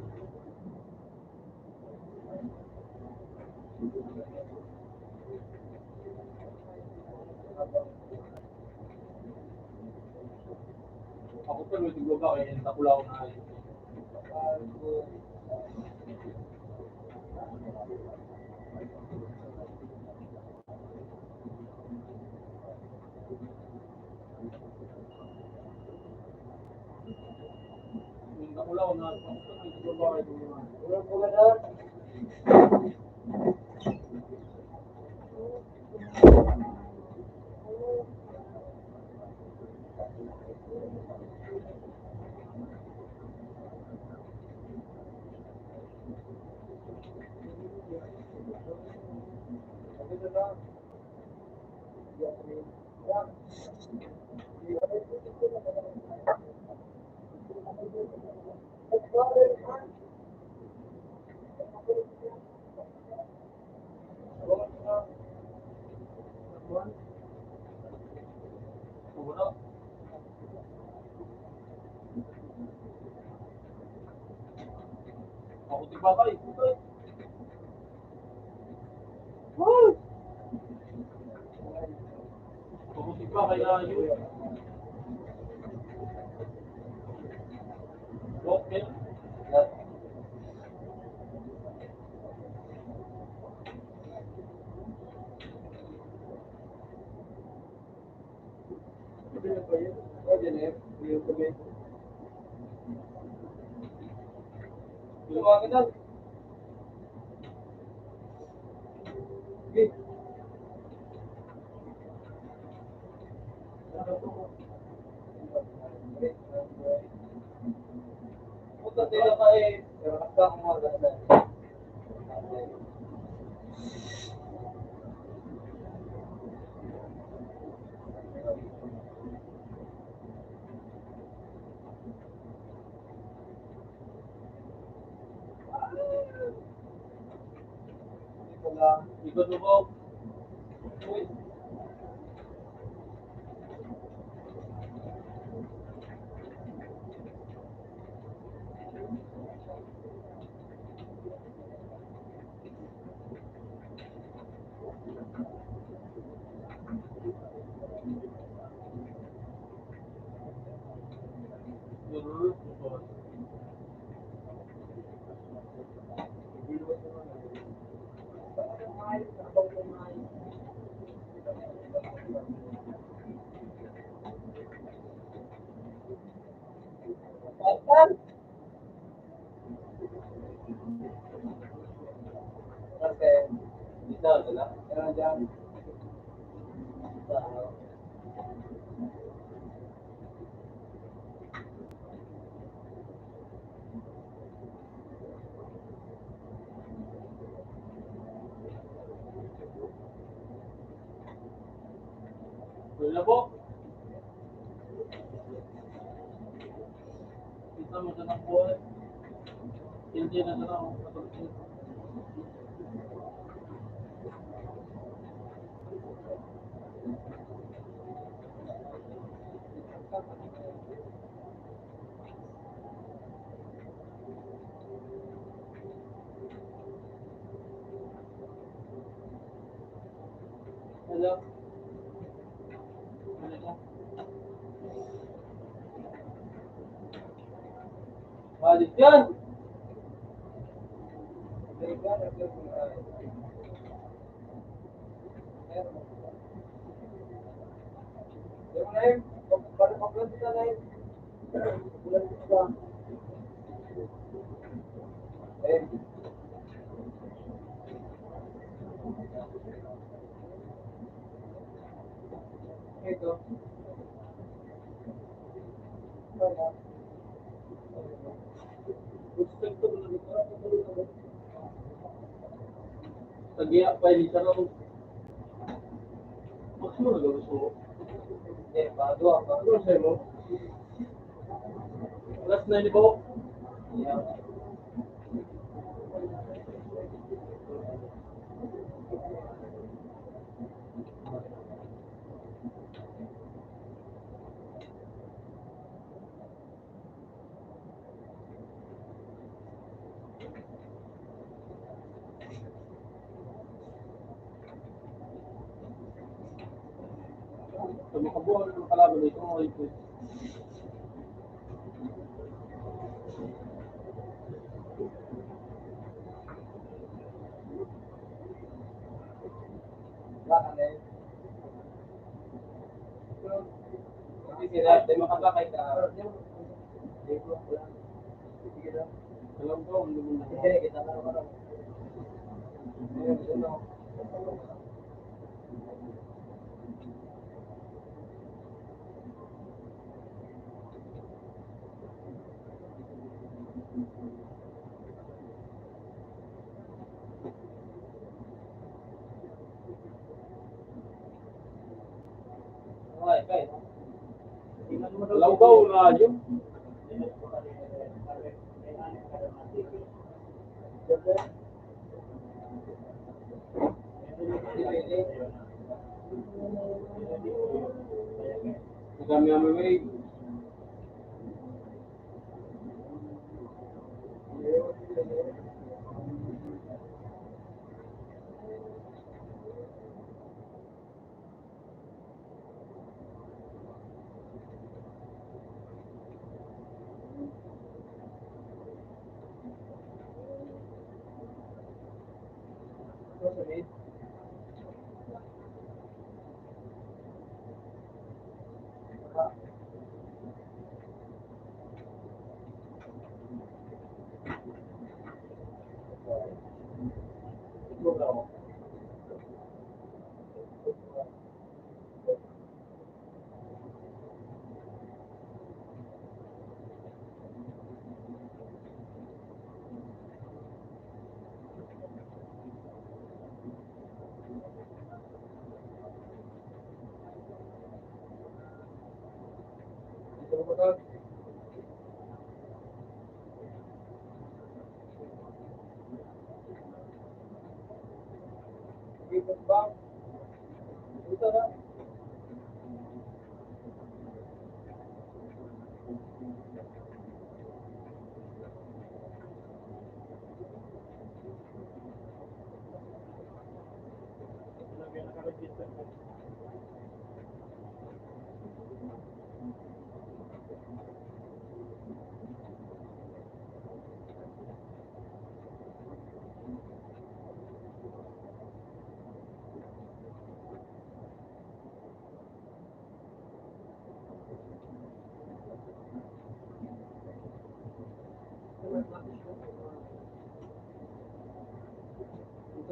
Ako pa, may tigwa ba kaya yung takulaw na ayun. Yung takulaw na, ako pa, may tigwa ba kaya yung mga. Walang puganan. Kapito na. Puro. Ako tigwa ba eh. Ako tigwa kaya yun. Okay. Tumakan na. Puta tayo ka eh. Pero nakita ko mga ganda. Ito lang. Ikot mo po. Uy. Habang kumain. Kasi, dito, wala. Kaya dyan. Wala po. Kita mo sa nakbuhay. Hindi na sa nakbuhay. Hello. Balik yan! Ito. Tagiya pa ini sa raw. Mas mo na gusto. Bago ako. Ano sa'yo mo? Last na ini po. Yeah. Sabi ka po, ano ng kalaban ito? Ay, po. Baka na yun. Hindi sila, di makabakay ka. Alam ko, ano mo na. Sige, kita na naman. Okay, okay. Alam ko, radyo. Kami may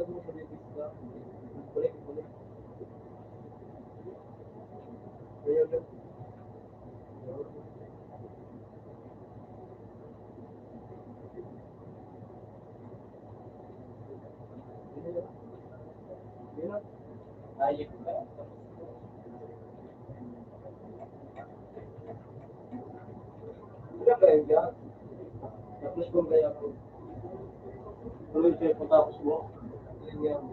Pagkat mo sa bibis ka, balik, balik. Kaya ka. Ayik ka. Wala ka rin dyan. Tapos kung kaya ko, tuloy siya kung tapos mo. Yun yan.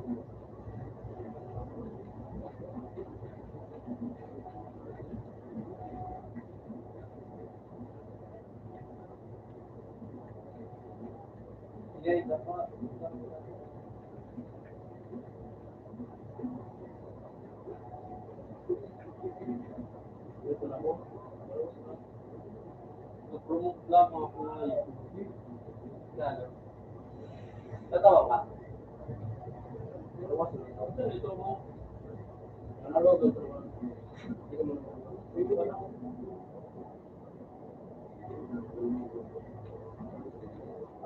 Sige, dapat. Ito na mo. Nag-promote lang ako ngayon. Lalo. Tatawa ka? Ito mo. Ano ba ito? Hindi ka mo. Hindi ka na.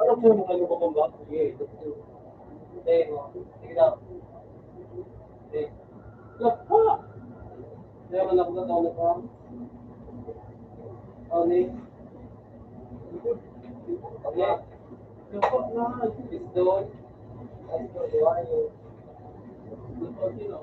Ano po yung kayo ko ba? Sige, ito po. Sige daw. Sige. Lapa! Kaya man ako na taon na pa. Ano eh? Okay. Lapa na. Is doon. Ay, ito. Diwa yun. Lapa sila.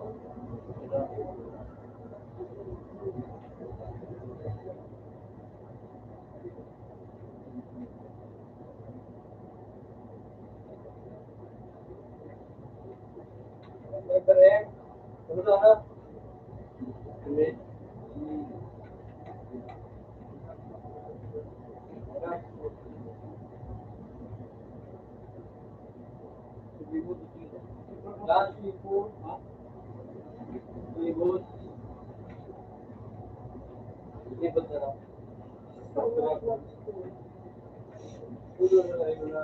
May bareng. Ano to ha? Hindi. Last seafood, ha? Seafood. Seafood na lang. Ulo na lang yun na.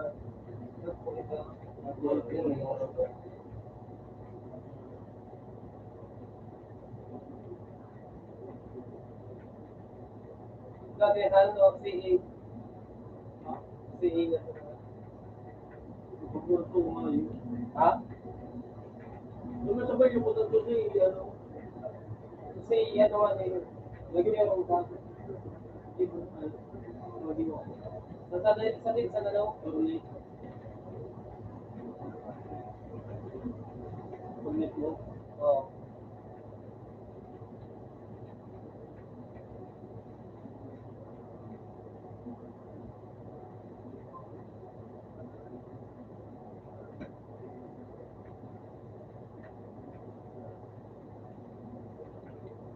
Dati ano, CA. CA na. Pagpunto ko ngayon. Ha? Doon na sabay yung punta doon ano. Kasi ano ano yun. Lagi niya akong kaso. Lagi mo. Sa dalaw? Pag-net mo? Oo.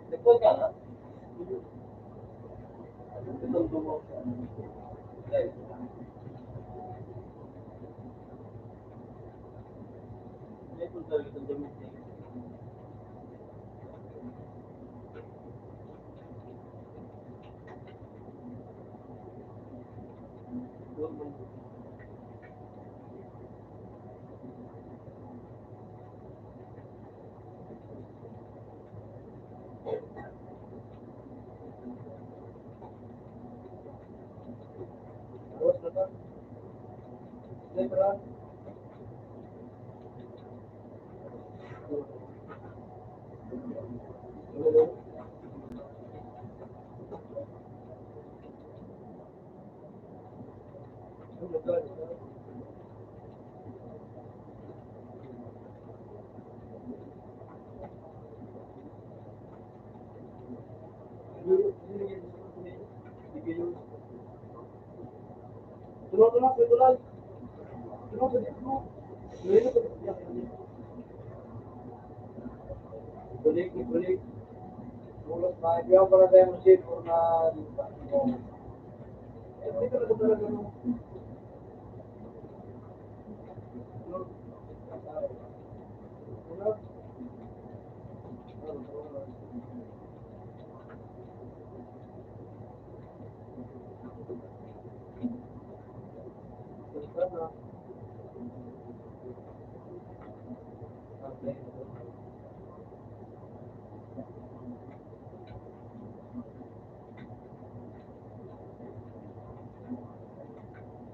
Nagpon ka na? Itong dumo. Right. May punta rin itong damit niya. Awas na ka? Hindi, bro. Tulog, tulog. Tulog, tulog. Balik, balik. Tulog na. Ibiyaw para tayo masip o na... Dito na talaga no. Tulog. Tulog.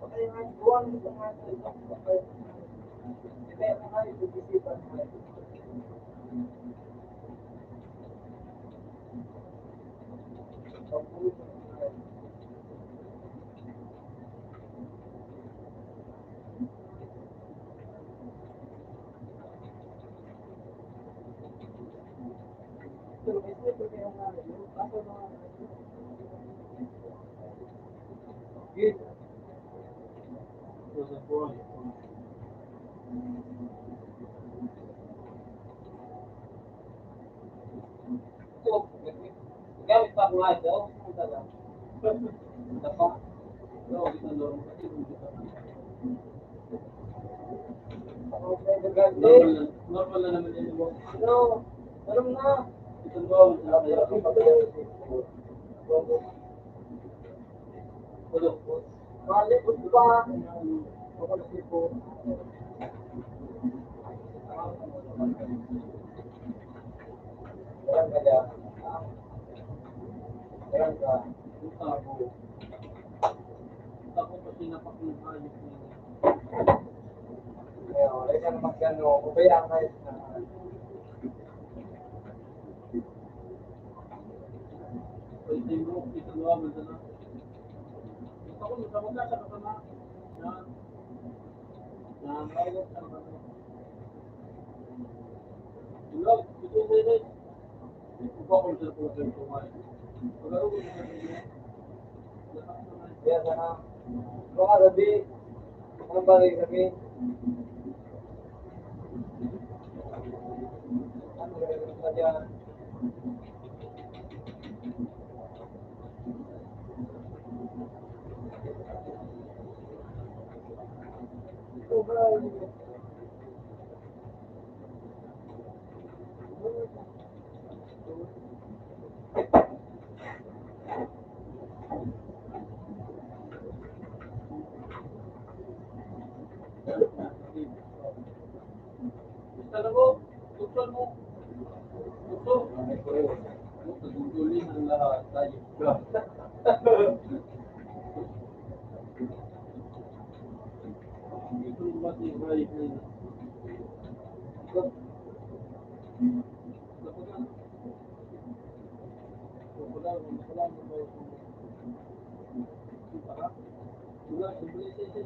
Okay, buwan mo sa mga Hindi, ang hayop, pag-isipan mo. Pag-uwi mo ng hayop. Pero may sniper kaya nga, yung kaso mga Good. Sa buhay. Ito, gamit pa ako nga ito. Ang taga. Ito pa. No, kita normal kasi kung kita. Ako may gagawin. Normal na naman yun. Ano? Alam na. Ito ba, wala kaya. Tulog po. Balik po ba? Ako na po. Meron ka dyan. Meron ka. Punta ako. Punta ko kasi napakingayos niya. Ngayon, wala ka na magkano. Kubayaan kayo na. Pwede mo, kita mo, wala na. Punta ko, sa wala sa kasama. Na mayroon sa kasama. Tulog, ito yung mayroon. Upa ko sa mga ito kumain. Pagkaro ko sa mga Kaya sana. Mga gabi. Anong bagay gabi? Ano gagawin ka dyan? Ito ba? Basta na mo, tukson mo. Tukso. Tutulin ang lahat tayo. Ito yung ba si Ibrahim na yun? Dapat na. Wala mo ba yung para? Wala, simple siya.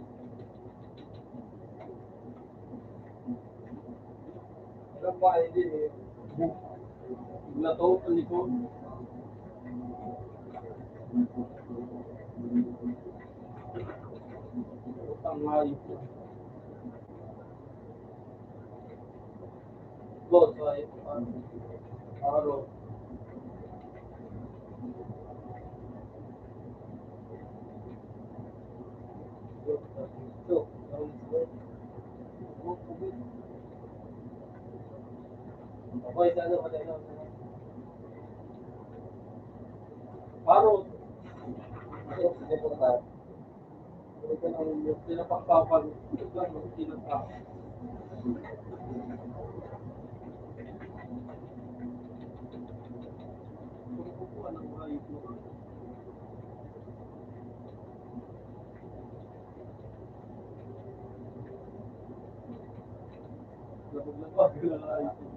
Alam mo, hindi eh. Wala to, ang likod. Utang hayop. Boss, ay, araw. Okay, sana wala na. Parot. Sige po tayo. Ito ang pinapakpapan. Ito ang pinapakpapan. Pagkukuha ng hayop mo. Labag-labag ng hayop mo.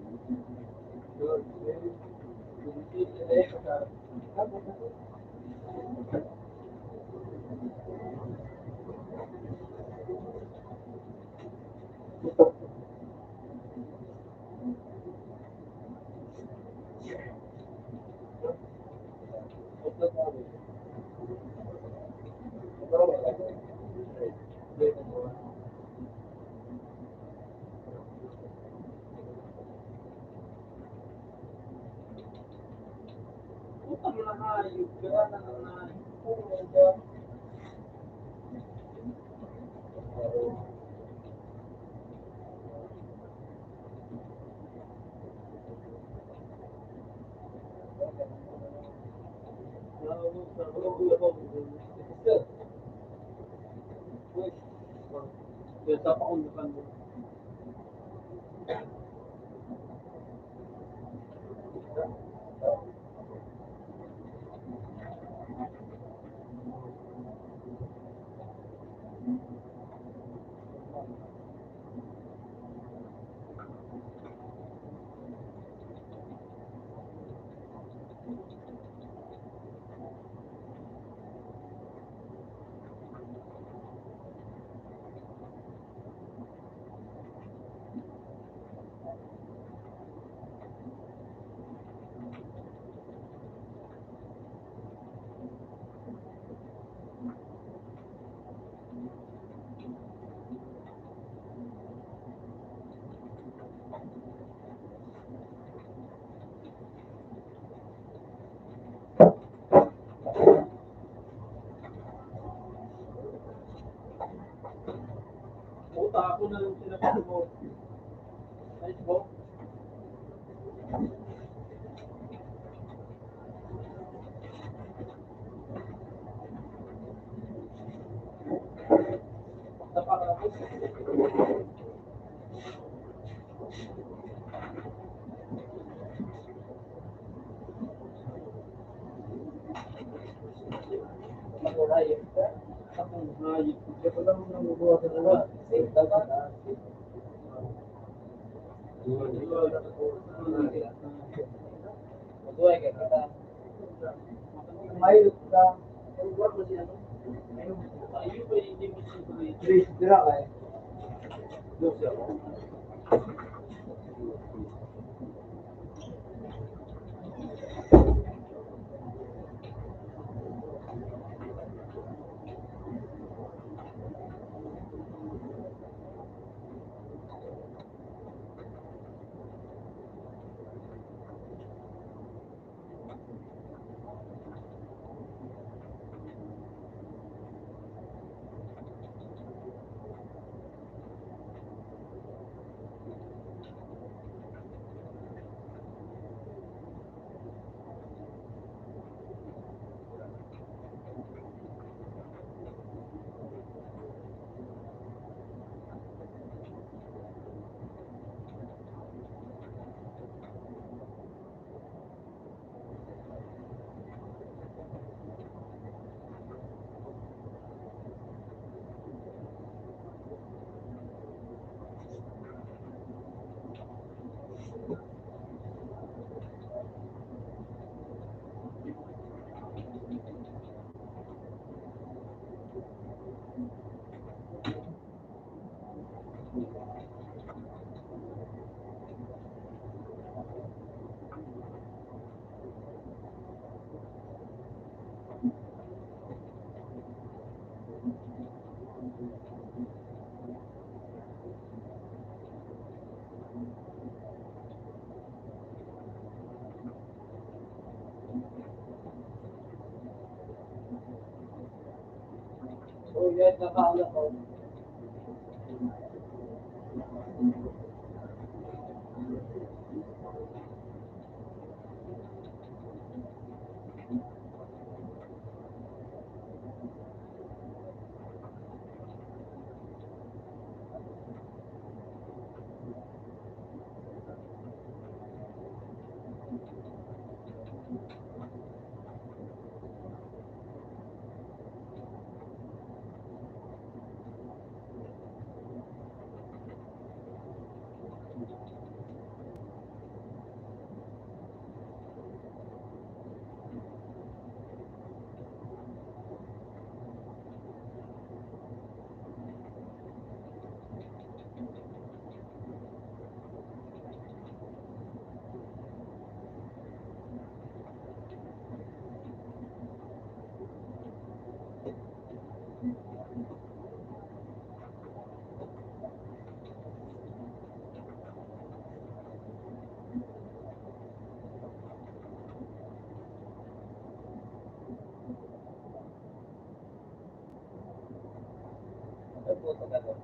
Utang na hayop. Kaya na ng hayop. Kaya sa pakundukan mo. Puta, ako na lang sinabi mo. Ayos mo? Napakapos. Manurayos ka? Akong hayop. Hindi ko lang nabubuha sa dalawa. Safe ka ba? Matuway ka kita. Mayroon ka. Huwag mo siya. Ayun ba hindi mo siya. Please, tira ka eh. Doon siya. So, yan, nakaalam ko. Ay, puto ka doon.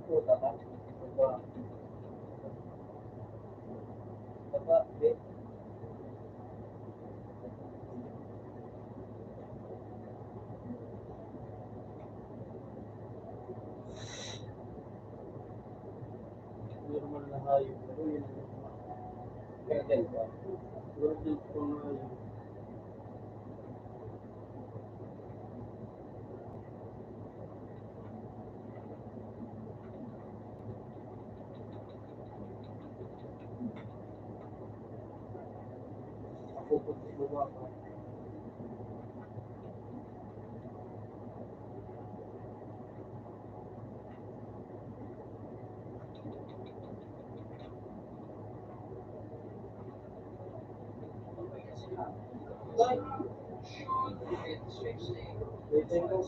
Puta ka? Baba. Baba, di. Normal na hayop. Pero yun. Kaya din ba? Normal ko na hayop. pagbaba ka. Waiting ko.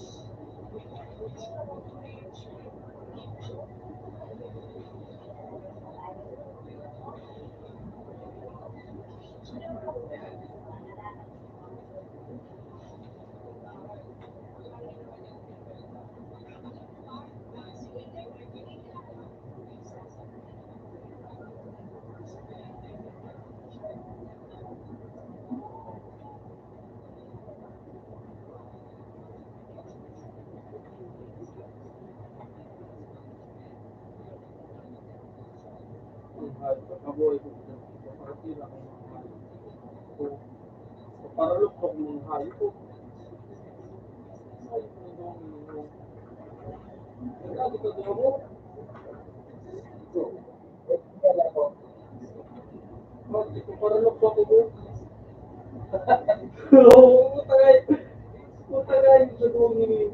Pagkabuhay ko dito, pagkakatira ko ng hayop. So, paralok ko ng hayop ko. Hayop na doon yung... Nagkado ka doon mo? So, bakit ko paralok ko ako doon? Oo, utangay. Utangay sa doon yung...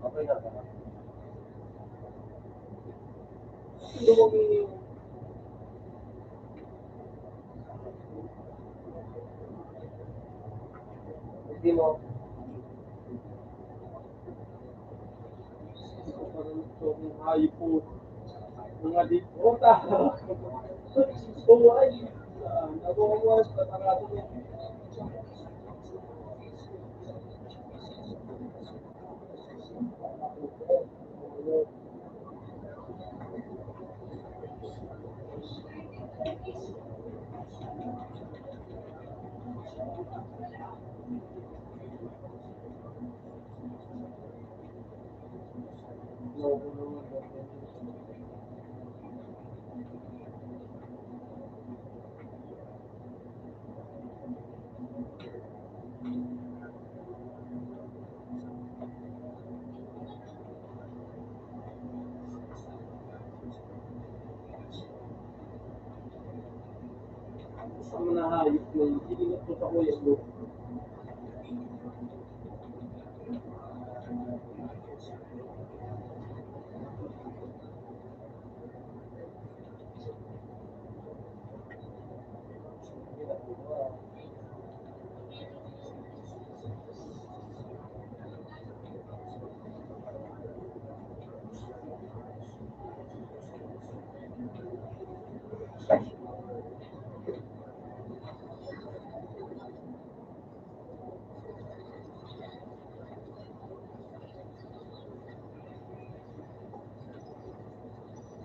Okay na ba? Doon yung... Hindi mo. Paralok ko ng hayop ko. Mga dito. Buhay. Nabuhawas. Patangado niya. Sa mga hayop na hindi na po sa kuya mo.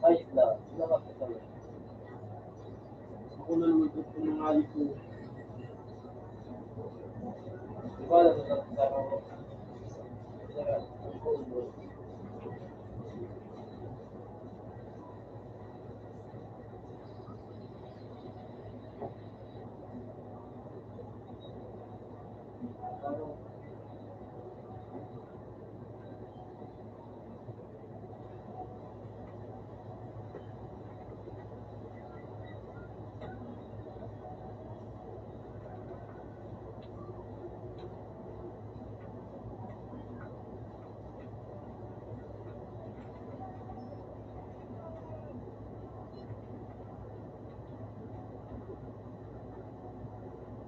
Hayop na. Lakas ka talaga. Ako na naman ito sa mga hayop ko. Diba alam mo sa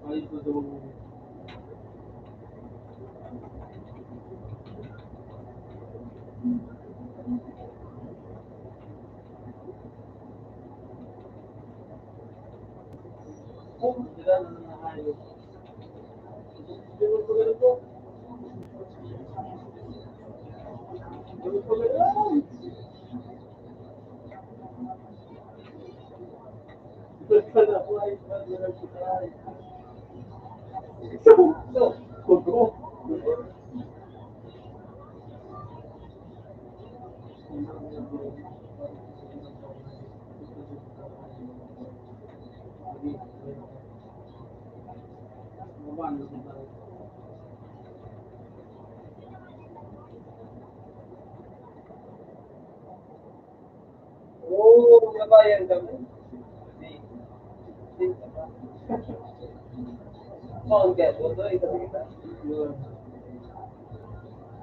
hayop na daw. Sila na mga hayop. Ganun po ganito. Ganun po ganito. Sana po ay ganun po tayo. Kuko. Oo, nabayan kami. Hindi. Hindi ka pa. Sound kaya po ito, ito kita. Yun.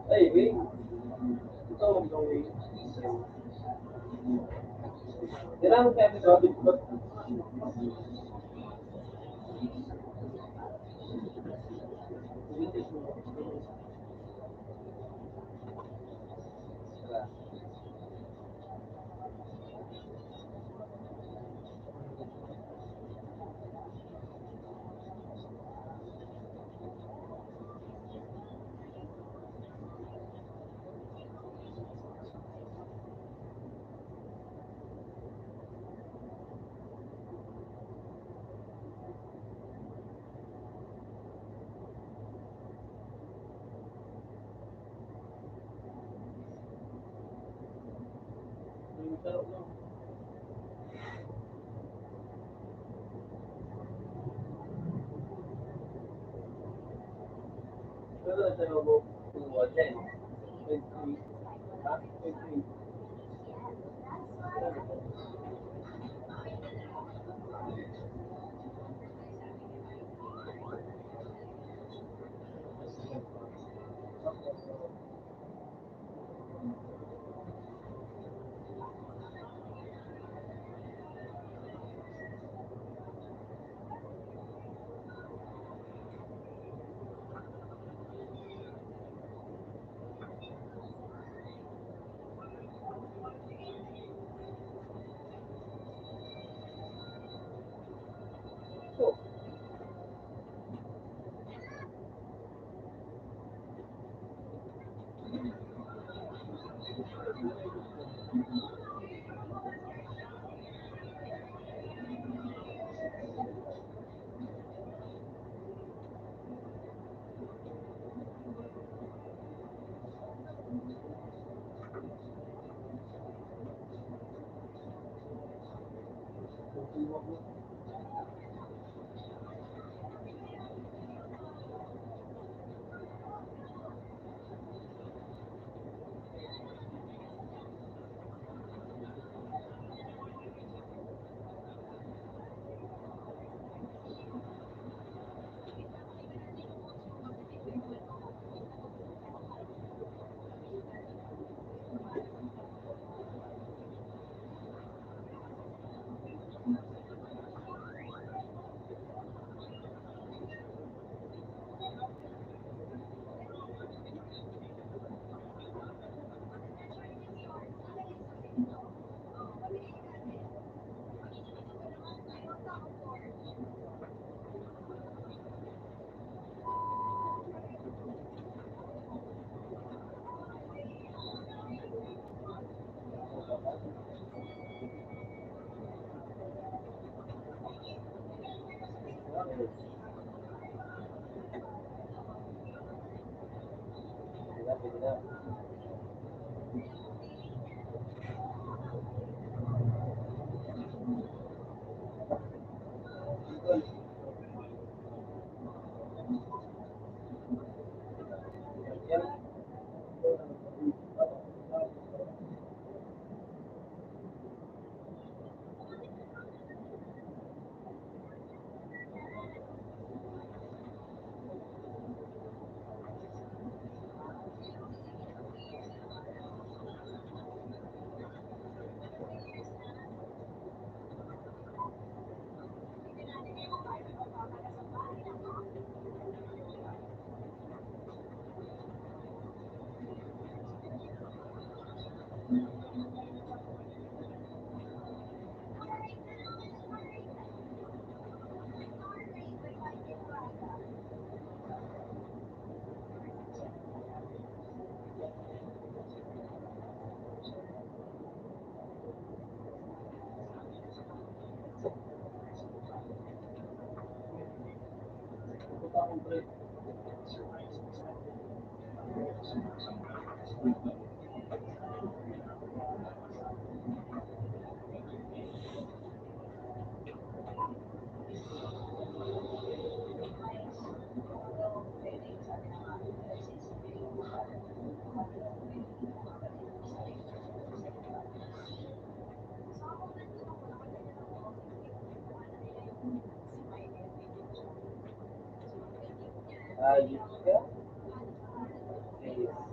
Ay, wait. Ito, ito, wait. Kailangan kaya ito, sabi ko. Pero sa loob ko, then, 23. Ha? 23. Ayos ka. Yes.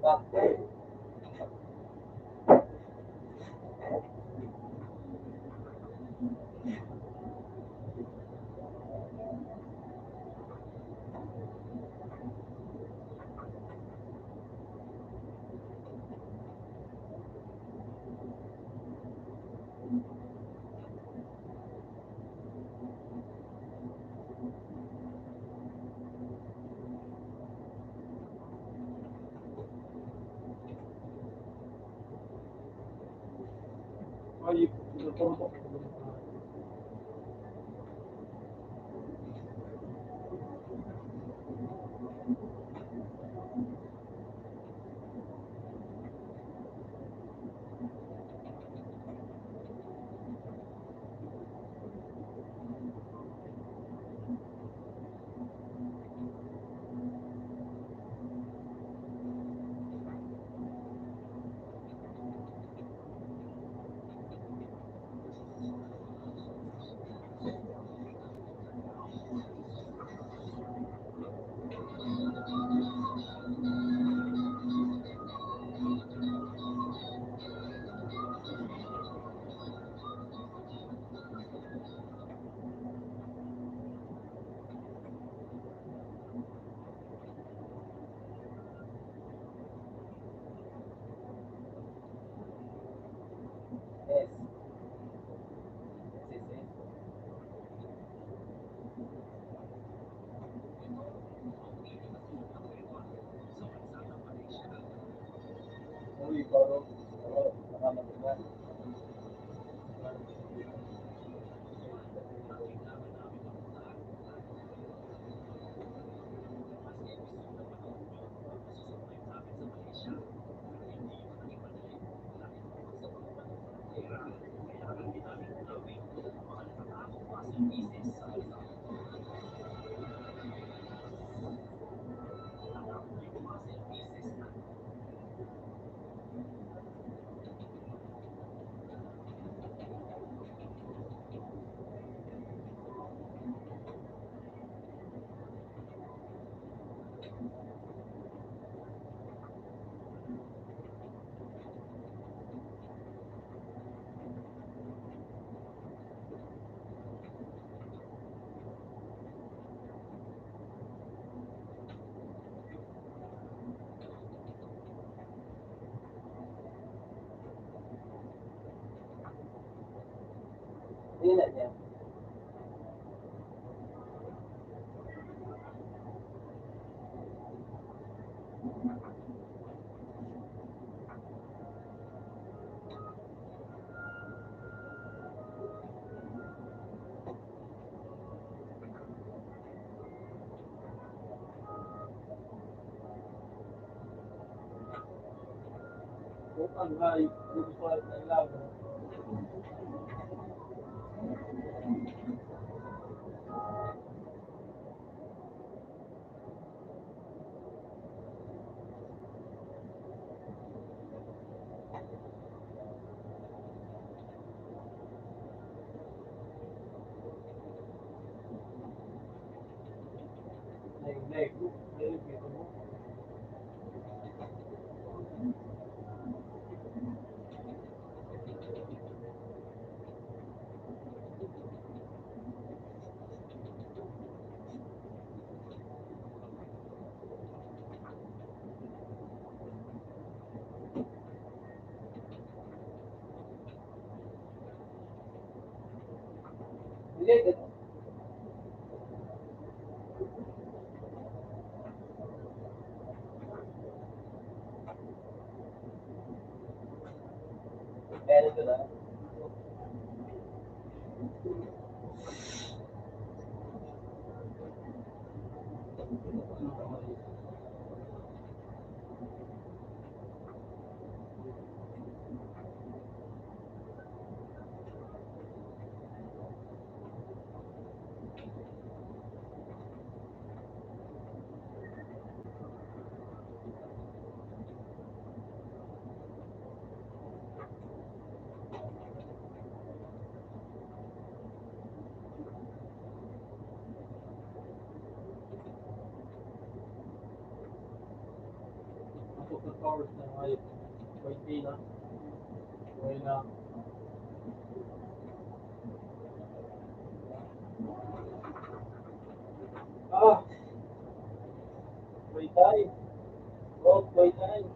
Bakit? Ay, tutumpok. Yes. Yes, yes. Uy, parang, nakamagal. Hindi na niya. Ang live, gusto ko ng live. Leg, dito mo. Related. Kaya ito na. Powers na ngayon. Okay na. Okay na. Ah! May tayo. Oh, may tayo.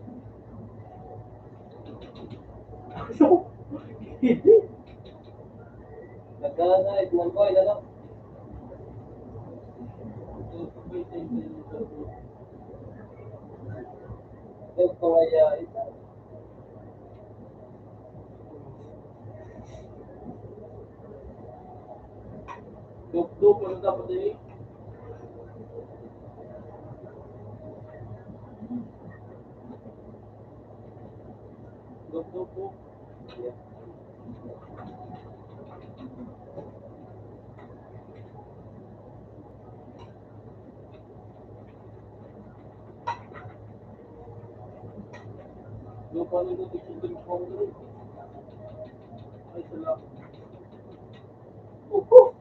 Nagdala na, ikuan ko, ilalo. Ito, kawaya, ito. Duk-duk, ano dapat eh? Duk-duk po. Duk, ano ito? Tigil ko ako doon. Ay, salamat. Upo!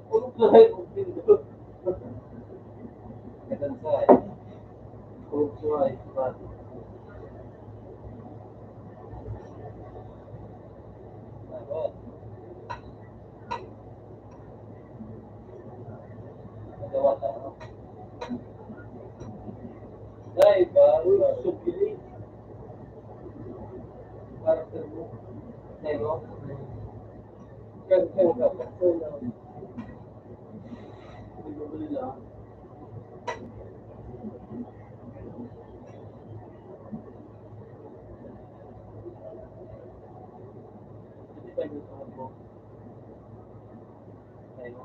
Ulog na rin, ulog. Ganun sa ay. Ulog sa ay. Nagod. Nagawa na, ano? Dahil ba, Subili. karakter mo? Sa'yo? Karakter ka, karakter na. Hindi ko nila. Hindi tayo gusto mo. Sa'yo?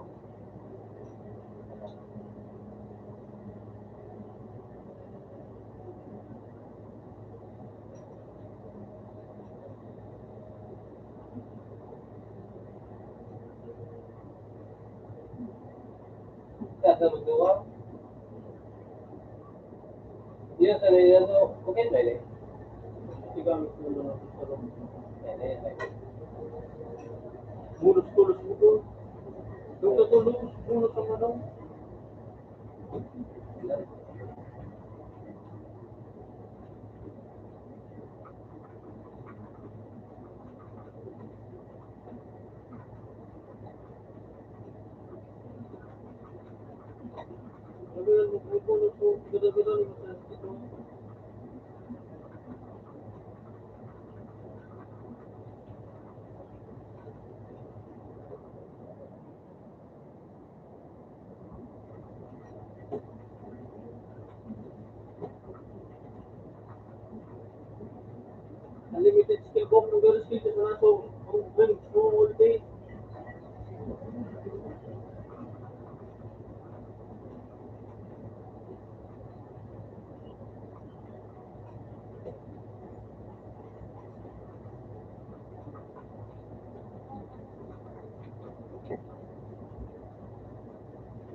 Kasa magawa? Iya, sana yan to. Okay, pwede. Igamit mo na natin sa loob. Pwede, pwede. Mulos-tulos mo doon. Doon ka tulog. Mulos ang ano. Sabi yan, mulos mo. Gada-gada mo sa ito. Unlimited skill box ng girl skill sa naso. Ang galing mo all day.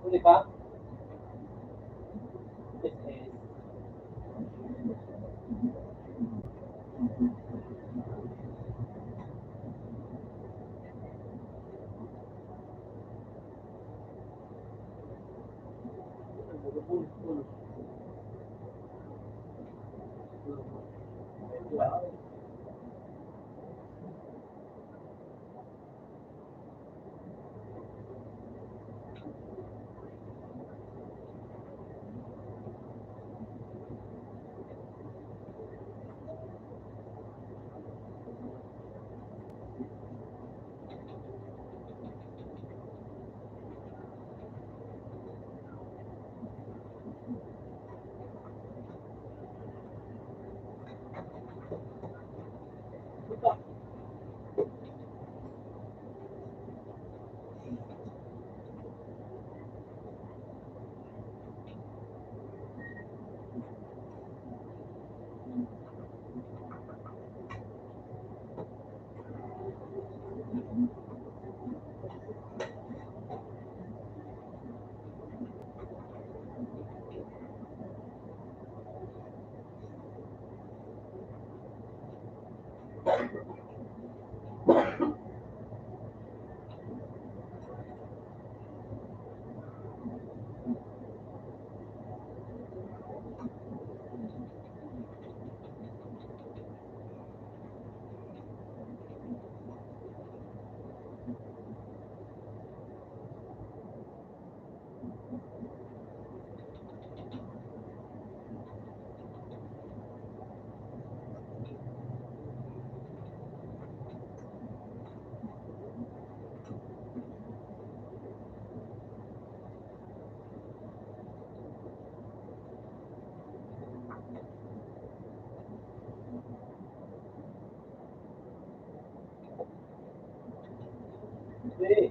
Huli pa? Yes, yes. Mulos-tulos. Hindi.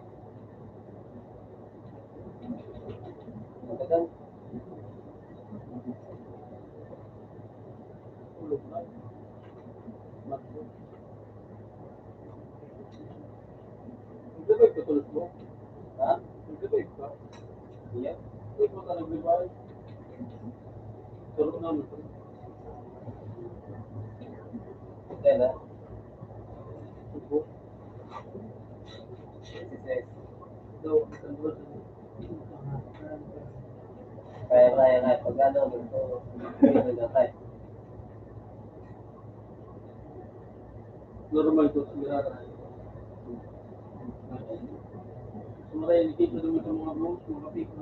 Matagal. Tulog na. Matulog. Nagbibig ka tulog mo? Ha? Nagbibig ka? Iya. Hindi mo ka nagbibig. Tulog na mo. Kailan? Subo. So, kaya pag ano, gusto, hindi na tayo. Normal to, sigurado. Sumaray, dito dumi sa mga bros, mga piko.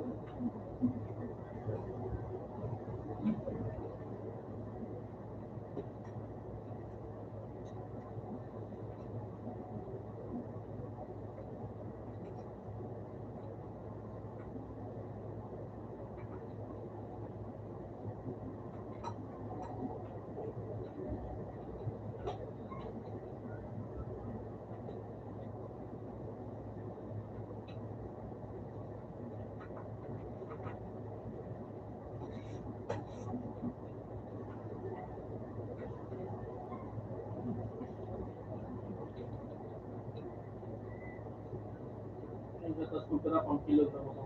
Tapos kumpara pang kilo sa mga.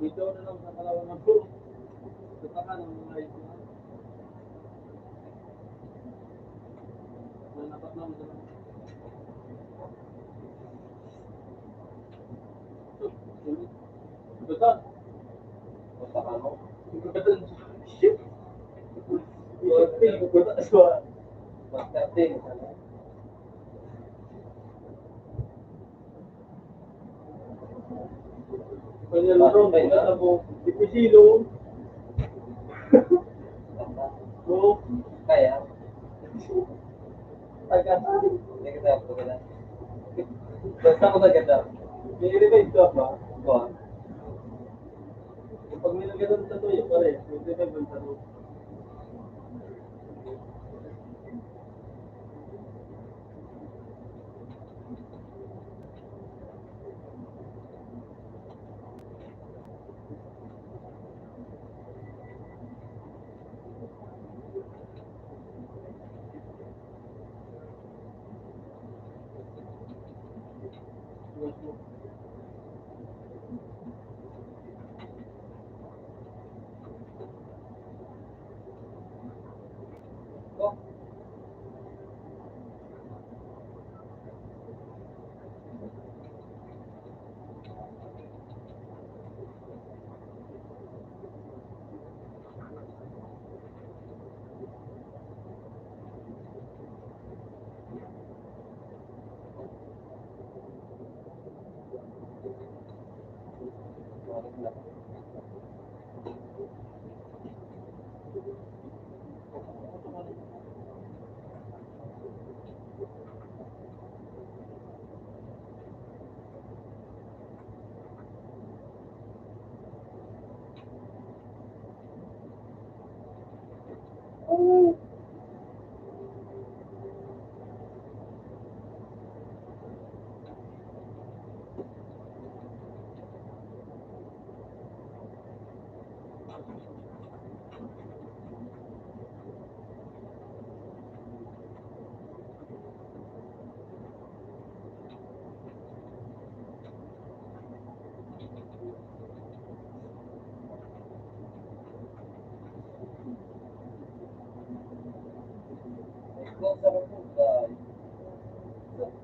Ito na lang sa kalawang ng bro. Sa takan ng mga ito. Napat naman sa mga. Betul. Betul mo? Betul. Shit. Betul semua. Marketing. Kanya lang na po. Ipusilo. Oo. Kaya. Agad. Hindi kita ako kailan. Basta ko agad. May revive ka ba? Oo. Pag may nagkatan sa tuyo, pare, may revive ang taro. sa pupunta.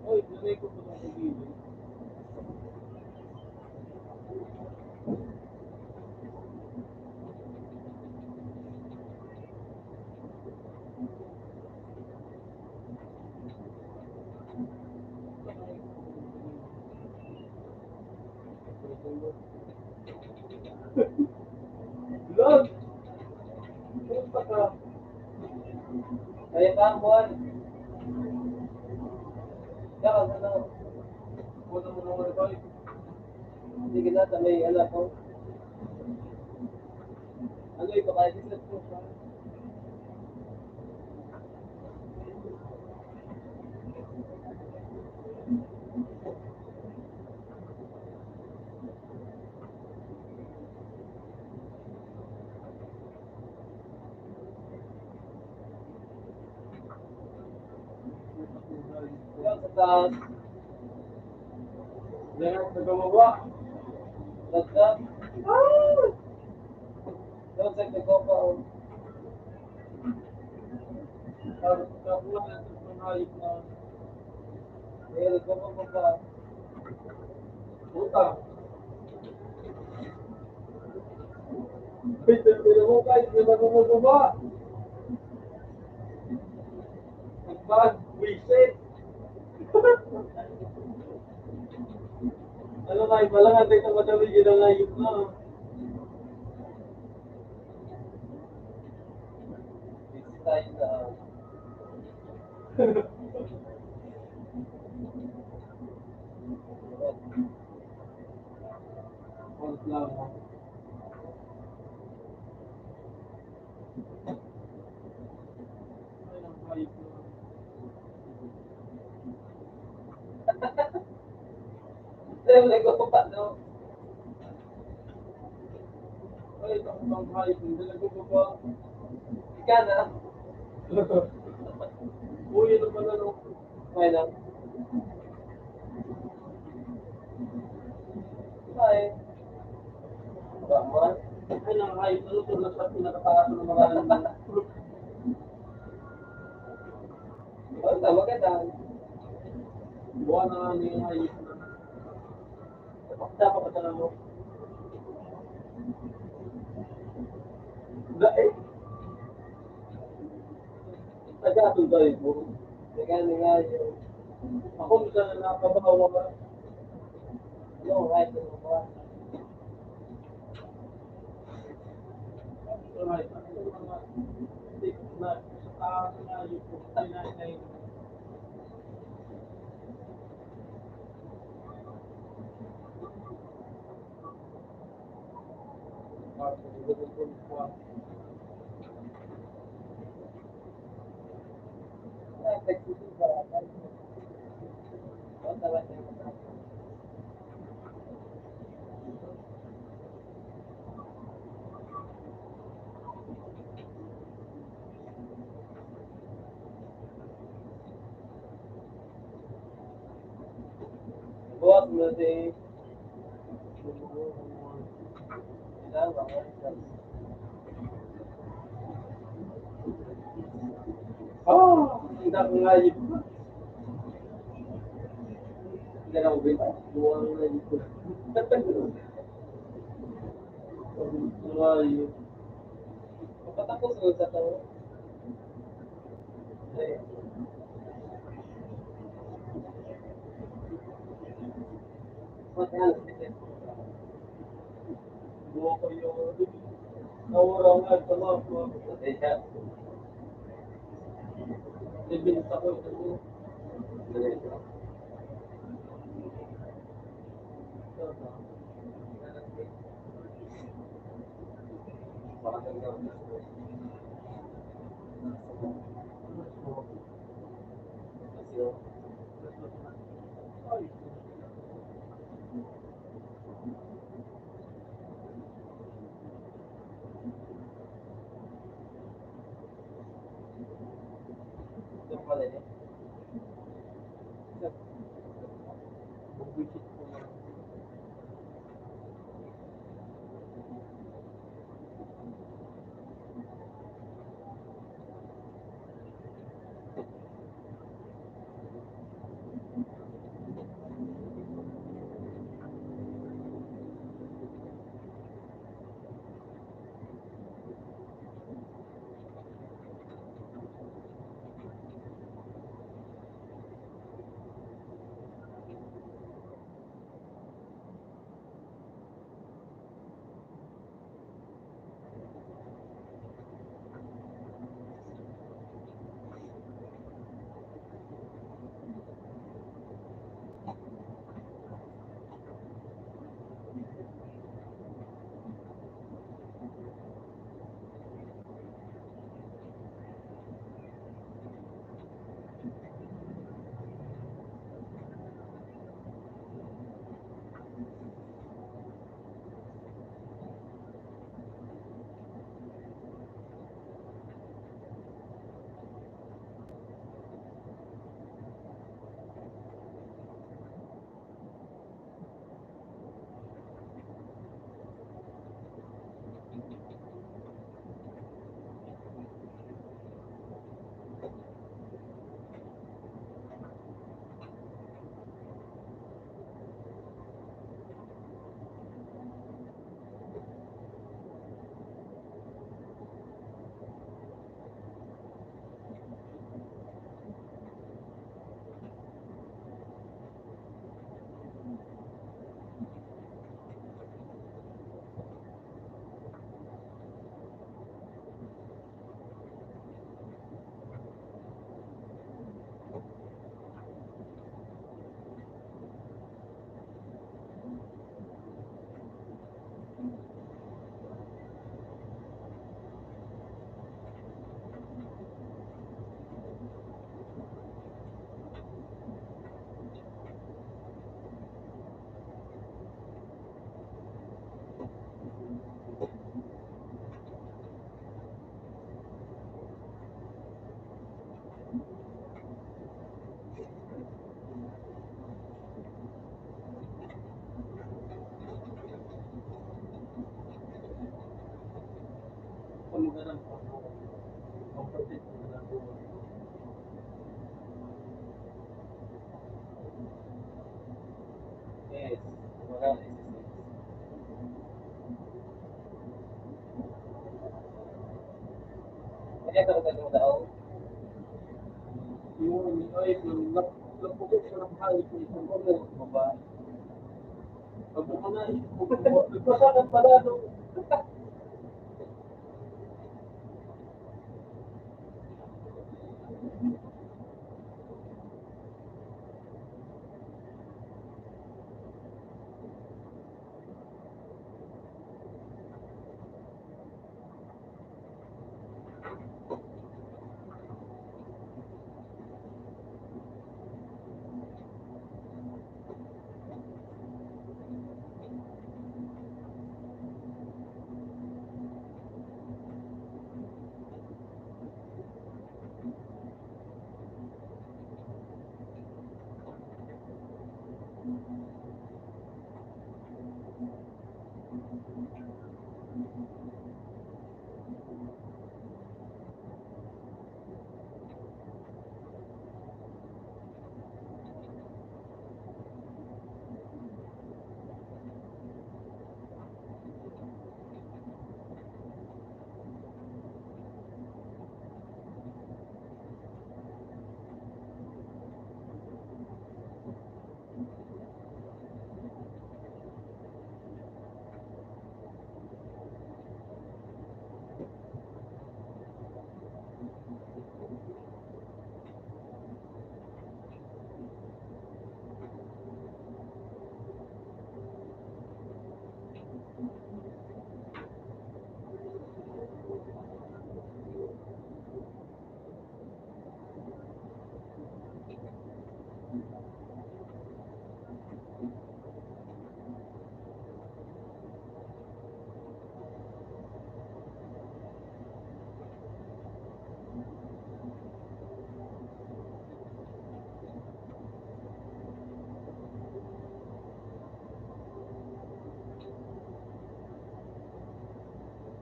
Oy, nanay ko po ng video. Lord! Kumusta ka? Kaya pa, Juan. Saka, ano, Puta mo naman ba? sige na, may anak ko. Ano, ipakaitisip ko. Yan, sa taas. Lahat sa baba. Basta. Doon sa nagkopa. Kapuha na sa panghayop na May nagkopa pa pa. puta. Pero mo guys, di ba bumaba? Nagbag, wisit. Ano nga, iba lang natin ito madami yun ang ayop na. Busy tayo sa... Huwag lang. Ay, ang hayop na. Sa'yo nagkopa, no? Ay, ang hayop, hindi nagbababa. Ika na. Uy, ano pala no? Okay lang. Bye. Bye. Ay, ang hayop na ito, nasa pinakataas ng mga ano. Basta maganda. Buwan na nga niya yung hayop na. Pakta pa pa sa ano. Dahil. Tagatol tayo po. Maganda nga yun. Ako minsan na nakabawa ka. Ano, kahit ano ba? Right. Ano mga stick na sa taas na hayop ko. Kinain. Buat mo si... Ilan ba? Ang dami hayop. Hindi na ako bita. Buwan na hayop ko. Ang hayop. Kapatapos mo sa tao. Buwan ko yung nawara nga sa mga. Ibinta ko ito. mo ganun, comforted mo na po. Yes, wala exercise. Kaya talaga mo daw. Yung ay napukot sa nakahay ko isang mo babae. Pag mo na nagpasakan pala no.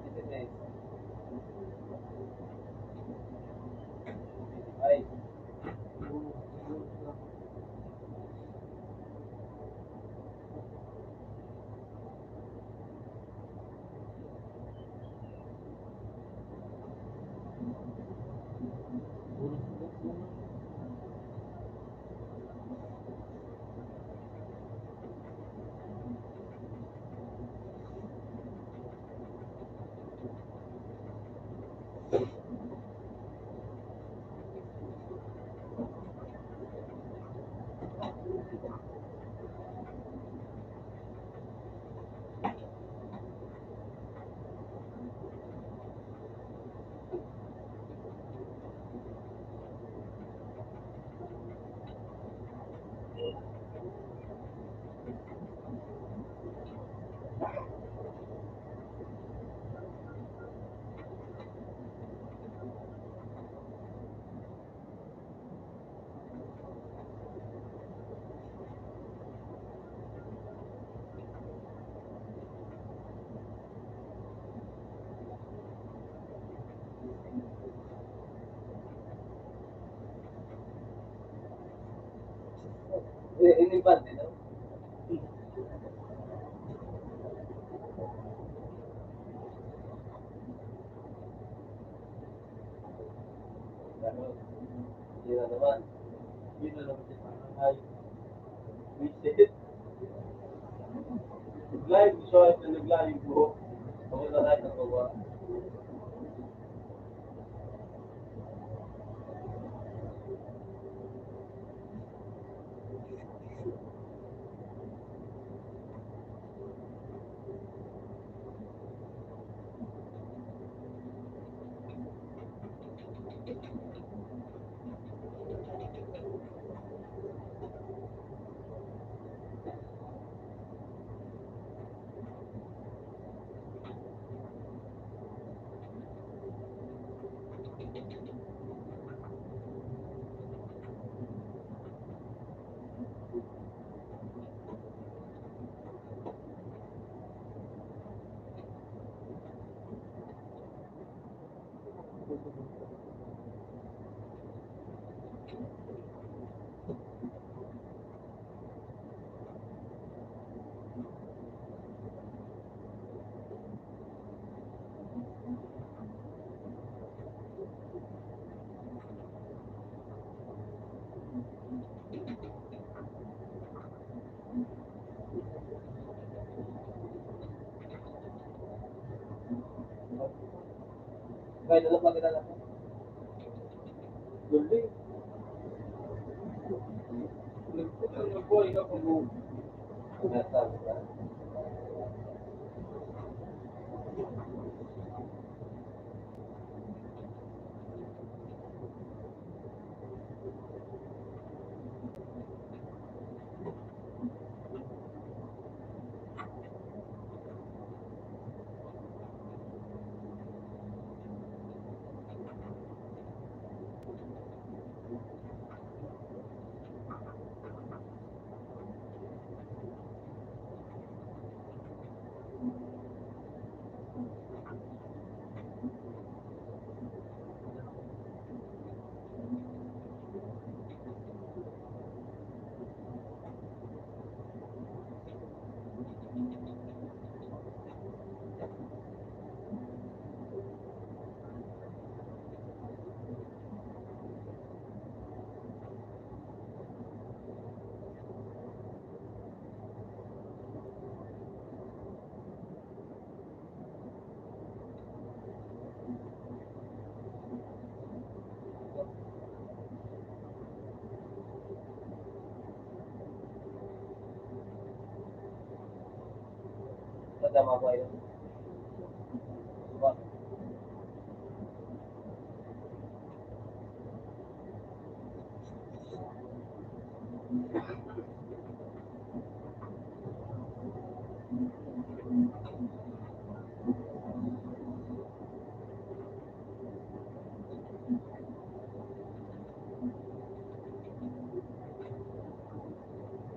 Exercise. Ay. Inimbante, no? Pero, hindi na naman. Hindi na naman siya ay visit. Live, so ito nag-live po. Ako na tayo sa baba. May lulok lang kita lang. Duli. Nagbuhay ka kung Nasabi ka. Tama ko yun. Diba?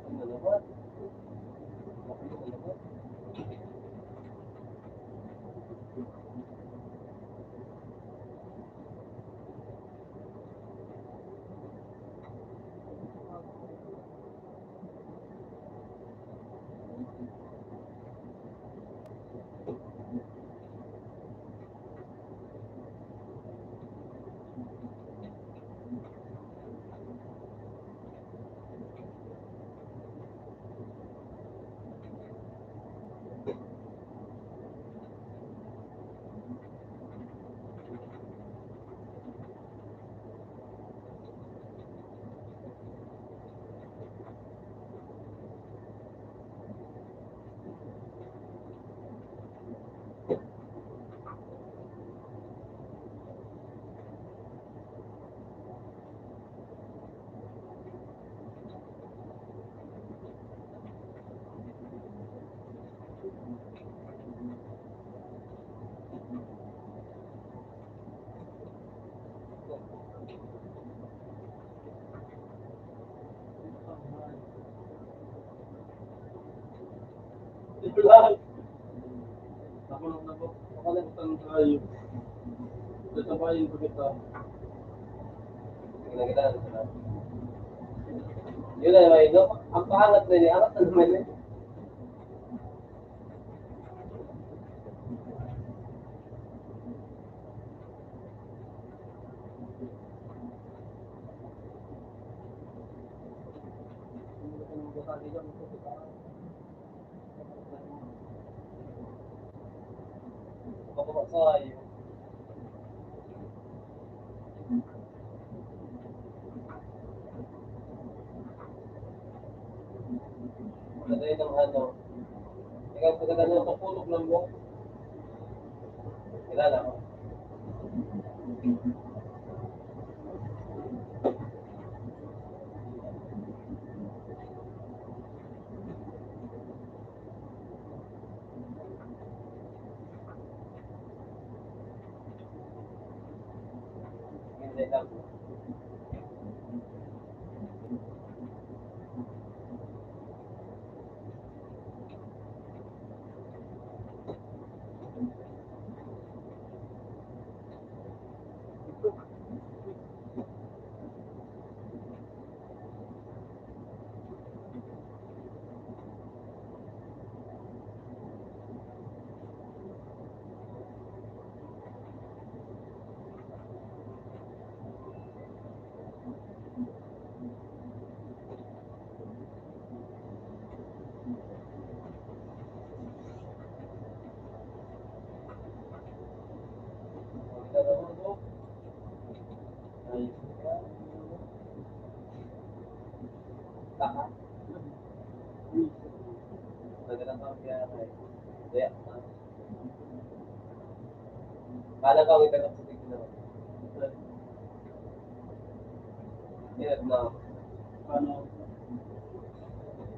Ano naman? Ano naman? ito lang. Nakalimutan tayo. Sasabayin ko kita. Sige na kita na sila. Yun na naman yun. Ang paangat na niya. Angat na naman yun. Kapapasay. Lagay ng ano. Ikaw pagkata ng papulog ng buhok. Kilala mo. Hindi lang. Baka. Magandang pamiyari. Kaya, kala ka kita ng putik na. Yan na. Paano?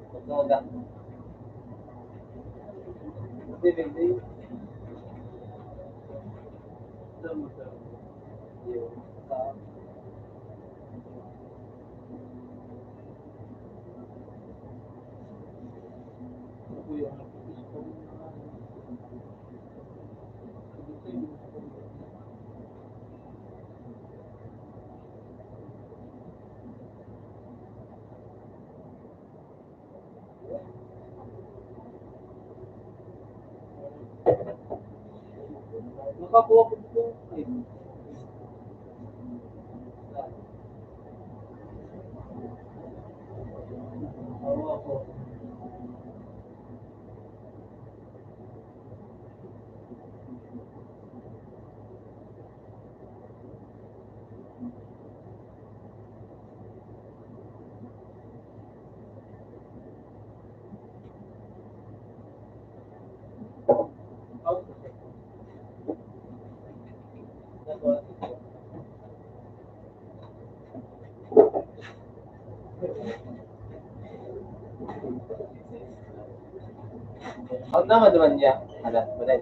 Magnoda. Hindi. Saan mo sa... Yung Ano po yung gusto mo? nakakuha ko po. Awa ko. Ang nama naman niya, alas, balay.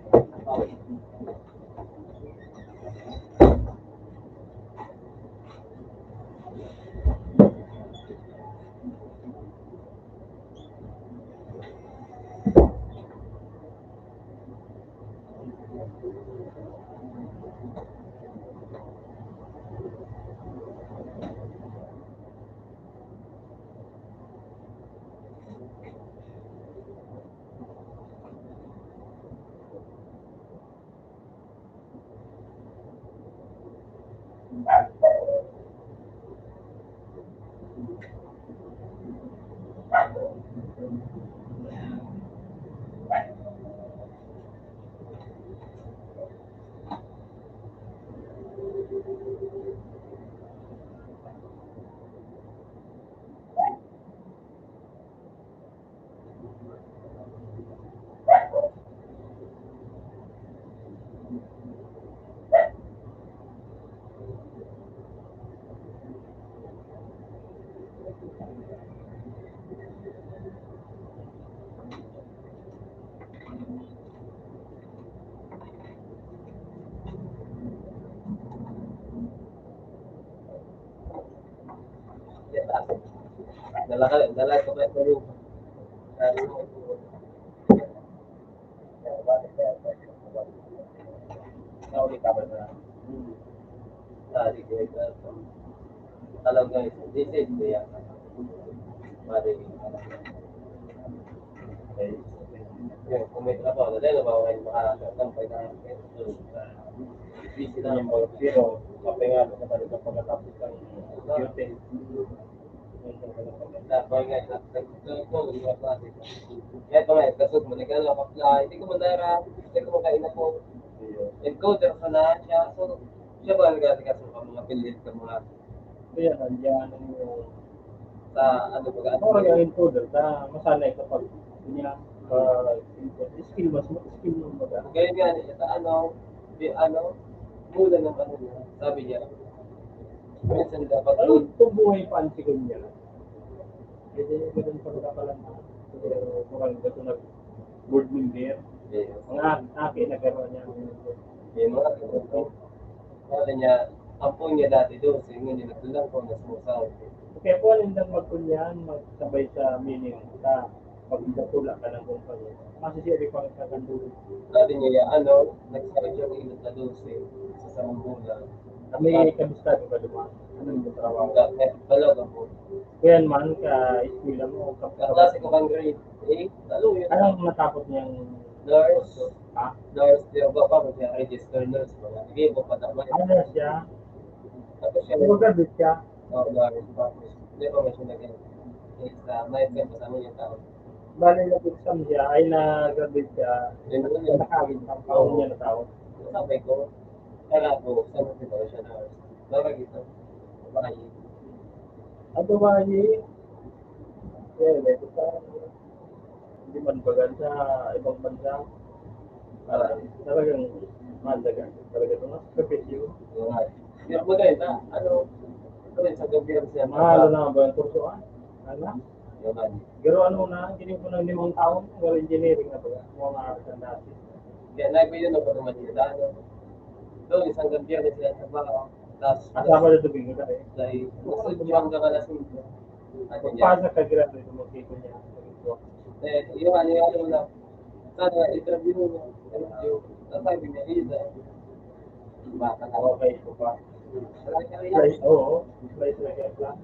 Dala ko pa ito yung nauli ka ba na? Tadi ko ito. Alam guys, this is the mali. Okay. Yung kung may trabaho, dahil ba kayo makakatampay ka busy na Yung mga zero, kapengalo sa talaga pagkatapos ng duty. Boy guys, nagtutulong yung klase. Kaya pa nga, kasod mo, nagkala, hindi ko mandara, hindi ko makain ako. Encoder sa lahat siya, so siya ba nagkakasin ka mga pilit ka mga Kaya nandiyan yung sa ano ba ano rin ang encoder na masanay kapag niya skill mo ba? Kaya nga siya sa mula ng ano niya, sabi niya, minsan dapat Ano kung buhay pa ang sikon niya? Kasi ganun pa lang pero mukhang ito board member. Ang akin nagkaroon niya. yung mga ganun. Sabi niya, ampun niya dati doon, so yun yung nagtulang ko na sumusaw. Kaya po alin lang magkunyan, magsabay sa meaning sa pagdatula ka ng kumpanya. Kasi siya rin pang kagandulo. Sabi niya, nag-start yung inot na 12 sa samang bulan. May kamusta ka ba dumaan? Anong yung trabaho? Talaga po. Kaya man ka eskwela mo, Kaklase ko kang grade 8, lalo yun. anong natapos niyang Nurse, ha? nurse, di ba pa mo siya register nurse mo? Hindi mo pa naman. Ano siya? Tapos siya, Graduate siya. nurse, tapos, hindi pa mo siya naging may exam pa sa amin yung taon. Bali nag-exam siya, ay nag-graduate siya. Yun yun yun. Nakagin ang taon niya na taon. Sabi ko, Kaya po, sabi ko siya na nakakita. Babae. Ang babae, medyo sa hindi man bagal sa ibang bansa. Talagang mahalaga. Talaga ito mas kapityo. Pero maganda, ano rin sa gobyerno siya. Mahalo na ba ang kursuan? Ano? Yung ano. Pero ano na, hindi ko ng 5 taon, wala engineering na ba? Mga arasan natin. Kaya nag yun ako naman yung ano. Doon, isang gobyerno sila sa mga. Tapos, Asama na tubig ka eh. dahil gusto niyo ang gawa na sa inyo. Ano niya? Pagpasa ka gira ito, makikita niya. Yung ano na. Sana, interview mo. Interview. Tapos sabi niya, Liza. Baka na. Okay, ko pa. Talaga Slice, oo. Slice na kaya plan.